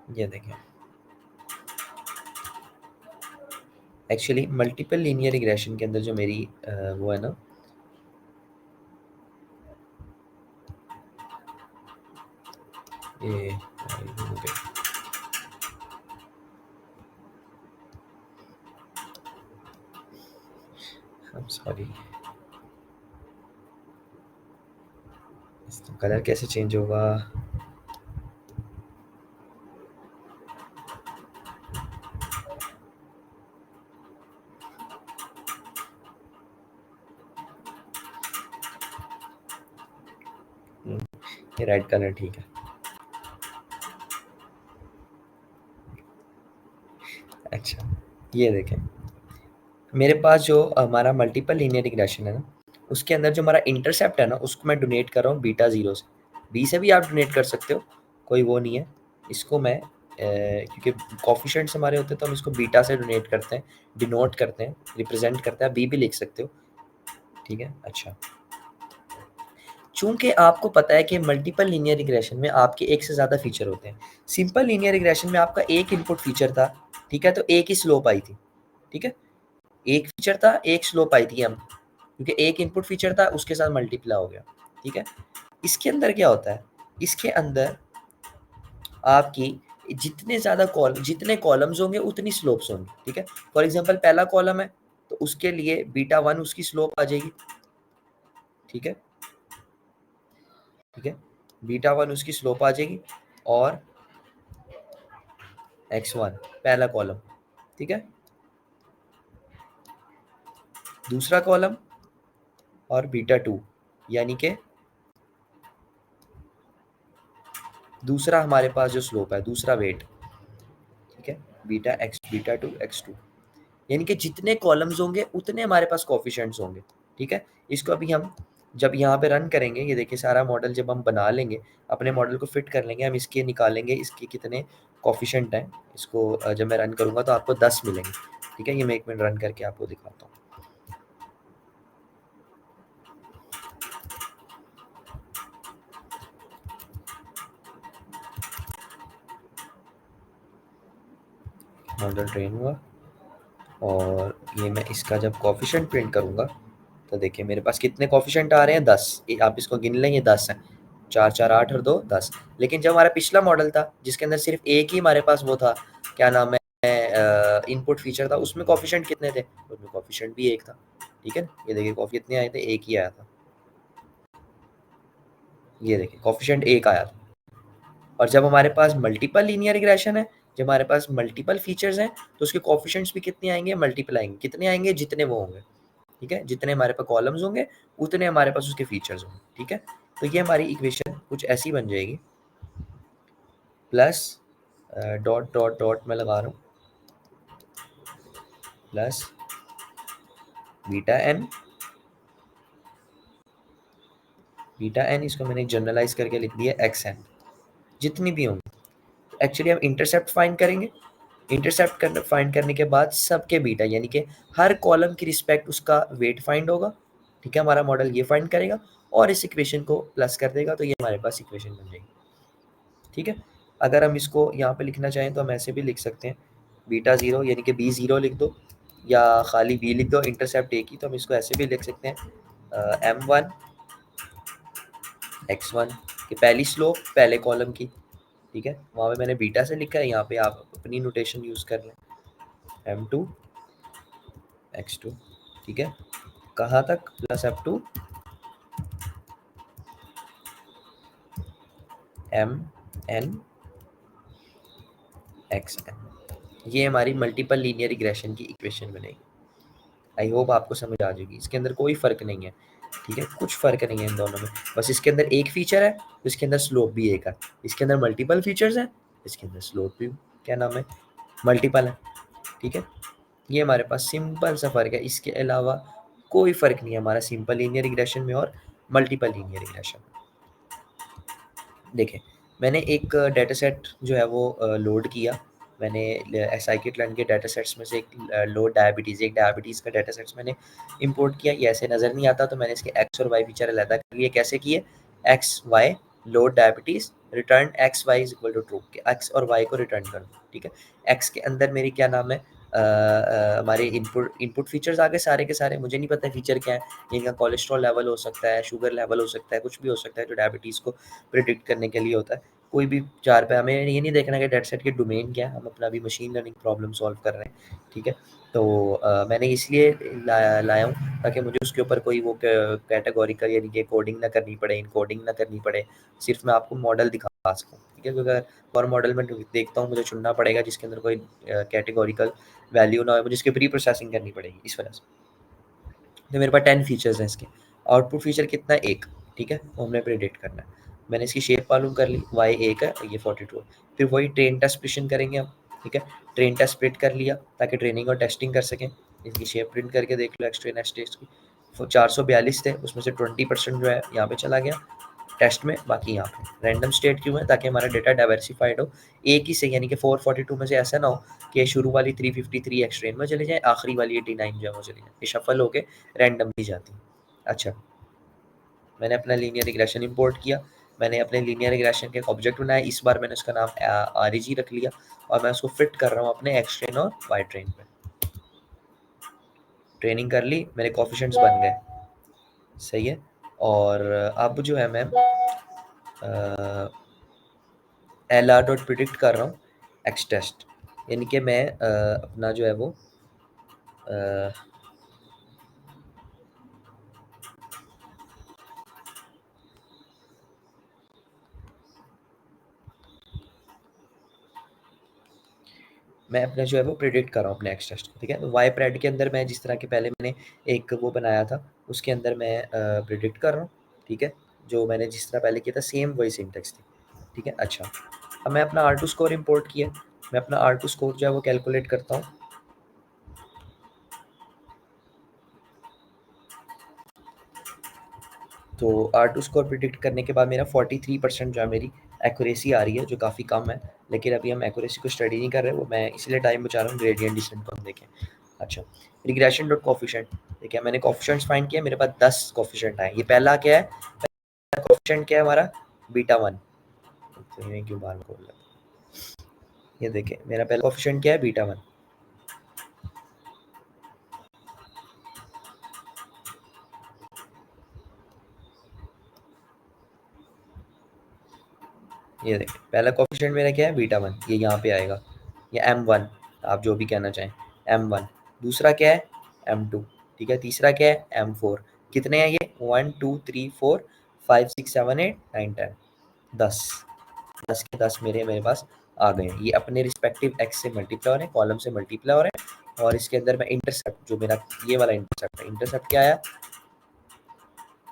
ये देखें, एक्चुअली मल्टीपल लीनियर रिग्रेशन के अंदर जो मेरी वो है ना, ये सॉरी, कलर कैसे चेंज होगा? ये रेड कलर ठीक है। अच्छा, ये देखें, मेरे पास जो हमारा मल्टीपल लीनियर रिग्रेशन है ना, उसके अंदर जो हमारा इंटरसेप्ट है ना, उसको मैं डोनेट कर रहा हूँ बीटा 0 से। बी से भी आप डोनेट कर सकते हो, कोई वो नहीं है। इसको मैं क्योंकि कोएफिशिएंट्स हमारे होते हैं तो हम इसको बीटा से डोनेट करते हैं, डिनोट करते हैं, रिप्रेजेंट करते हैं। बी भी लिख सकते हो, ठीक है? अच्छा, चूंकि आपको पता है कि मल्टीपल लीनियर रिग्रेशन में आपके एक से ज़्यादा फीचर होते हैं, सिंपल लीनियर रिग्रेशन में आपका एक इनपुट फीचर था, ठीक है? तो एक ही स्लोप आई थी, ठीक है? एक फीचर था, एक स्लोप आई थी हम, क्योंकि एक इनपुट फीचर था उसके साथ मल्टीप्लाई हो गया, ठीक है? इसके अंदर क्या होता है, इसके अंदर आपकी जितने कॉलम्स होंगे उतनी स्लोप्स होंगी, ठीक है? फॉर एग्जांपल पहला कॉलम है तो उसके लिए बीटा 1 उसकी स्लोप आ जाएगी, ठीक है? ठीक है, बीटा 1 उसकी स्लोप आ जाएगी, और x1 पहला कॉलम, ठीक है? दूसरा कॉलम और बीटा 2, यानी कि दूसरा हमारे पास जो स्लोप है, दूसरा वेट, ठीक है? बीटा 2 x2, यानी कि जितने कॉलम्स होंगे उतने हमारे पास कोएफिशिएंट्स होंगे, ठीक है? इसको अभी हम जब यहाँ पे रन करेंगे, ये देखिए सारा मॉडल जब हम बना लेंगे, अपने मॉडल को फिट कर लेंगे, हम इसके निकालेंगे इसके कितने कोएफिशिएंट हैं, इसको जब मैं रन करूँगा तो आपको 10 मिलेंगे, ठीक है, ये मैं 1 मिनट रन करके आपको दिखाता हूँ। मॉडल ट्रेन हुआ और ये मैं इसका जब कोएफिशिएंट प्रिंट करूँगा तो देखिए मेरे पास कितने कोएफिशिएंट आ रहे हैं, 10। आप इसको गिन लें, ये 10 हैं। 4 4 8 और 2 10। लेकिन जब हमारा पिछला मॉडल था जिसके अंदर सिर्फ एक ही हमारे पास वो था, क्या नाम है, इनपुट फीचर था, उसमें कोएफिशिएंट कितने थे? उसमें कोएफिशिएंट भी 1 था। ठीक है, ये देखिए कोएफिशिएंट कितने आए थे, 1 ही आया था। ये देखिए कोएफिशिएंट 1 आया था। और जब हमारे पास मल्टीपल लीनियर रिग्रेशन है, जब हमारे पास मल्टीपल फीचर्स हैं, तो उसके कोएफिशिएंट्स भी कितने आएंगे? मल्टीपल आएंगे। कितने आएंगे? जितने वो होंगे। ठीक है, जितने हमारे पास कॉलम्स होंगे उतने हमारे पास उसके फीचर्स होंगे। ठीक है, तो ये हमारी इक्वेशन कुछ ऐसी बन जाएगी, प्लस डॉट डॉट डॉट मैं लगा रहा हूँ, प्लस बीटा एन, इसको मैंने जनरलाइज करके लिख दिया एक्स एन, जितनी भी होंगी। एक्चुअली हम इंटरसेप्ट फाइंड करेंगे, फाइंड करने के बाद सबके बीटा, यानी कि हर कॉलम की रिस्पेक्ट उसका वेट फाइंड होगा। ठीक है, हमारा मॉडल ये फाइंड करेगा और इस इक्वेशन को प्लस कर देगा, तो ये हमारे पास इक्वेशन बन जाएगी। ठीक है, अगर हम इसको यहाँ पे लिखना चाहें तो हम ऐसे भी लिख सकते हैं, बीटा ज़ीरो यानी कि बी ज़ीरो लिख दो या खाली बी लिख दो, इंटरसेप्ट ए की, तो हम इसको ऐसे भी लिख सकते हैं M1 X1 की पहली स्लोप पहले कॉलम की। ठीक है, वहाँ पे मैंने बीटा से लिखा है, यहाँ पे आप अपनी नोटेशन यूज़ कर लें, M2 X2। ठीक है, कहाँ तक? Plus F2 MN XN। ये हमारी मल्टीपल लीनियर रिग्रेशन की इक्वेशन बनेगी। आई होप आपको समझ आ जाएगी, इसके अंदर कोई फ़र्क नहीं है। ठीक है, कुछ फ़र्क नहीं है इन दोनों में, बस इसके अंदर एक फीचर है तो इसके अंदर स्लोप भी एक है, इसके अंदर मल्टीपल फीचर्स हैं, इसके अंदर स्लोप भी क्या नाम है, मल्टीपल है। ठीक है, ये हमारे पास सिंपल सा फ़र्क है, इसके अलावा कोई फ़र्क नहीं है हमारा सिंपल लीनियर रिग्रेशन में और मल्टीपल लीनियर रिग्रेशन में। देखें, मैंने एक डेटा सेट जो है वो लोड किया, मैंने साइकिट-लर्न के डेटा सेट्स में से एक लोड डायबिटीज़, एक डायबिटीज़ का डेटा सेट्स मैंने इंपोर्ट किया। ये ऐसे नज़र नहीं आता, तो मैंने इसके एक्स और वाई फीचर अलग कर लिए। कैसे किए? X y load diabetes return x y is equal to true, के एक्स और वाई को रिटर्न कर दो। ठीक है, एक्स के अंदर मेरी क्या नाम है, हमारे इनपुट इनपुट फीचर्स आ गए सारे के सारे। मुझे नहीं पता फीचर क्या है, इनका कोलेस्ट्रॉल लेवल हो सकता है, शुगर लेवल हो सकता है, कुछ भी हो सकता है जो डायबिटीज़ को प्रिडिक्ट करने के लिए होता है। कोई भी 4 पे, हमें ये नहीं देखना कि डेटा सेट की डोमेन क्या है, हम अपना अभी मशीन लर्निंग प्रॉब्लम सॉल्व कर रहे हैं। ठीक है, तो मैंने इसलिए लाया हूँ ताकि मुझे उसके ऊपर कोई वो कैटेगोरिकल यानी कि कोडिंग ना करनी पड़े, इनकोडिंग ना करनी पड़े, सिर्फ मैं आपको मॉडल दिखा सकूँ। ठीक है, क्योंकि अगर और मॉडल में देखता हूँ मुझे चुनना पड़ेगा जिसके अंदर कोई कैटेगोरिकल वैल्यू ना हो, मुझे इसकी प्री प्रोसेसिंग करनी पड़ेगी इस वजह से। तो मेरे पास 10 फीचर्स हैं इसके, आउटपुट फीचर कितना है? 1। ठीक है, वो हमने प्रेडिक्ट करना है। मैंने इसकी शेप मालूम कर ली, y 1 है, ये 42 है। फिर वही ट्रेन टेस्ट प्रिडिक्शन करेंगे हम। ठीक है, ट्रेन टेस्ट स्प्लिट कर लिया ताकि ट्रेनिंग और टेस्टिंग कर सकें। इसकी शेप प्रिंट करके देख लो, एक्स ट्रेन एक्स टेस्ट की 442 थे, उसमें से 20% जो है यहाँ पे चला गया टेस्ट में, बाकी यहाँ पे रैंडम स्टेट क्यों है? ताकि हमारा डेटा डाइवर्सिफाइड हो, एक ही से, यानी कि 442 में से ऐसा ना हो कि शुरू वाली 353 एक्स ट्रेन में चले जाए, आखिरी वाली 89 जो है वो चले जाए, ये शफल होके रैंडमली जाती है। अच्छा, मैंने अपना लीनियर रिग्रेशन इंपोर्ट किया, मैंने अपने लीनियर रिग्रेशन के एक ऑब्जेक्ट बनाया, इस बार मैंने उसका नाम आरईजी रख लिया और मैं उसको फिट कर रहा हूँ अपने एक्स ट्रेन और वाई ट्रेन पे। ट्रेनिंग कर ली, मेरे कोफिशिएंट्स बन गए, सही है। और अब जो है मैं एल आर डॉट प्रिडिक्ट कर रहा हूँ एक्स टेस्ट, यानी कि मैं अपना जो है वो मैं अपना जो है वो प्रिडिक्ट कर रहा हूँ अपने एक्स टेस्ट को। ठीक है, तो वाई प्रेड के अंदर मैं जिस तरह के पहले मैंने एक वो बनाया था उसके अंदर मैं प्रिडिक्ट कर रहा हूँ। ठीक है, जो मैंने जिस तरह पहले किया था सेम वही सिंटेक्स थी। ठीक है, अच्छा, अब मैं अपना R2 स्कोर इंपोर्ट किया, मैं अपना R2 स्कोर जो है वो कैलकुलेट करता हूँ। तो R2 स्कोर प्रिडिक्ट करने के बाद मेरा 43% जो है मेरी एक्यूरेसी आ रही है, जो काफ़ी कम है, लेकिन अभी हम एक्यूरेसी को स्टडी नहीं कर रहे, वो मैं इसलिए टाइम बचा रहा हूँ ग्रेडियंट डिसेंट को हम देखें। अच्छा, रिग्रेशन डॉट कोफिशिएंट, देखिए मैंने कोफिशिएंट्स फाइंड किया, मेरे पास 10 कोफिशिएंट आए। ये पहला क्या है, कोफिशिएंट क्या है हमारा, बीटा 1। तो ये क्यों बार खोल रहा है, ये देखिए मेरा पहला कोफिशिएंट क्या है, बीटा 1। ये देखिए पहला कोफिशिएंट मेरा क्या है, बीटा 1, ये यहाँ पे आएगा, ये M1, आप जो भी कहना चाहें, M1। दूसरा क्या है, M2, ठीक है। तीसरा क्या है, M4। कितने हैं ये, 1 2 3 4 5 6 7 8 9 10, 10। 10 के 10 मेरे मेरे पास आ गए हैं। ये अपने रिस्पेक्टिव एक्स से मल्टीप्लाई हो रहे हैं, कॉलम से मल्टीप्लाई हो रहे हैं, और इसके अंदर मैं इंटरसेप्ट, जो मेरा ये वाला इंटरसेप्ट है, इंटरसेप्ट क्या आया,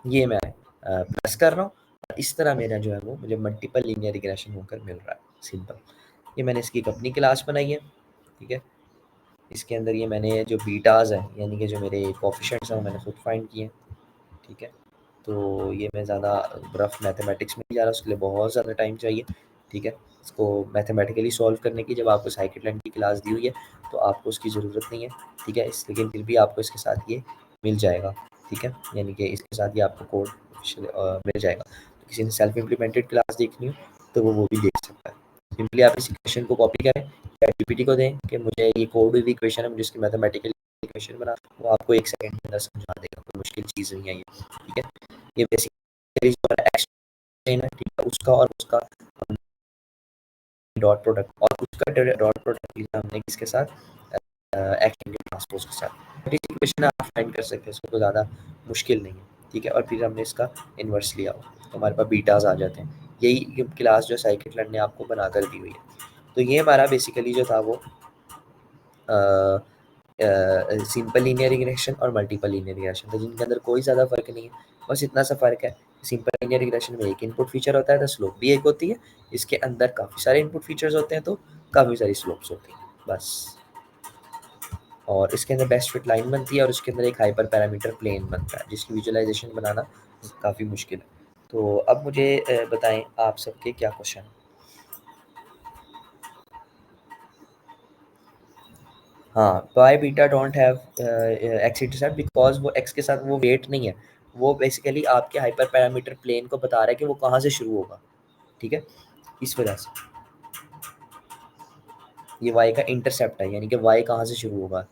ये मैं प्लस कर रहा हूँ। इस तरह मेरा जो है वो मुझे मल्टीपल लीनियर रिग्रेशन होकर मिल रहा है, सिंपल। ये मैंने इसकी एक अपनी क्लास बनाई है, ठीक है। इसके अंदर ये मैंने जो बीटाज हैं, यानी कि जो मेरे कोफिशिएंट्स हैं, वो मैंने खुद फाइंड किए हैं, ठीक है। तो ये मैं ज़्यादा रफ मैथमेटिक्स में नहीं जा रहा, उसके लिए बहुत ज़्यादा टाइम चाहिए, ठीक है। इसको मैथमेटिकली सॉल्व करने की जब आपको साइकिट-लेंथ की क्लास दी हुई है, तो आपको उसकी ज़रूरत नहीं है, ठीक है। लेकिन फिर भी आपको इसके साथ ये मिल जाएगा, ठीक है। यानी कि इसके साथ ये आपको कोड मिल जाएगा। तो किसी ने सेल्फ इम्प्लीमेंटेड क्लास देखनी हो, तो वो भी देख सकता है। सिंपली आप इस इक्वेशन को कॉपी करें, चैटजीपीटी को दें कि मुझे ये कोड हुई इक्वेशन है, मुझे इसकी मैथमेटिकल इक्वेशन बना, वो आपको 1 सेकंड के अंदर समझा देगा, कोई मुश्किल चीज़ नहीं है ये, ठीक है। ये बेसिकली जो हमारा एक्स है, ठीक है, उसका और उसका डॉट प्रोडक्ट, और उसका डॉट प्रोडक्ट लिया हमने किसके साथ, एक्स ट्रांसपोज के साथ। इस इक्वेशन आप फाइंड कर सकते हैं, इसको तो ज़्यादा मुश्किल नहीं है, ठीक है। और फिर हमने इसका इन्वर्स लिया हो, तो हमारे पास बीटाज आ जाते हैं। यही क्लास जो साइकिट-लेंथ ने आपको बनाकर दी हुई है। तो ये हमारा बेसिकली जो था वो सिंपल लीनियर रिग्रेशन और मल्टीपल लीनियर रिग्रेशन था, जिनके अंदर कोई ज़्यादा फ़र्क नहीं है। बस इतना सा फ़र्क है, सिंपल लीनियर रिग्रेशन में एक इनपुट फीचर होता है, तो स्लोप भी एक होती है। इसके अंदर काफ़ी सारे इनपुट फीचर्स होते हैं, तो काफ़ी सारी स्लोप्स होती हैं, बस। और इसके अंदर बेस्ट फिट लाइन बनती है, और इसके अंदर एक हाइपर पैरामीटर प्लेन बनता है, जिसकी विजुअलाइजेशन बनाना काफ़ी मुश्किल है। तो अब मुझे बताएं आप सबके क्या क्वेश्चन है। हाँ, pi beta don't have x intercept, because वो एक्स के साथ वो वेट नहीं है। वो बेसिकली आपके हाइपर पैरामीटर प्लेन को बता रहा है कि वो कहाँ से शुरू होगा, ठीक है? इस वजह से ये वाई का इंटरसेप्ट है, यानी कि वाई कहाँ से शुरू होगा।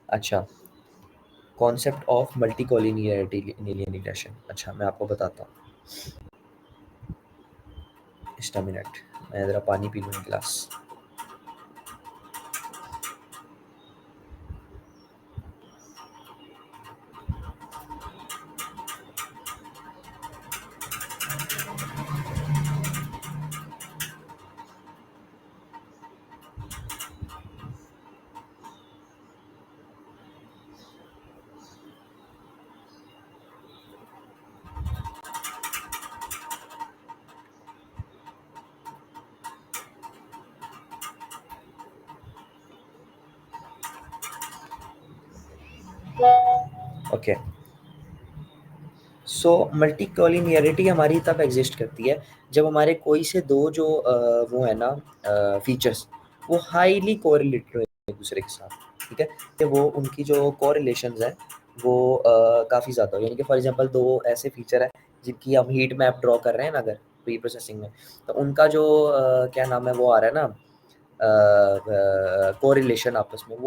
अच्छा, concept of multicollinearity linear regression, अच्छा मैं आपको बताता हूँ। जस्ट अ मिनट, मैं ज़रा पानी पी लूँ एक गिलास। ओके, सो मल्टीकोलिनियरिटी हमारी तब एग्जिस्ट करती है जब हमारे कोई से दो जो वो है ना फीचर्स, वो हाईली कोरिलेटेड हो एक दूसरे के साथ, ठीक है। कि वो उनकी जो कोरिलेशंस है वो काफ़ी ज़्यादा हो, यानी कि फॉर एग्जांपल दो ऐसे फीचर है जिनकी हम हीट मैप ड्रॉ कर रहे हैं ना अगर प्री प्रोसेसिंग में, तो उनका जो क्या नाम है वो आ रहा है ना कोरिलेशन आपस में, वो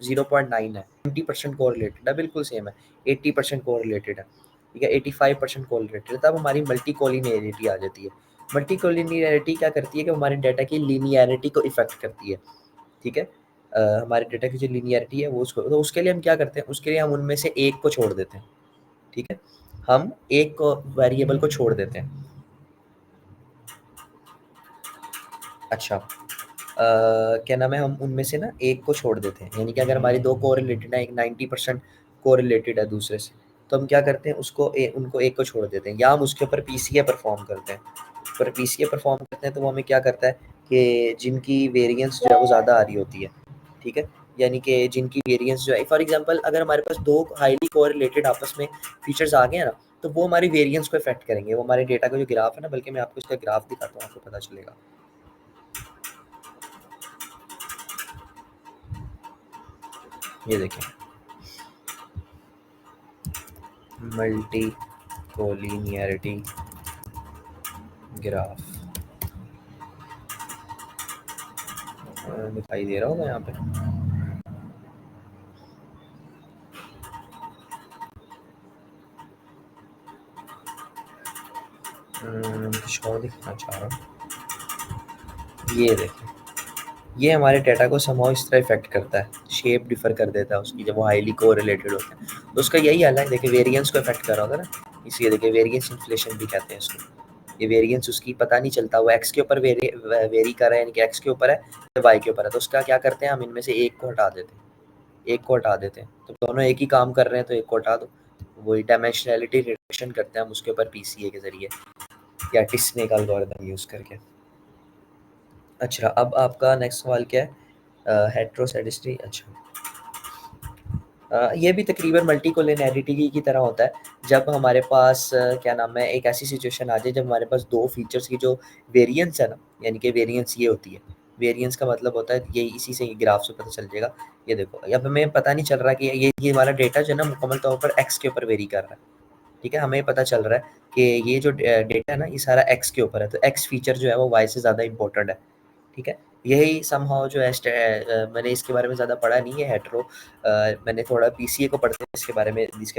0.9 है, 20% कोरिलेटेड है, बिल्कुल सेम है, 80% कोरिलेटेड है, ठीक है, 85% कोरिलेटेड है, तब हमारी मल्टी कोलिनियरिटी आ जाती है। मल्टी कोलिनियरिटी क्या करती है कि हमारे डाटा की लीनियरिटी को इफेक्ट करती है, ठीक है। हमारे डाटा की जो लीनियरिटी है वो उसको, तो उसके लिए हम क्या करते हैं, उसके लिए हम उनमें से एक को छोड़ देते हैं, ठीक है। हम एक वेरिएबल को छोड़ देते हैं। अच्छा, क्या नाम है, हम उनमें से ना एक को छोड़ देते हैं, यानी कि अगर हमारी दो कोरिलेटेड है, एक 90% कोरिलेटेड है दूसरे से, तो हम क्या करते हैं, उनको एक को छोड़ देते हैं, या हम उसके ऊपर पीसीए परफॉर्म करते हैं। पर पीसीए परफॉर्म करते हैं तो वो हमें क्या करता है कि जिनकी वेरिएंस जो है वो ज़्यादा आ रही होती है, ठीक है। यानी कि जिनकी वेरिएंस जो है, फॉर एग्जांपल अगर हमारे पास दो हाईली कोरिलेटेड आपस में फीचर्स आ गए हैं ना, तो वो हमारी वेरिएंस को इफेक्ट करेंगे, वो हमारे डेटा का जो ग्राफ है ना, बल्कि मैं आपको इसका ग्राफ दिखाता हूँ, आपको पता चलेगा। ये देखें, मल्टी कोलिनियरिटी ग्राफ दिखाई दे रहा होगा यहाँ पे। कुछ और दिखाना चाह रहा हूँ। ये देखें, ये हमारे डेटा को समहाउ इस तरह इफेक्ट करता है, शेप डिफर कर देता है उसकी जब वो हाईली कोरिलेटेड होते हैं। तो उसका यही हाल है, देखिए वेरिएंस को इफेक्ट कर रहा होगा ना, इसलिए देखिए वेरिएंस इन्फ्लेशन भी कहते हैं इसको। ये वेरिएंस उसकी पता नहीं चलता, वो एक्स के ऊपर वेरी कर रहा है, यानी कि एक्स के ऊपर है या वाई के ऊपर है, तो उसका क्या करते हैं हम, इनमें से एक को हटा देते हैं, एक को हटा देते हैं, तो दोनों एक ही काम कर रहे हैं तो एक को हटा दो। वही डायमेंशनैलिटी रिडक्शन करते हैं हम उसके ऊपर पीसीए के जरिए या टिस्ने का एल्गोरिथम यूज करके। अच्छा, अब आपका नेक्स्ट सवाल क्या है, हेट्रोसेडिस्टी। अच्छा, ये भी तकरीबन मल्टीकोलिनैरिटी की तरह होता है, जब हमारे पास क्या नाम है, एक ऐसी सिचुएशन आ जाए जब हमारे पास दो फीचर्स की जो वेरिएंस है ना, यानी कि वेरिएंस ये होती है, वेरिएंस का मतलब होता है, ये इसी से ग्राफ से पता चल जाएगा। ये देखो, अब हमें पता नहीं चल रहा कि ये हमारा डेटा जो है ना मुकम्मल तौर पर एक्स के ऊपर वेरी कर रहा है, ठीक है, हमें पता चल रहा है कि ये जो डेटा है ना ये सारा एक्स के ऊपर है, तो एक्स फीचर जो है वो वाई से ज़्यादा इंपॉर्टेंट है, ठीक है। यही समहाउ जो है मैंने इसके बारे में ज़्यादा पढ़ा नहीं है हेटेरो, मैंने थोड़ा पीसीए को पढ़ते इसके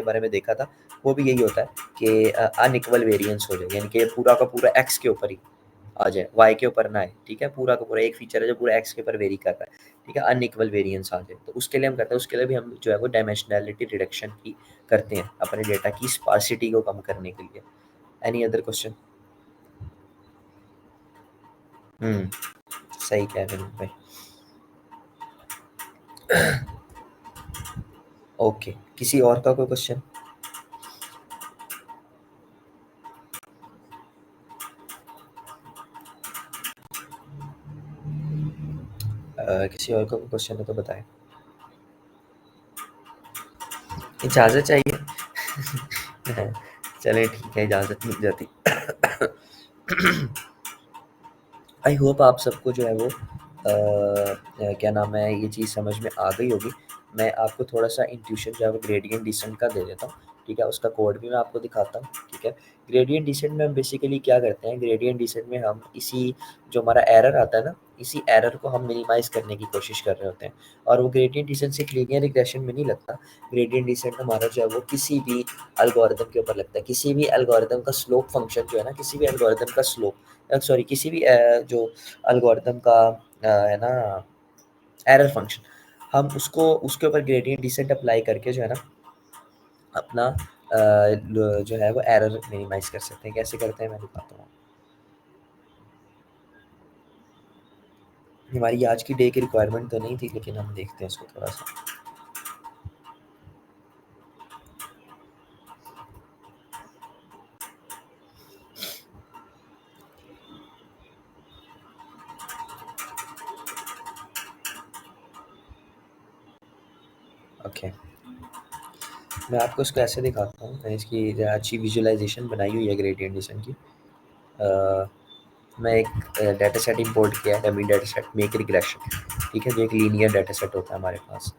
बारे में देखा था। वो भी यही होता है कि अनइक्वल वेरिएंस हो जाए, यानी कि पूरा का पूरा एक्स के ऊपर ही आ जाए, वाई के ऊपर ना आए, ठीक है, पूरा का पूरा एक फीचर है जो पूरा एक्स के ऊपर वेरी कर रहा है, ठीक है, अनइक्वल वेरिएंस आ जाए, तो उसके लिए हम करते हैं, उसके लिए भी हम जो है वो डायमेंशनैलिटी रिडक्शन की करते हैं अपने डेटा की स्पार्सिटी को कम करने के लिए। Any other question? सही कह रहे हैं भाई। ओके, किसी और का कोई क्वेश्चन? किसी और का कोई क्वेश्चन है तो बताएं। इजाज़त चाहिए? चलें ठीक है, इजाज़त मिल जाती। आई होप आप सबको जो है वो क्या नाम है, ये चीज़ समझ में आ गई होगी। मैं आपको थोड़ा-सा इंट्यूशन जो है वो ग्रेडिएंट डिसेंट का दे देता हूँ, ठीक है? उसका कोड भी मैं आपको दिखाता हूँ, ठीक है? ग्रेडिएंट डिसेंट में हम बेसिकली क्या करते हैं, ग्रेडिएंट डिसेंट में हम इसी जो हमारा एरर आता है ना, इसी एरर को हम मिनिमाइज़ करने की कोशिश कर रहे होते हैं, और वो ग्रेडिएंट डिसेंट सिर्फ लीनियर रिग्रेशन में नहीं लगता। ग्रेडिएंट डिसेंट हमारा जो है वो किसी भी एल्गोरिदम के ऊपर लगता है। किसी भी एल्गोरिदम का स्लोप फंक्शन जो है ना, किसी भी एल्गोरिदम का सॉरी, किसी भी जो एल्गोरिदम का है ना एरर फंक्शन, हम उसको उसके ऊपर ग्रेडिएंट डिसेंट अप्लाई करके जो है ना अपना जो है वो एरर मिनिमाइज कर सकते हैं। कैसे करते हैं मैं दिखाता हूँ। हमारी आज की डे की रिक्वायरमेंट तो नहीं थी, लेकिन हम देखते हैं उसको थोड़ा सा। ओके, मैं आपको इसको ऐसे दिखाता हूँ। मैंने इसकी अच्छी विजुअलाइजेशन बनाई हुई है ग्रेडिएंट डिसेंट की। अ, मैं एक डेटा सेट इंपोर्ट किया है, dummy data set make regression, ठीक है, जो एक लीनियर डेटा सेट होता है हमारे पास,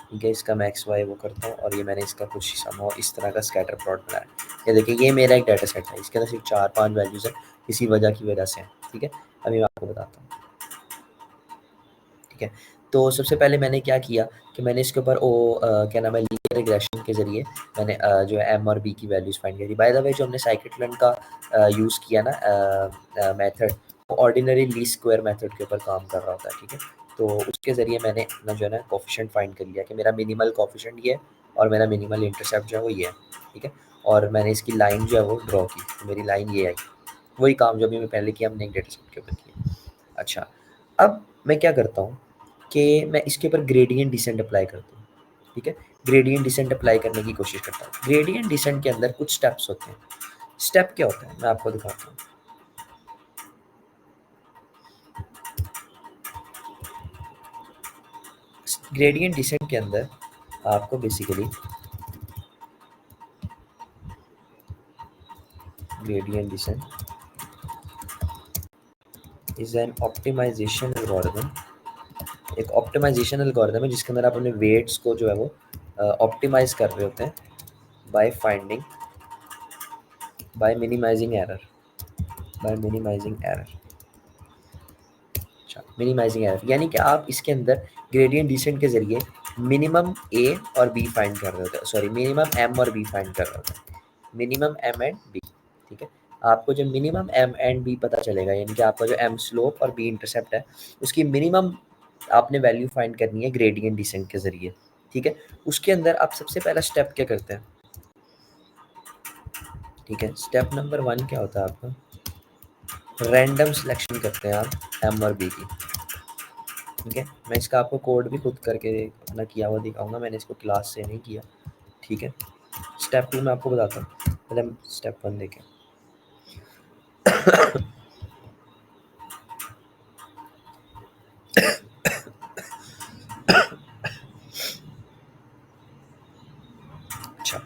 ठीक है। इसका मैं एक्स वाई वो करता हूँ, और ये मैंने इसका कुछ समूह इस तरह का स्कैटर प्लॉट बनाया। ये देखिए, ये मेरा एक डेटा सेट है, इसके अंदर सिर्फ 4-5 वैल्यूज़ है, किसी वजह की वजह से है, ठीक है। अभी मैं आपको बताता हूँ, ठीक है। तो सबसे पहले मैंने क्या किया कि मैंने इसके ऊपर क्या नाम है, लीनियर रिग्रेशन के ज़रिए मैंने जो है एम और बी की वैल्यूज़ फाइंड करी। बाय द वे, जो हमने साइकिट-लेर्न का यूज़ किया ना मेथड, वो ऑर्डिनरी लीस्ट स्क्वायर मेथड के ऊपर काम कर रहा होता है, ठीक है। तो उसके ज़रिए मैंने अपना जो है ना कोएफ़िशिएंट फाइंड कर लिया कि मेरा मिनिमल कोएफ़िशिएंट ये है और मेरा मिनिमल इंटरसेप्ट जो है वो ये है, ठीक है। और मैंने इसकी लाइन जो है वो ड्रॉ की, तो मेरी लाइन ये आई। वही काम जो अभी मैं पहले किया, हमने एक डेटा सेट के ऊपर किया। अच्छा, अब मैं क्या करता हूँ कि मैं इसके ऊपर ग्रेडिएंट डिसेंट अप्लाई करता हूँ, ठीक है। ग्रेडिएंट डिसेंट अप्लाई करने की कोशिश करता हूँ। ग्रेडिएंट डिसेंट के अंदर कुछ स्टेप्स होते हैं। स्टेप क्या होता है मैं आपको दिखाता हूँ। ग्रेडिएंट डिसेंट के अंदर आपको basically gradient descent is an optimisation algorithm एक ऑप्टिमाइजेशन एल्गोरिथम है जिसके अंदर आप अपने वेट्स को जो है वो ऑप्टिमाइज कर रहे होते हैं by finding by minimising error अच्छा, मिनिमाइजिंग एरर यानी कि आप इसके अंदर ग्रेडियंट डिसेंट के ज़रिए मिनिमम ए और बी फाइंड कर रहे होते हैं, सॉरी मिनिमम एम और बी फाइंड कर रहे होते हैं, मिनिमम एम एंड बी। ठीक है, आपको जब मिनिमम एम एंड बी पता चलेगा यानी कि आपका जो एम स्लोप और बी इंटरसेप्ट है उसकी मिनिमम आपने वैल्यू फाइंड करनी है ग्रेडियंट डिसेंट के ज़रिए। ठीक है, उसके अंदर आप सबसे पहला स्टेप क्या करते हैं? ठीक है, स्टेप नंबर 1 क्या होता है आपका? रैंडम सिलेक्शन करते हैं आप एम और बी की। ठीक है, मैं इसका आपको कोड भी खुद करके अपना किया हुआ दिखाऊंगा, मैंने इसको क्लास से नहीं किया। ठीक है, स्टेप 2 मैं आपको बताता हूँ, पहले हम स्टेप 1 देखें। अच्छा,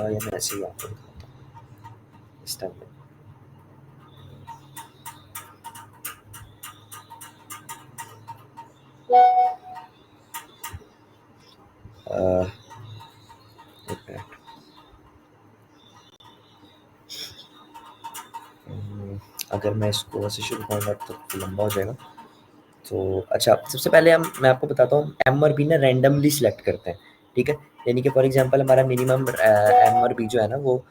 या मैं ऐसे ही आपको दिखाता हूँ स्टेप में। एक मिनट, अगर मैं इसको ऐसे शुरू करूँगा तो लंबा हो जाएगा। तो अच्छा, सबसे पहले मैं आपको बताता हूँ एम और बी ना रैंडमली सिलेक्ट करते हैं। ठीक है, यानी कि फॉर एग्जांपल हमारा मिनिमम एम और बी जो है ना वो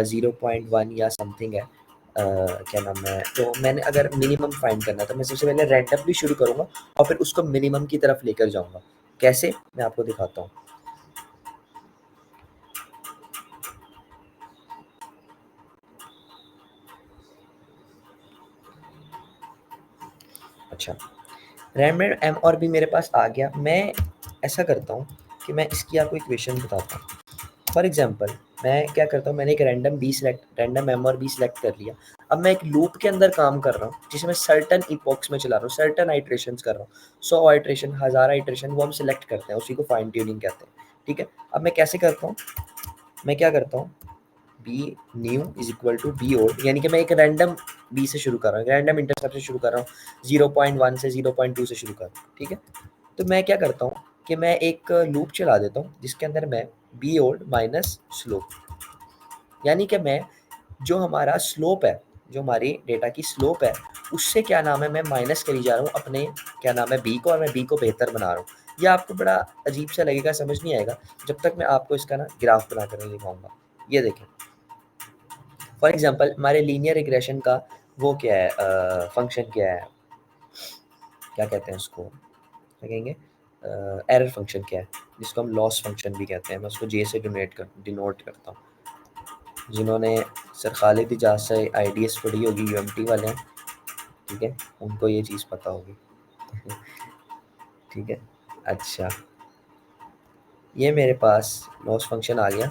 0.1 या समथिंग है। क्या नाम है, तो मैंने अगर मिनिमम फाइंड करना है तो मैं सबसे पहले रैंडमली शुरू करूँगा और फिर उसको मिनिमम की तरफ लेकर जाऊँगा। कैसे, मैं आपको दिखाता हूँ। अच्छा, रैंडम एम और बी मेरे पास आ गया। मैं ऐसा करता हूँ कि मैं इसकी आपको इक्वेशन बताता हूँ। फॉर एग्जाम्पल मैं क्या करता हूँ, मैंने एक रैंडम एम और बी सिलेक्ट कर लिया। अब मैं एक लूप के अंदर काम कर रहा हूँ जिसमें सर्टन इपॉक्स में चला रहा हूँ, सर्टन आइट्रेशंस कर रहा हूँ, 100 आइट्रेशन, 1000 आइट्रेशन, वो हम सिलेक्ट करते हैं, उसी को फाइन ट्यूनिंग कहते हैं। ठीक है, अब मैं कैसे करता हूँ, मैं क्या करता हूँ, b new is equal to b old, यानी कि मैं एक रैंडम बी से शुरू कर रहा हूँ, रैंडम इंटरसेप्ट से शुरू कर रहा हूँ, 0.1 से 0.2 से शुरू कर रहा हूँ। ठीक है, तो मैं क्या करता हूँ कि मैं एक लूप चला देता हूँ जिसके अंदर मैं बी ओल्ड माइनस स्लोप, यानी कि मैं जो हमारा स्लोप है, जो हमारी डेटा की स्लोप है, उससे क्या नाम है मैं माइनस करी जा रहा हूँ अपने क्या नाम है बी को, और मैं बी को बेहतर बना रहा हूँ। ये आपको बड़ा अजीब सा लगेगा, समझ नहीं आएगा जब तक मैं आपको इसका ना ग्राफ बना कर नहीं दिखाऊंगा। ये देखें, फॉर एग्जांपल हमारे लीनियर रिग्रेशन का वो क्या है, फंक्शन क्या है, क्या कहते हैं उसको, क्या कहेंगे, एरर फंक्शन क्या है, जिसको हम लॉस फंक्शन भी कहते हैं। मैं उसको जे से डिनोट करता हूँ। जिन्होंने सर खालिद इजाज़ से आईडीएस पढ़ी होगी, यूएमटी वाले हैं, ठीक है, उनको ये चीज़ पता होगी। ठीक है, अच्छा, ये मेरे पास लॉस फंक्शन आ गया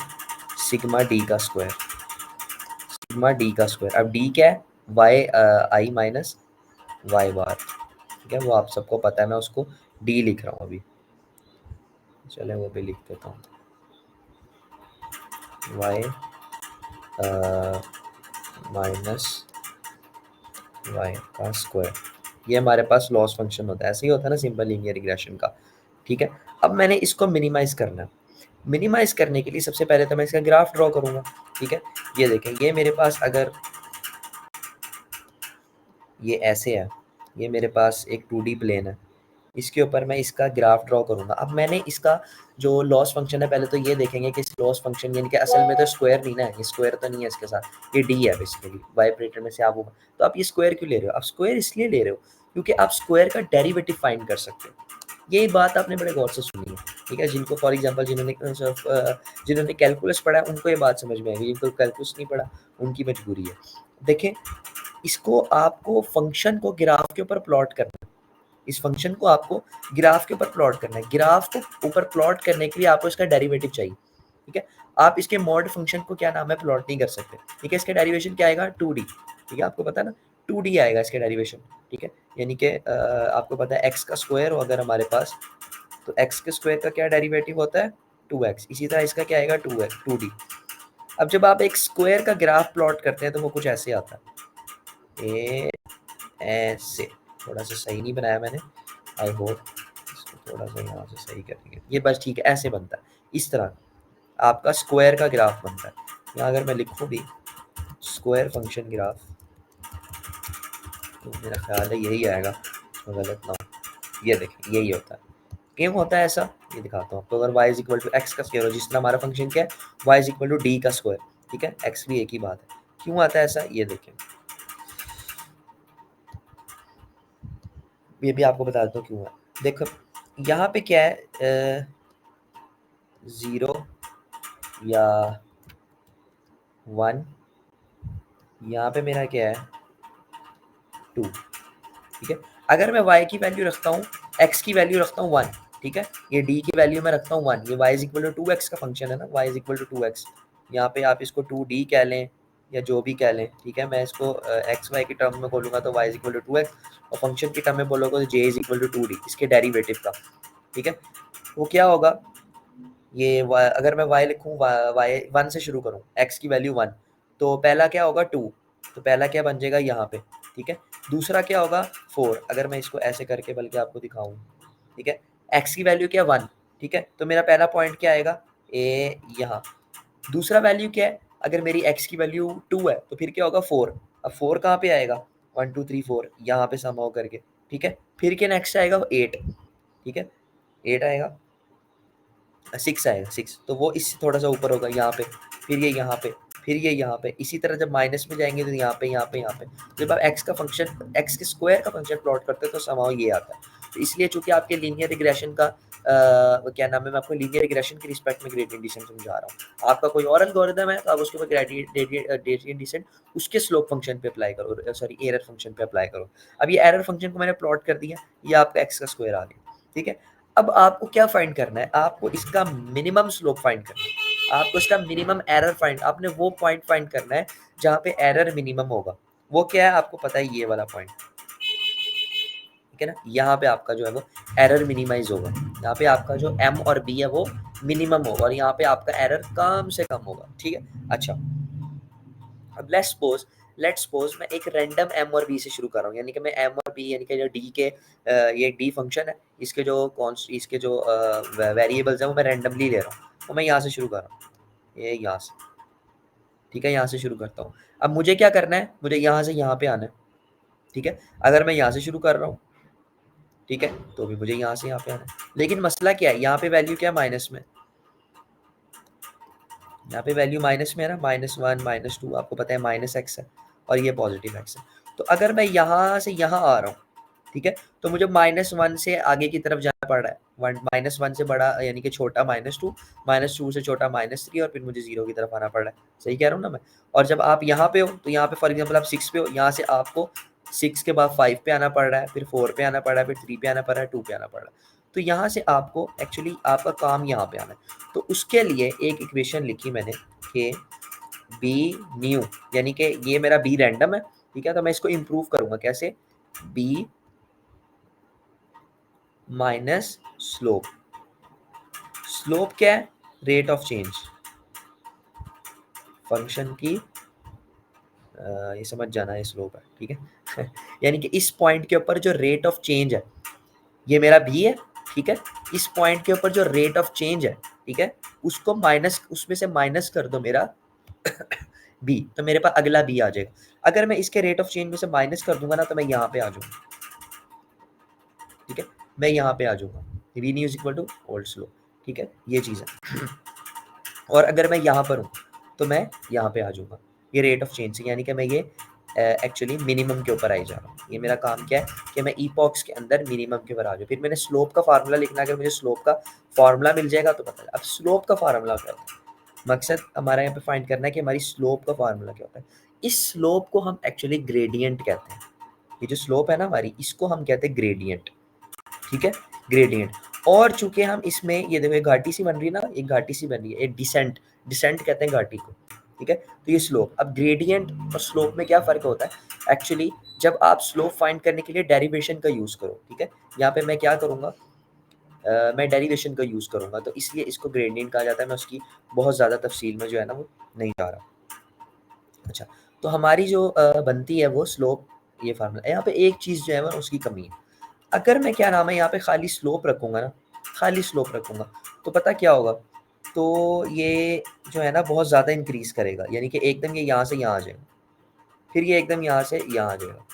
सिग्मा डी का स्क्वायर, सिग्मा डी का स्क्वायर। अब डी क्या है, वाई आई माइनस वाई बार। ठीक है, वो आप सबको पता है, मैं उसको डी लिख रहा हूँ अभी, चले वो भी लिख देता हूँ, वाई माइनस वाई का स्क्वायर। ये हमारे पास लॉस फंक्शन होता है, ऐसे ही होता है ना सिंपल लीनियर रिग्रेशन का। ठीक है, अब मैंने इसको मिनिमाइज करना है। मिनिमाइज करने के लिए सबसे पहले तो मैं इसका ग्राफ ड्रॉ करूंगा। ठीक है, ये देखें, ये मेरे पास अगर ये ऐसे है, ये मेरे पास एक 2D प्लेन है, इसके ऊपर मैं इसका ग्राफ ड्रॉ करूंगा। अब मैंने इसका जो लॉस फंक्शन है, पहले तो ये देखेंगे कि इस लॉस फंक्शन यानी कि असल में तो स्क्वायर नहीं ना है, ये स्क्वायर तो नहीं है इसके साथ, ये डी है बेसिकली, वाई ऑपरेटर में से आप होगा। तो आप ये स्क्वायर क्यों ले रहे हो, आप स्क्वायर इसलिए ले रहे हो क्योंकि आप स्क्वायर का डेरिवेटिव फाइंड कर सकते हो। यही बात आपने बड़े गौर से सुनी है। ठीक है, जिनको फॉर एग्जांपल जिन्होंने कैलकुलस पढ़ा है उनको ये बात समझ में आएगी, जिनको कैलकुलस नहीं पढ़ा उनकी मजबूरी है। देखें, इसको आपको फंक्शन को ग्राफ के ऊपर प्लॉट करना है, इस फंक्शन को आपको ग्राफ के ऊपर प्लॉट करना है। ग्राफ को ऊपर प्लॉट करने के लिए आपको इसका डेरिवेटिव चाहिए। ठीक है, आप इसके मॉड फंक्शन को क्या नाम है प्लॉट नहीं कर सकते। ठीक है, इसका डेरिवेशन क्या आएगा, 2D। ठीक है, आपको पता है ना, 2D आएगा इसका डेरिवेशन। ठीक है, यानी कि आपको पता है एक्स का स्क्वायर हो अगर हमारे पास, तो एक्स के स्क्वायर का क्या डेरिवेटिव होता है, 2x। इसी तरह इसका क्या आएगा, 2D। अब जब आप एक स्क्वायर का ग्राफ प्लॉट करते हैं तो वो कुछ ऐसे आता है। ये ऐसे थोड़ा सा सही नहीं बनाया मैंने, आई होप इसको थोड़ा सा यहाँ से सही करेंगे, ये बस ठीक है, ऐसे बनता है, इस तरह आपका स्क्वायर का ग्राफ बनता है। यहाँ अगर मैं लिखूँ भी स्क्वायर फंक्शन ग्राफ, तो मेरा ख्याल है यही आएगा, तो गलत ना हो, ये देखें यही होता है। क्यों होता है ऐसा, ये दिखाता हूँ आपको। अगर y is equal to x का स्क्वायर हो, जिस तरह हमारा फंक्शन क्या है y is equal to d का स्क्वायर, ठीक है, x भी एक ही बात है। क्यों आता है ऐसा, ये देखें, ये भी आपको बता देता हूँ क्यों है। देखो यहाँ पे क्या है, 0 या 1, यहाँ पे मेरा क्या है 2, ठीक है। अगर मैं y की वैल्यू रखता हूँ, x की वैल्यू रखता हूँ 1, ठीक है, ये d की वैल्यू मैं रखता हूँ 1, ये y is equal to 2x का फंक्शन है ना, y is equal to 2x, यहाँ पे आप इसको 2d कह लें या जो भी कह लें, ठीक है। मैं इसको एक्स वाई की टर्म में बोलूँगा तो y is equal to 2x, और फंक्शन की टर्म में बोलोगे तो j is equal to 2d, इसके डेरिवेटिव का, ठीक है। वो क्या होगा, ये अगर मैं y लिखूँ, y 1 से शुरू करूँ, x की वैल्यू 1, तो पहला क्या होगा 2, तो पहला क्या बन जाएगा यहाँ पे, ठीक है। दूसरा क्या होगा 4, अगर मैं इसको ऐसे करके बल्कि आपको दिखाऊँ, ठीक है, x की वैल्यू क्या 1, ठीक है, तो मेरा पहला पॉइंट क्या आएगा ए यहाँ। दूसरा वैल्यू क्या है, अगर मेरी x की वैल्यू 2 है तो फिर क्या होगा 4, अब 4 कहाँ पे आएगा 1 2 3 4 यहाँ पे समाओ करके, ठीक है। फिर क्या नेक्स्ट आएगा 8, ठीक है, 8 आएगा, 6 आएगा 6, तो वो इससे थोड़ा सा ऊपर होगा यहाँ पे, फिर ये यहाँ पे, फिर ये यहाँ पे, इसी तरह जब माइनस में जाएंगे तो यहाँ पे यहाँ पे यहाँ पे, जब आप एक्स का फंक्शन एक्स के स्क्वायर का फंक्शन प्लॉट करते हैं तो समाओ ये आता है। तो इसलिए चूंकि आपके लीनियर रिग्रेशन का क्या नाम है, मैं आपको लीनियर रिग्रेशन के रिस्पेक्ट में ग्रेडियंट डिसेंट समझा रहा हूँ। आपका कोई और एल्गोरिथम है तो आप उसके ऊपर ग्रेडियंट डिसेंट उसके स्लोप फंक्शन पे अप्लाई करो, सॉरी एरर फंक्शन पे अप्लाई करो। अब ये एरर फंक्शन को मैंने प्लॉट कर दिया, ये आपका एक्स का स्क्वायर आ गया, ठीक है। अब आपको क्या फाइंड करना है, आपको इसका मिनिमम स्लोप फाइंड करना है, आपको इसका मिनिमम एरर फाइंड, आपने वो पॉइंट फाइंड करना है जहाँ पे एरर मिनिमम होगा। वो क्या है आपको पता है, ये वाला पॉइंट, ठीक है ना, यहाँ पे आपका जो है वो एरर मिनिमाइज होगा, यहाँ पे आपका जो m और b है वो मिनिमम होगा, और यहाँ पे आपका एरर कम से कम होगा, ठीक है। अच्छा, अब लेट्स सपोज मैं एक रैंडम m और b से शुरू कर रहा हूँ, यानी कि मैं m और b यानी कि जो d के ये d फंक्शन है, इसके जो इसके जो वेरिएबल्स हैं वो मैं रैंडमली ले रहा हूँ, तो मैं यहाँ से शुरू कर रहा हूँ, ये यहाँ से, ठीक है, यहाँ से शुरू करता हूँ। अब मुझे क्या करना है, मुझे यहाँ से यहाँ पे आना है, ठीक है। अगर मैं यहाँ से शुरू कर रहा हूँ, ठीक है, तो भी मुझे यहाँ से यहाँ पे आना है, लेकिन मसला क्या है, यहाँ पे वैल्यू क्या है माइनस में, यहाँ पे वैल्यू माइनस में है ना, -1 -2 आपको पता है माइनस एक्स है, और ये पॉजिटिव एक्स है। तो अगर मैं यहाँ से यहाँ आ रहा हूँ, ठीक है, तो मुझे -1 से आगे की तरफ जाना पड़ रहा है, -1 से बड़ा यानी कि छोटा -2, -2 से छोटा -3, और फिर मुझे 0 की तरफ आना पड़ रहा है, सही कह रहा हूँ ना मैं। और जब आप यहाँ पे हो तो यहाँ पे फॉर एग्जाम्पल आप 6 पे हो, यहाँ से आपको 6 के बाद 5 पे आना पड़ रहा है, फिर 4 पे आना पड़ रहा है, फिर 3 पे आना पड़ रहा है, 2 पे आना पड़ रहा है। तो यहाँ से आपको एक्चुअली आपका काम यहाँ पे आना है। तो उसके लिए एक इक्वेशन लिखी मैंने कि बी न्यू, यानी कि ये मेरा बी रैंडम है, ठीक है, तो मैं इसको इम्प्रूव करूंगा कैसे, बी माइनस स्लोप, स्लोप क्या है, रेट ऑफ चेंज फंक्शन की, ये समझ जाना है स्लोप है, ठीक है यानी कि इस पॉइंट के ऊपर जो रेट ऑफ चेंज है, ये मेरा बी है, ठीक है, इस पॉइंट के ऊपर जो रेट ऑफ चेंज है, ठीक है, उसको माइनस, उसमें से माइनस कर दो मेरा बी, तो मेरे पास अगला बी आ जाएगा। अगर मैं इसके रेट ऑफ चेंज में से माइनस कर दूंगा ना, तो मैं यहाँ पे आ जाऊंगा, ठीक है, मैं यहाँ पे आ जाऊंगा, v new is equal to old slow, ठीक है, ये चीज़ है और अगर मैं यहाँ पर हूँ तो मैं यहाँ पे आ जाऊंगा, ये रेट ऑफ चेंज से, यानी कि मैं ये एक्चुअली मिनिमम के ऊपर आई जा रहा हूँ। ये मेरा काम क्या है कि मैं ईपॉक्स के अंदर मिनिमम के ऊपर आ जाऊँ। फिर मैंने स्लोप का फार्मूला लिखना, अगर मुझे स्लोप का फार्मूला मिल जाएगा तो पता है। अब स्लोप का फार्मूला क्या होता है, मकसद हमारा यहाँ पे फाइंड करना है कि हमारी स्लोप का फार्मूला क्या होता है। इस स्लोप को हम एक्चुअली ग्रेडियंट कहते हैं, ये जो स्लोप है ना हमारी, इसको हम कहते हैं ग्रेडियंट, ठीक है, ग्रेडियंट। और चूंकि हम इसमें ये देखो एक घाटी सी बन रही है ना, एक घाटी सी बन रही है, एक डिसेंट, डिसेंट कहते हैं घाटी को, ठीक है। तो ये स्लोप, अब ग्रेडियंट और स्लोप में क्या फ़र्क होता है एक्चुअली, जब आप स्लोप फाइंड करने के लिए डेरिवेशन का यूज़ करो, ठीक है, यहाँ पे मैं क्या करूँगा, मैं डेरिवेशन का यूज़ करूँगा, तो इसलिए इसको ग्रेडियंट कहा जाता है। मैं उसकी बहुत ज़्यादा तफसील में जो है ना वो नहीं जा रहा। अच्छा, तो हमारी जो बनती है वो स्लोप, ये फार्मूला यहाँ पे एक चीज़ जो है वो उसकी कमी है। अगर मैं क्या नाम है यहाँ पे खाली स्लोप रखूँगा ना, खाली स्लोप रखूँगा, तो पता क्या होगा, तो ये जो है ना बहुत ज़्यादा इंक्रीज़ करेगा, यानी कि एकदम ये यहाँ से यहाँ आ जाएगा, फिर ये एकदम यहाँ से यहाँ आ जाएगा,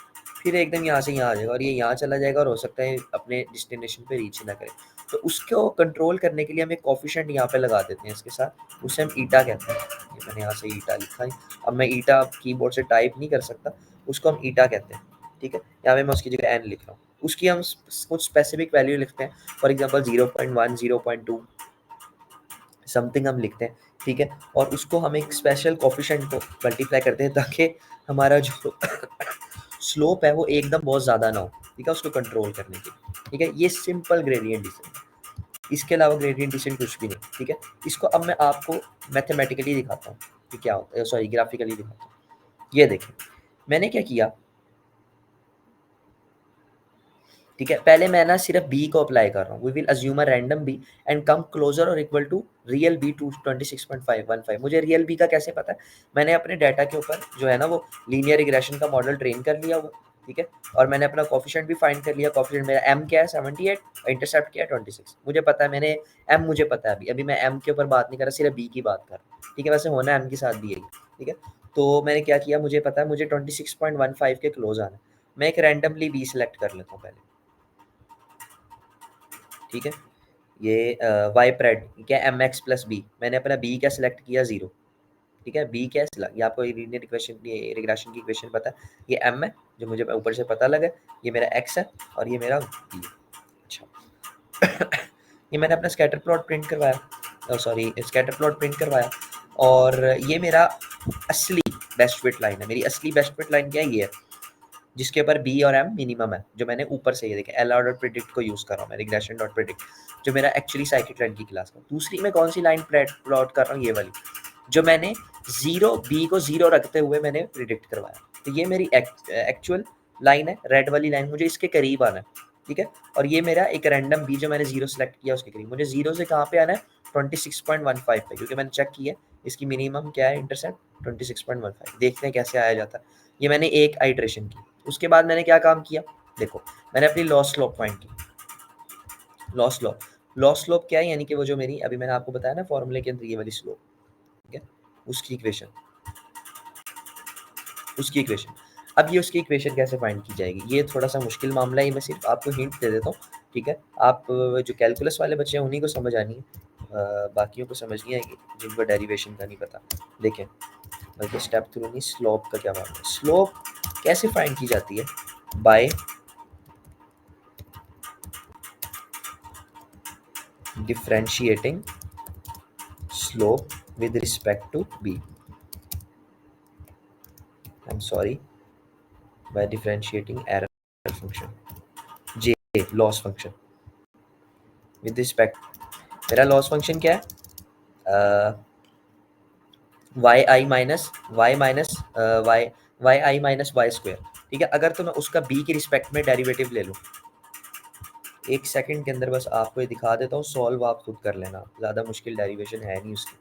फिर एकदम यहाँ से यहाँ आ जाएगा और ये यहाँ चला जाएगा और हो सकता है अपने डेस्टिनेशन पे रीच ही ना करे। तो उसको कंट्रोल करने के लिए हम एक कोएफ़िशिएंट यहाँ पे लगा देते हैं इसके साथ, उसे हम ईटा कहते हैं। ये मैंने यहाँ से ईटा लिखा है। अब मैं ईटा कीबोर्ड से टाइप नहीं कर सकता, उसको हम ईटा कहते हैं, ठीक है? यहाँ पे मैं उसकी जगह एन लिख रहा हूँ। उसकी हम कुछ स्पेसिफिक वैल्यू लिखते हैं, फॉर एग्ज़ाम्पल 0.1, 0.2 समथिंग हम लिखते हैं, ठीक है? और उसको हम एक स्पेशल कोएफ़िशिएंट को मल्टीप्लाई करते हैं ताकि हमारा जो स्लोप है वो एकदम बहुत ज़्यादा ना हो, ठीक है? उसको कंट्रोल करने के लिए, ठीक है? ये सिंपल ग्रेडिएंट डिसेंट है। इसके अलावा ग्रेडिएंट डिसेंट कुछ भी नहीं, ठीक है? इसको अब मैं आपको मैथमेटिकली दिखाता हूँ कि क्या होता है, सॉरी ग्राफिकली दिखाता हूँ। ये देखें, मैंने क्या किया, ठीक है? पहले मैं ना सिर्फ बी को अप्लाई कर रहा हूँ। We will assume a random b and come closer और equal to real b to 26.515। मुझे रियल बी का कैसे पता है? मैंने अपने डाटा के ऊपर जो है ना वो लीनियर रिग्रेशन का मॉडल ट्रेन कर लिया हुआ, ठीक है? और मैंने अपना कोएफ़िशिएंट भी फाइंड कर लिया। कोएफ़िशिएंट मेरा एम क्या है 78, इंटरसेप्ट क्या है 26। मुझे पता है, मैंने एम मुझे पता है। अभी मैं एम के ऊपर बात नहीं कर रहा, सिर्फ बी की बात कर रहा हूँ, ठीक है? वैसे होना एम के साथ भी यही, ठीक है? तो मैंने क्या किया, मुझे पता है मुझे 26.15 के क्लोज आना है। मैं एक रैंडमली बी सिलेक्ट कर लेता हूँ पहले, ठीक है? ये वाई प्रेड क्या एम एक्स प्लस बी, मैंने अपना बी क्या सिलेक्ट किया 0, ठीक है? बी क्या है, ये आपको लीनियर इक्वेशन, ये रिग्रेशन की इक्वेशन पता है, ये एम है जो मुझे ऊपर से पता लगा, ये मेरा एक्स है और ये मेरा बी है। अच्छा ये मैंने अपना स्कैटर प्लॉट प्रिंट करवाया, सॉरी स्कैटर प्लॉट प्रिंट करवाया, और ये मेरा असली बेस्ट फिट लाइन है। मेरी असली बेस्ट फिट लाइन क्या है, ये है जिसके ऊपर बी और एम मिनिमम है, जो मैंने ऊपर से ये देखा एल डॉट प्रिडिक्ट को यूज़ कर रहा हूँ मैं, रिग्रेशन डॉट प्रिडिक्ट, जो मेरा एक्चुअली साइकिल ट्रेंड की क्लास का। दूसरी मैं कौन सी लाइन प्लॉट कर रहा हूँ, ये वाली जो मैंने जीरो बी को जीरो रखते हुए मैंने प्रिडिक्ट करवाया। तो ये मेरी एक्चुअल लाइन है, रेड वाली लाइन, मुझे इसके करीब आना है, ठीक है? और ये मेरा एक रैंडम बी जो मैंने जीरो सेलेक्ट किया उसके करीब, मुझे जीरो से कहाँ पे आना है 26.15 पे, क्योंकि मैंने चेक किया इसकी मिनिमम क्या है इंटरसेप्ट 26.15। देखते हैं कैसे आया जाता है। ये मैंने एक आइट्रेशन की। उसके बाद मैंने क्या काम किया, देखो मैंने अपनी लॉस स्लोप फाइंड की। लॉस स्लोप क्या है, यानी कि वो जो मेरी अभी मैंने आपको बताया ना फॉर्मूले के अंदर ये वाली स्लोप, ठीक है? उसकी इक्वेशन, उसकी इक्वेशन। अब ये उसकी इक्वेशन कैसे फाइंड की जाएगी, ये थोड़ा सा मुश्किल मामला है, ये मैं सिर्फ आपको हिंट दे देता हूँ, ठीक है? आप जो कैलकुलस वाले बच्चे हैं उन्हीं को समझ आनी है, बाकियों को समझ नहीं आएगी जिनको डेरिवेशन का नहीं पता। देखें, बल्कि स्टेप थ्रू नहीं, स्लोप का क्या मामला है। स्लोप कैसे फाइंड की जाती है, bye differentiating slope with respect to b. I'm sorry, by differentiating error function j loss function with respect, मेरा loss function क्या है, y माइनस वाई स्क्वायर, ठीक है? अगर तो मैं उसका b के रिस्पेक्ट में डेरिवेटिव ले लूँ, एक सेकंड के अंदर बस आपको ये दिखा देता हूँ, सॉल्व आप खुद कर लेना, ज़्यादा मुश्किल डेरिवेशन है नहीं उसकी।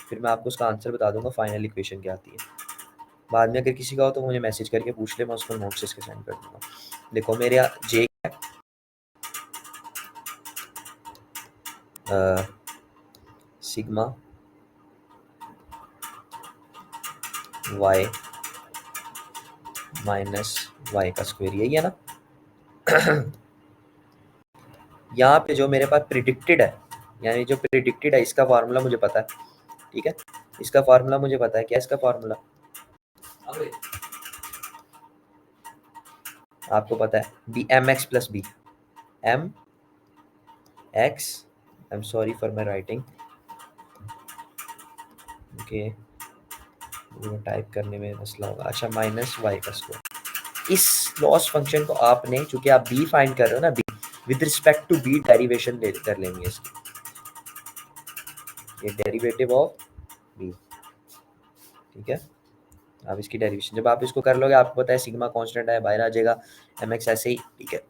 फिर मैं आपको उसका आंसर बता दूंगा फाइनल इक्वेशन क्या आती है। बाद में अगर किसी का हो तो मुझे मैसेज करके पूछ ले, मैं उसको नोट्स इसके सेंड कर दूंगा। देखो मेरे यहाँ जे सिग्मा वाई माइनस वाई का स्क्वायर, यही है ना? यहाँ पे जो मेरे पास प्रिडिक्टेड है, यानी जो प्रिडिक्टेड है इसका फार्मूला मुझे पता है, ठीक है? इसका फार्मूला मुझे पता है, क्या इसका फार्मूला आपको पता है, b m x plus b, m x, I am sorry for my writing, okay type करने में मसला होगा। अच्छा, माइनस वाई का स्क्वायर। इस लॉस फंक्शन को आपने, चूंकि आप बी फाइंड कर रहे हो ना, b with respect to b derivation कर लेंगे इसकी, ये डेरिवेटिव ऑफ बी, ठीक है? आप इसकी डेरिवेशन जब आप इसको कर लोगे, आपको पता है सिग्मा कांस्टेंट है, बाहर आ जाएगा, एम एक्स ऐसे ही, ठीक है?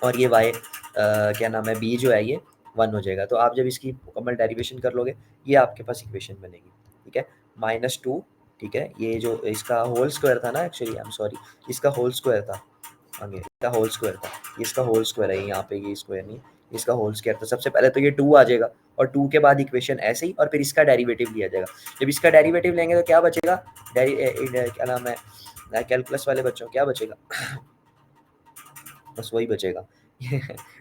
और ये वाई क्या नाम है, बी जो है ये 1 हो जाएगा। तो आप जब इसकी मुकम्मल डेरिवेशन कर लोगे, ये आपके पास इक्वेशन बनेगी, ठीक है? -2 ठीक है, ये जो इसका होल स्क्वायर था ना, एक्चुअली आई एम सॉरी, इसका होल स्क्वायर था, आगे इसका होल स्क्वायर था, इसका होल स्क्वायर है यहाँ पे, ये स्क्वायर नहीं, इसका होल स्क्वायर था। सबसे पहले तो ये 2 आ जाएगा और 2 के बाद इक्वेशन ऐसे ही, और फिर इसका डेरिवेटिव लिया जाएगा। जब इसका डेरिवेटिव लेंगे तो क्या बचेगा, क्या नाम है, कैलकुलस वाले बच्चों क्या बचेगा, बस वही बचेगा।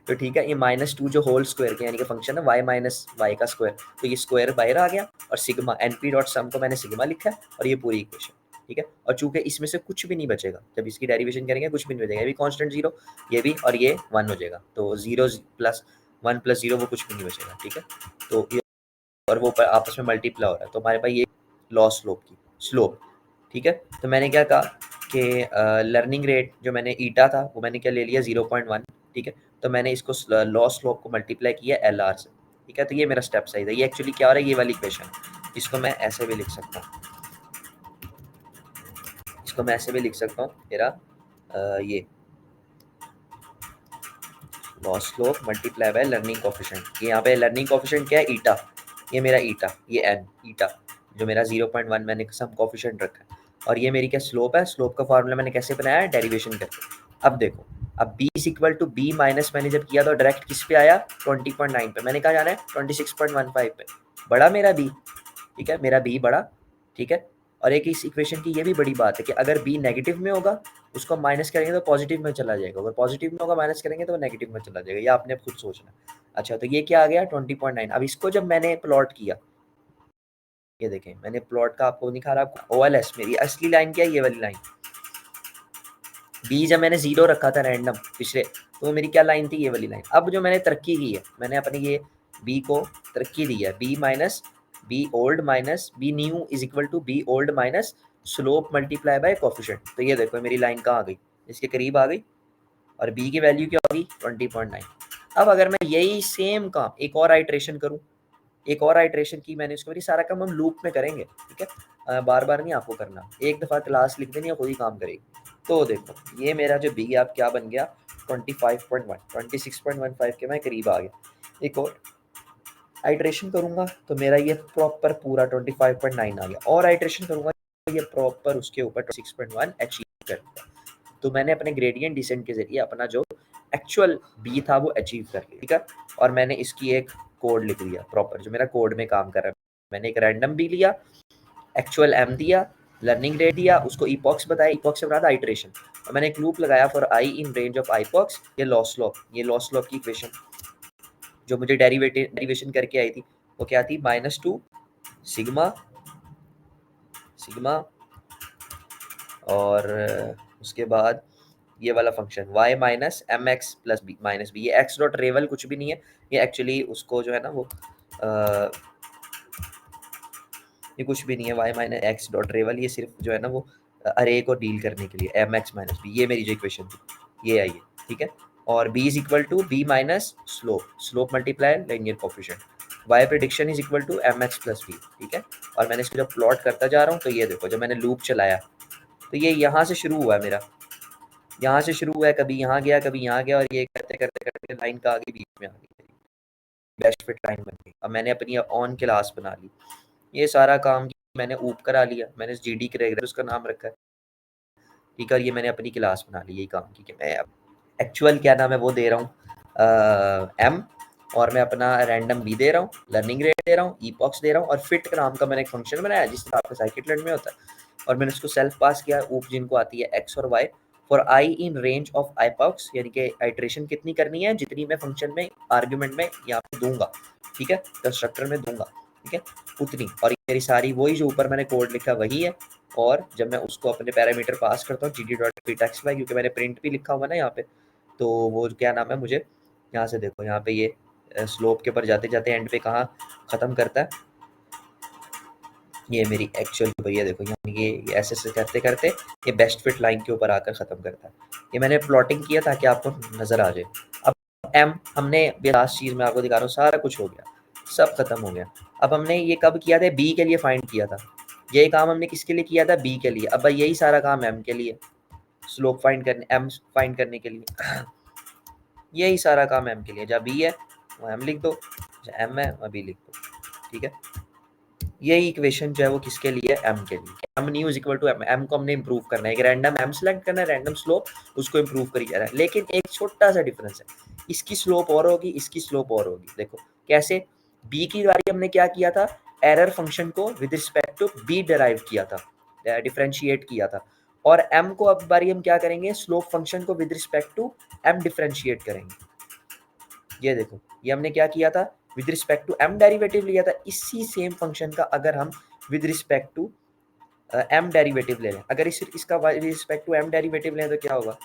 तो ठीक है, ये -2 जो होल स्क्वायर के यानी कि फंक्शन है y माइनस वाई का स्क्वायर, तो ये स्क्वायर बाहर आ गया और सिग्मा np डॉट सम को मैंने सिग्मा लिखा है और ये पूरी इक्वेशन। ठीक है, और चूंकि इसमें से कुछ भी नहीं बचेगा, जब इसकी डेरिवेशन करेंगे कुछ भी नहीं बचेगा, ये भी कांस्टेंट 0, ये भी, और ये 1 हो जाएगा, तो 0 प्लस 1 प्लस 0 वो कुछ भी नहीं बचेगा। ठीक है, तो ये और वो आपस में मल्टीप्लाई हो रहा है, तो हमारे पास ये लॉस स्लोप की स्लोप। ठीक है, तो मैंने क्या कहा कि लर्निंग रेट जो मैंने ईटा था वो मैंने क्या ले लिया 0.1। ठीक है, तो मैंने इसको लॉस स्लोप को मल्टीप्लाई किया एल आर से। ठीक है, तो ये मेरा स्टेप साइज है। ये एक्चुअली क्या हो रहा है, ये वाली इक्वेशन, इसको मैं ऐसे भी लिख सकता हूँ, इसको मैं ऐसे भी लिख सकता हूँ, मेरा ये loss slope multiply by learning coefficient. ये यहाँ पे लर्निंग कोफिशिएंट क्या है, ईटा, ये मेरा ईटा, ये एन ईटा जो मेरा 0.1 मैंने सम कोफिशिएंट रखा है, और ये मेरी क्या स्लोप है। स्लोप का फार्मूला मैंने कैसे बनाया है, डेरिवेशन करके। अब देखो, अब b is equal to b minus, मैंने जब किया तो डायरेक्ट किस पे आया, 20.9 पे। मैंने कहा जाना है 26.15 पे, बड़ा मेरा b। ठीक है, मेरा b बड़ा। ठीक है, और एक इस इक्वेशन की ये भी बड़ी बात है कि अगर b नेगेटिव में होगा उसको माइनस करेंगे तो पॉजिटिव में चला जाएगा, अगर पॉजिटिव में होगा माइनस करेंगे तो नेगेटिव में चला जाएगा, ये आपने खुद सोचना। अच्छा, तो ये क्या आ गया 20.9। अब इसको जब मैंने प्लॉट किया, ये देखें मैंने प्लॉट का आपको दिखा रहा, OLS मेरी असली लाइन क्या है, ये वाली लाइन। बी जब मैंने 0 रखा था रैंडम पिछले, तो मेरी क्या लाइन थी, ये वाली लाइन। अब जो मैंने तरक्की की है, मैंने अपने ये बी को तरक्की दी है, b minus b old minus b new is equal to b old minus slope multiply by coefficient. तो ये देखो मेरी लाइन कहाँ आ गई, इसके करीब आ गई, और बी की वैल्यू क्या होगी 20.9। अब अगर मैं यही सेम काम एक और आइट्रेशन करूं, एक और आइट्रेशन की मैंने इसको, सारा काम हम लूप में करेंगे। ठीक है, बार बार नहीं आपको करना, एक दफ़ा क्लास लिख देनी है, खुद ही काम करेगी। तो देखो ये मेरा जो बी आप क्या बन गया 25.1, 26.15 के मैं करीब आ गया। एक और आइट्रेशन करूंगा तो मेरा ये प्रॉपर पूरा 25.9 आ गया, और आइट्रेशन करूंगा ये प्रॉपर उसके ऊपर 26.1 अचीव कर लिया। तो मैंने अपने ग्रेडियंट डिसेंट के जरिए अपना जो एक्चुअल बी था वो अचीव कर लिया। ठीक है, और मैंने इसकी एक कोड लिख दिया प्रॉपर जो मेरा कोड में काम कर रहा है। मैंने एक रैंडम बी लिया, एक्चुअल एम दिया, लर्निंग रेट दिया, उसको इपॉक्स बताया, इपॉक्स से बना था आइट्रेशन, और मैंने एक लूप लगाया for i in range of epochs. ये लॉस लॉप, ये लॉस लॉप की इक्वेशन जो मुझे डेरिवेशन करके आई थी वो क्या थी, -2 सिग्मा सिग्मा, और उसके बाद ये वाला function y minus m x plus b minus b. ये एक्स डॉट रेवल कुछ भी नहीं है, ये एक्चुअली उसको जो है ना वो ये कुछ भी नहीं है, y माइनस एक्स डॉट रेवल, ये सिर्फ जो है ना वो अरे को डील करने के लिए एम एक्स माइनस बी। ये मेरी जो इक्वेशन थी ये आई है। ठीक है, और b is equal to b minus slope, slope multiply linear coefficient, y prediction is equal to m x plus b. ठीक है, और मैंने इसको जब प्लॉट करता जा रहा हूँ तो ये देखो जब मैंने लूप चलाया तो ये यहाँ से शुरू हुआ है मेरा, यहाँ से शुरू हुआ है, कभी यहाँ गया कभी यहाँ गया, और ये करते करते करते लाइन का आगे बीच में आ गई, बेस्ट फिट लाइन बन गई। अब मैंने अपनी ऑन क्लास बना ली, ये सारा काम मैंने ऊप करा लिया, मैंने GD करेगा उसका नाम रखा है। ठीक है, ये मैंने अपनी क्लास बना ली, यही काम की कि मैं एक्चुअल क्या नाम है वो दे रहा हूँ एम, और मैं अपना रैंडम बी दे रहा हूँ, लर्निंग रेट दे रहा हूँ, ईपॉक्स दे रहा हूँ, और फिट नाम का मैंने एक फंक्शन बनाया जिस तरह आपका साइकिट में होता है, और मैंने उसको सेल्फ पास किया ऊप जिनको आती है एक्स और y for i in range of epochs, यानी कि आइट्रेशन कितनी करनी है जितनी मैं फंक्शन में आर्ग्यूमेंट में यहाँ पे दूंगा। ठीक है, कंस्ट्रक्टर में दूंगा। ठीक है, उतनी, और मेरी सारी वही जो ऊपर मैंने कोड लिखा वही है, और जब मैं उसको अपने पैरामीटर पास करता हूँ gd.ptaxy, क्योंकि मैंने प्रिंट भी लिखा हुआ ना यहाँ पे, तो वो क्या नाम है मुझे यहाँ से देखो, यहाँ पे ये स्लोप के ऊपर जाते जाते एंड पे कहाँ ख़त्म करता है, ये मेरी एक्चुअल भैया देखो यहाँ ये ऐसे ऐसे करते करते ये बेस्ट फिट लाइन के ऊपर आकर ख़त्म करता है। ये मैंने प्लॉटिंग किया ताकि आपको नज़र आ जाए। अब एम हमने लास्ट चीज़ में आपको दिखा रहा हूँ, सारा कुछ हो गया, सब खत्म हो गया। अब हमने ये कब किया था, बी के लिए फाइंड किया था, यही काम हमने किसके लिए किया था, बी के लिए। अब भाई यही सारा काम एम के लिए, स्लोप फाइंड करने, एम फाइंड करने के लिए यही सारा काम एम के लिए, जहाँ बी है वहाँ एम लिख दो, जहाँ एम है वहाँ बी लिख दो। ठीक है, यही इक्वेशन जो है वो किसके लिए है, m के लिए। m new is equal to m, m को हमने इंप्रूव करना है, एक रैंडम m सिलेक्ट करना है, रैंडम स्लोप उसको इंप्रूव करी जा रहा है। लेकिन एक छोटा सा डिफरेंस है, इसकी स्लोप और होगी, इसकी स्लोप और होगी। देखो कैसे, b की बारी हमने क्या किया था, एरर फंक्शन को with respect to b derive किया था, डिफरेंशिएट किया था। और m को अब बारी हम क्या करेंगे, स्लोप फंक्शन को with respect to m differentiate करेंगे। ये देखो, ये हमने क्या किया था, with respect to m derivative लिया था। इसी सेम फंक्शन का अगर हम with respect to m derivative ले लें, अगर इसका with respect to m derivative लें तो क्या होगा,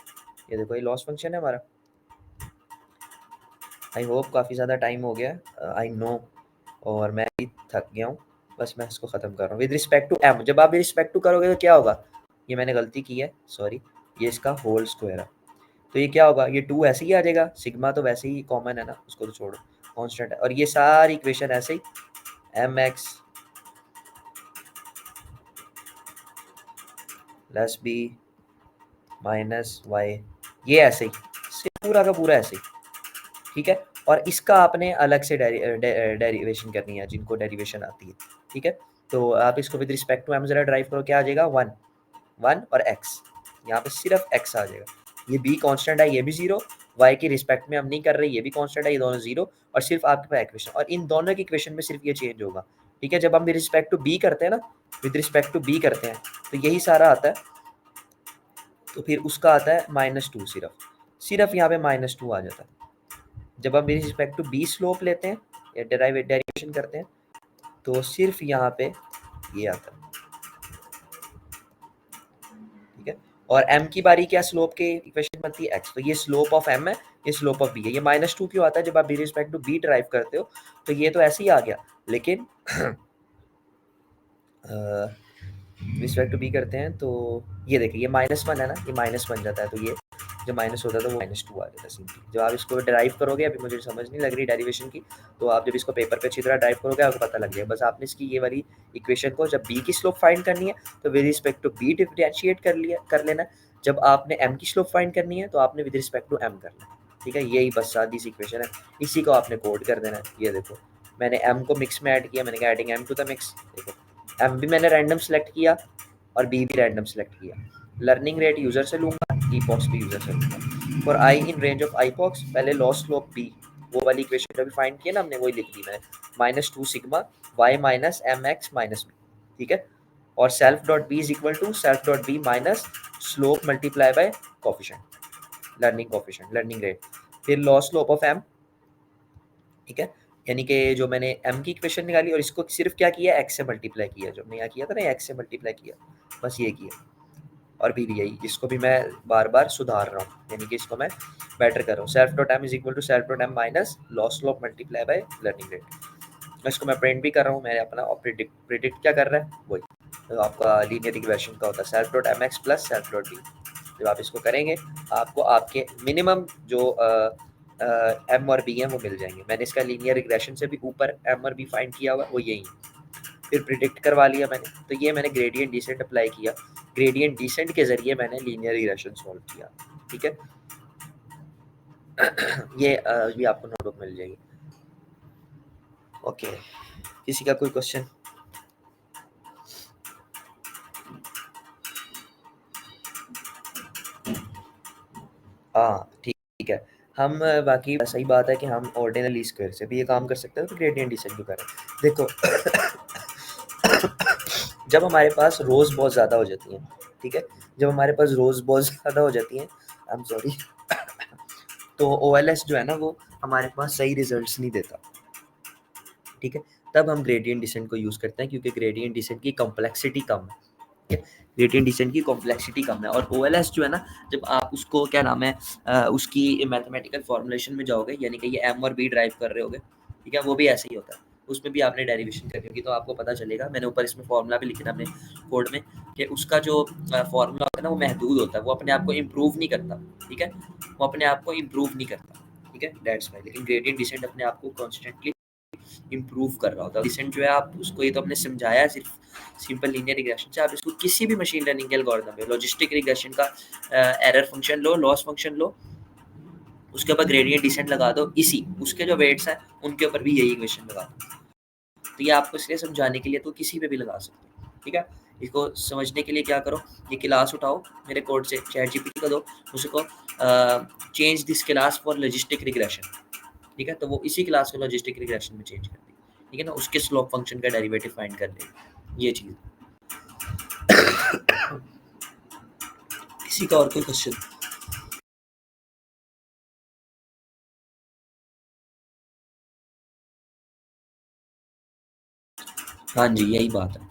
ये देखो ये लॉस फंक्शन है हमारा। आई होप काफ़ी ज़्यादा टाइम हो गया, आई नो, और मैं भी थक गया हूँ, बस मैं इसको ख़त्म कर रहा हूँ। विद रिस्पेक्ट टू m, जब आप विद रिस्पेक्ट टू करोगे तो क्या होगा, ये मैंने गलती की है, सॉरी, ये इसका होल स्क्वायर है, तो ये क्या होगा, ये 2 ऐसे ही आ जाएगा, सिग्मा तो वैसे ही कॉमन है ना, उसको तो छोड़ो, कांस्टेंट है। और ये सारी इक्वेशन ऐसे ही mx plus b minus y, ये ऐसे ही पूरा का पूरा ऐसे ही, ठीक है। और इसका आपने अलग से डेरिवेशन करनी है, जिनको डेरिवेशन आती है, ठीक है। तो आप इसको विद रिस्पेक्ट टू एम जरा ड्राइव करो, क्या आ जाएगा, 1 1 और x, यहाँ पे सिर्फ x आ जाएगा। ये b कांस्टेंट है, ये भी 0, y की रिस्पेक्ट में हम नहीं कर रहे, ये भी कांस्टेंट है, ये दोनों 0, और सिर्फ आपके पास इक्वेशन, और इन दोनों की इक्वेशन में सिर्फ ये चेंज होगा, ठीक है। जब हम विद रिस्पेक्ट टू b करते हैं ना, विद रिस्पेक्ट टू b करते हैं, तो यही सारा आता है, तो फिर उसका आता है -2, सिर्फ यहाँ पे -2 आ जाता है। जब हम with respect to b slope लेते हैं या डेरिवेशन करते हैं, तो सिर्फ यहाँ पे ये आता है, ठीक है। और m की बारी क्या, स्लोप के इक्वेशन बनती है x, तो ये स्लोप ऑफ m है, ये स्लोप ऑफ b है। ये -2 क्यों आता है, जब आप with respect to b derive करते हो, तो ये तो ऐसे ही आ गया, लेकिन रिस्पेक्ट टू b करते हैं तो ये देखिए, ये -1 है ना, ये माइनस बन जाता है, तो ये जो माइनस होता है तो वो -2 आ जाता है सिंपली। जब आप इसको ड्राइव करोगे, अभी मुझे समझ नहीं लग रही डेरिवेशन की, तो आप जब इसको पेपर पे अच्छी तरह ड्राइव करोगे आपको पता लग जाएगा। बस आपने इसकी ये वाली इक्वेशन को, जब b की स्लोप फाइंड करनी है तो with respect to b differentiate कर लेना, जब आपने m की स्लोप फाइंड करनी है तो आपने विद रिस्पेक्ट टू m करना है, ठीक है। यही बस सादी सी इक्वेशन है, इसी को आपने कोड कर देना है। ये देखो, मैंने m को मिक्स में ऐड किया, मैंने कहा adding m to the mix, देखो m भी मैंने रैंडम सेलेक्ट किया और b भी रैंडम सेलेक्ट किया। लर्निंग रेट यूजर से लूंगा, epox भी यूजर से लूंगा। For i in range of ipox, पहले लॉस स्लोप b, वो वाली इक्वेशन जो भी फाइंड किया ना हमने, वही लिख दी मैंने, -2 sigma y minus m x minus b, ठीक है। और self dot b is equal to self dot b minus slope multiply by coefficient, learning coefficient, learning rate, फिर लॉस स्लोप ऑफ m, ठीक है। यानी कि जो मैंने m की इक्वेशन निकाली और इसको सिर्फ क्या किया, x से मल्टीप्लाई किया, जो हमने यहाँ किया था ना, x से मल्टीप्लाई किया, बस ये किया। और भी यही, इसको भी मैं बार बार सुधार रहा हूँ, यानी कि इसको मैं बेटर कर रहा हूँ। Self dot m is equal to self dot m minus loss slope multiply by learning rate. इसको मैं प्रिंट भी कर रहा हूँ मेरे अपना, और प्रिडिक्ट क्या कर रहा है, वही तो आपका लीनियर रिग्रेशन का होता है, self dot m x plus self dot b. जब आप इसको करेंगे आपको आपके मिनिमम जो एम और बी हैं वो मिल जाएंगे। मैंने इसका लीनियर रिग्रेशन से भी ऊपर एम और बी फाइंड किया हुआ, वो यही है। फिर प्रिडिक्ट करवा लिया मैंने, तो ये मैंने ग्रेडियंट डिसेंट अप्लाई किया, ग्रेडियंट डिसेंट के जरिए मैंने लीनियर रिग्रेशन सॉल्व किया, ठीक है। ये भी आपको नोटबुक मिल जाएगी। ओके, किसी का कोई क्वेश्चन? हाँ ठीक है, हम बाकी सही बात है कि हम ऑर्डिनल स्क्वायर से भी ये काम कर सकते हैं, तो ग्रेडियंट डिसेंट क्यों करें। देखो जब हमारे पास रोज बहुत ज़्यादा हो जाती हैं, ठीक है, जब हमारे पास रोज बहुत ज़्यादा हो जाती हैं, आई एम सॉरी, तो OLS जो है ना वो हमारे पास सही रिजल्ट्स नहीं देता, ठीक है। तब हम ग्रेडियंट डिसेंट को यूज़ करते हैं, क्योंकि ग्रेडियंट डिसेंट की कॉम्प्लेक्सिटी कम है, ग्रेडियंट डिसेंट की कॉम्प्लेक्सिटी कम है। और OLS जो है ना, जब आप उसको क्या नाम है उसकी मैथमेटिकल फॉर्मुलेशन में जाओगे, यानी कि ये m और b ड्राइव कर रहे होगे, ठीक है, वो भी ऐसे ही होता है, उसमें भी आपने डेरिवेशन करनी होगी, तो आपको पता चलेगा। मैंने ऊपर इसमें फॉर्मूला भी लिखा अपने कोड में, कि उसका जो फॉर्मूला होता है ना वो महदूद होता है, वो अपने आप को इम्प्रूव नहीं करता, ठीक है, वो अपने आप को इम्प्रूव नहीं करता, ठीक है, दैट्स वाई। लेकिन ग्रेडियंट डिसेंट अपने आप को कॉन्स्टेंटली इम्प्रूव कर रहा होता है। डिसेंट जो है आप उसको, ये तो हमने समझाया है सिर्फ सिंपल लीनियर रिग्रेशन से, आप इसको किसी भी मशीन लर्निंग के एल्गोरिथम में, लॉजिस्टिक रिग्रेशन का एरर फंक्शन लो, लॉस फंक्शन लो, उसके ऊपर ग्रेडियंट डिसेंट लगा दो, इसी उसके जो वेट्स हैं उनके ऊपर भी यही इक्वेशन लगा दो, तो ये आपको इसलिए समझाने के लिए तो किसी पे भी लगा सकते हो, ठीक है? इसको समझने के लिए क्या करो, ये क्लास उठाओ, मेरे कोड से चैटजीपीटी को दो, उसको change this class for logistic regression, ठीक है? तो वो इसी क्लास को लॉजिस्टिक रिग्रेशन में चेंज कर दी, ठीक है ना? उसके स्लोप फंक्शन का डेरिवेटिव फाइंड कर ले, ये चीज़। किसी का और कोई क्वेश्चन? हाँ जी, यही बात है।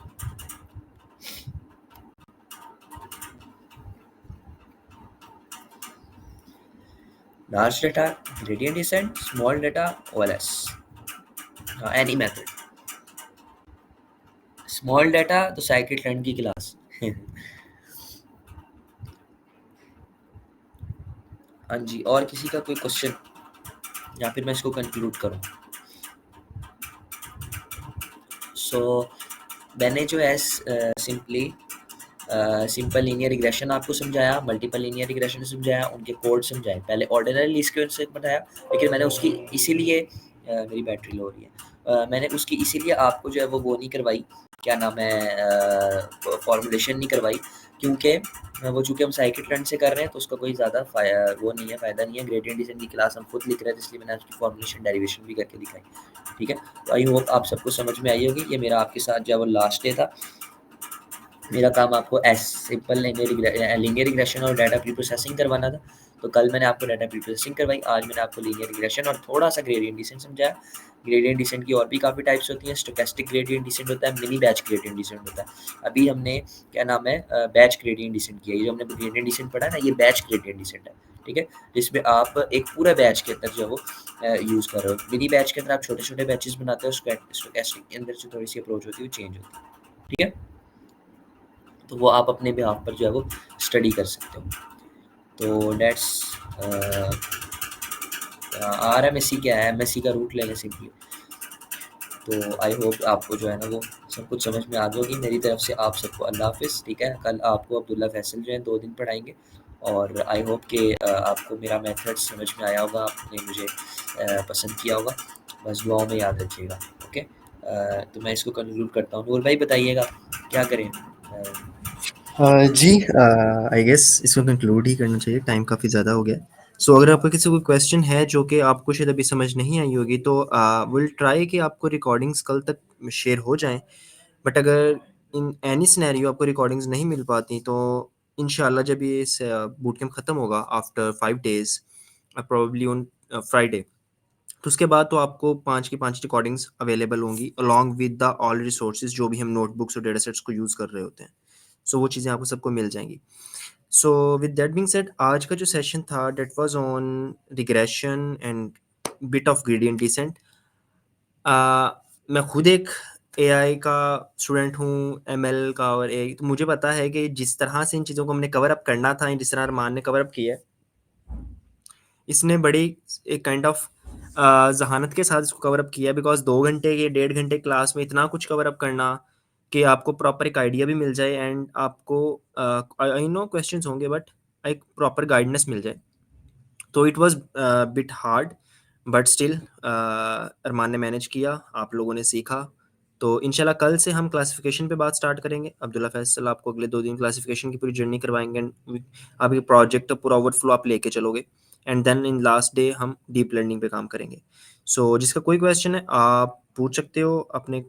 Large data gradient descent, small data OLS, any method. Small data तो साइकिल ट्रेंड की क्लास। हाँ जी, और किसी का कोई क्वेश्चन, या फिर मैं इसको कंक्लूड करूँ? सो मैंने जो है सिंपली सिंपल लीनियर रिग्रेशन आपको समझाया, मल्टीपल लीनियर रिग्रेशन समझाया, उनके कोड समझाए। पहले ऑर्डिनरी लीस्ट स्क्वेयर्स से बताया, लेकिन मैंने उसकी इसीलिए मेरी बैटरी लो हो रही है। मैंने उसकी इसीलिए आपको जो है वो नहीं करवाई, क्या नाम है, फॉर्मुलेशन नहीं करवाई, क्योंकि वो चूँकि हम साइकिल ट्रेंड से कर रहे हैं तो उसका कोई ज़्यादा वो नहीं है, फ़ायदा नहीं है। ग्रेडियंट डिसेंट की क्लास हम खुद लिख रहे हैं, इसलिए मैंने उसकी फॉर्मुलेशन डेरिवेशन भी करके दिखाई, ठीक है? तो आई होप आप सबको समझ में आई होगी। ये मेरा आपके साथ जो है वो लास्ट डे था। मेरा काम आपको सिंपल लीनियर रिग्रेशन और डाटा प्री प्रोसेसिंग करवाना था। तो कल मैंने आपको डाटा प्री प्रोसेसिंग करवाई, आज मैंने आपको लीनियर रिग्रेशन और थोड़ा सा ग्रेडियंट डिसेंट समझाया। ग्रेडियंट डिसेंट की और भी काफ़ी टाइप्स होती हैं। स्टोकेस्टिक ग्रेडियंट डिसेंट होता है, मिनी बैच ग्रेडियंट डिसेंट होता है। अभी हमने क्या नाम है बैच ग्रेडियंट डिसेंट किया। ये जो हमने ग्रेडियंट डिसेंट पढ़ा है ना, ये बैच ग्रेडियंट डिसेंट है, ठीक है? जिसमें आप एक पूरा बैच के अंदर जो है वो यूज़ कर रहे हो। मिनी बैच के अंदर आप छोटे छोटे बैचेस बनाते हो, स्टोकेस्टिक के अंदर जो थोड़ी सी अप्रोच होती है वो चेंज होती है, ठीक है? तो वो आप अपने बिहाफ पर जो है वो स्टडी कर सकते हो। तो let's R M S C क्या है, एम एस सी का रूट ले लें सिंपली। तो आई होप आपको जो है ना वो सब कुछ समझ में आ गई होगी। मेरी तरफ से आप सबको अल्लाह हाफिज़, ठीक है? कल आपको अब्दुल्ला फैसल जो है 2 दिन पढ़ाएंगे, और आई होप कि आपको मेरा मेथड समझ में आया होगा, आपने मुझे पसंद किया होगा। बस दुआओं में याद रखिएगा, ओके? तो मैं इसको कंक्लूड करता हूँ। नूर भाई बताइएगा क्या करें? जी, आई गेस इसको कंक्लूड ही करना चाहिए, टाइम काफ़ी ज़्यादा हो गया। सो अगर आपका किसी को क्वेश्चन है जो कि आपको शायद अभी समझ नहीं आई होगी, तो विल ट्राई कि आपको रिकॉर्डिंग्स कल तक शेयर हो जाएँ। बट अगर इन एनी सिनेरियो आपको रिकॉर्डिंग्स नहीं मिल पाती, तो इंशाल्लाह जब ये बूट कैंप ख़त्म होगा after 5 days, probably on Friday, तो उसके बाद तो आपको 5 की 5 रिकॉर्डिंग्स अवेलेबल होंगी along with the all resources जो भी हम नोटबुक्स और डेटा सेट्स को यूज़ कर रहे होते हैं। सो वो चीज़ें आपको सबको मिल जाएँगी। So with that being said, आज का जो सेशन था that was on regression and bit of gradient descent. मैं खुद एक एआई का स्टूडेंट हूँ, एमएल का, और एआई, तो मुझे पता है कि जिस तरह से इन चीज़ों को हमने कवर अप करना था, जिस तरह अरमान ने कवर अप किया है, इसने बड़ी एक काइंड ऑफ ज़हानत के साथ इसको कवर अप किया, बिकॉज़ 2 घंटे के 1.5 घंटे क्लास में इतना कुछ कवर अप करना कि आपको प्रॉपर एक आइडिया भी मिल जाए, एंड आपको आई नो क्वेश्चंस होंगे, बट एक प्रॉपर गाइडेंस मिल जाए। तो it was bit hard, but still Arman ने मैनेज किया, आप लोगों ने सीखा। तो इंशाल्लाह कल से हम क्लासिफ़िकेशन पे बात स्टार्ट करेंगे। अब्दुल्ला फैसल आपको अगले 2 दिन क्लासिफ़िकेशन की पूरी जर्नी करवाएँगे, एंड आपके प्रोजेक्ट का पूरा ओवरफ्लो आप लेके चलोगे, and then in last day हम डीप लर्निंग पे काम करेंगे। सो जिसका कोई क्वेश्चन है आप पूछ सकते हो अपने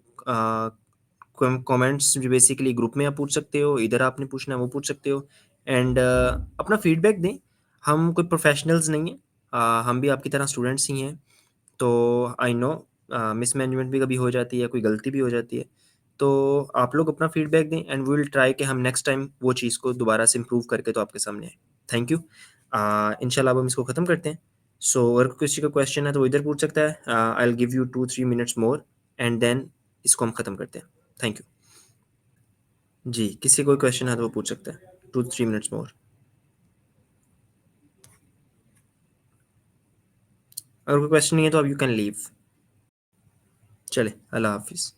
कमेंट्स, जो बेसिकली ग्रुप में आप पूछ सकते हो, इधर आपने पूछना है वो पूछ सकते हो, एंड अपना फीडबैक दें। हम कोई प्रोफेशनल्स नहीं हैं, हम भी आपकी तरह स्टूडेंट्स ही हैं। तो आई नो मिसमैनेजमेंट भी कभी हो जाती है, कोई गलती भी हो जाती है। तो आप लोग अपना फीडबैक दें, एंड वी विल ट्राई कि हम नेक्स्ट टाइम वो चीज़ को दोबारा से इम्प्रूव करके तो आपके सामने आए। Thank you. इंशाल्लाह अब हम इसको ख़त्म करते हैं। सो अगर किसी का क्वेश्चन है तो वो इधर पूछ सकता है। I will give you 2-3 minutes more, and then इसको हम ख़त्म करते हैं। Thank you. जी, किसी को कोई क्वेश्चन है तो वो पूछ सकता है। 2-3 मिनट्स मोर। अगर कोई क्वेश्चन नहीं है तो अब यू कैन लीव। चले, अल्लाह हाफ़िज़।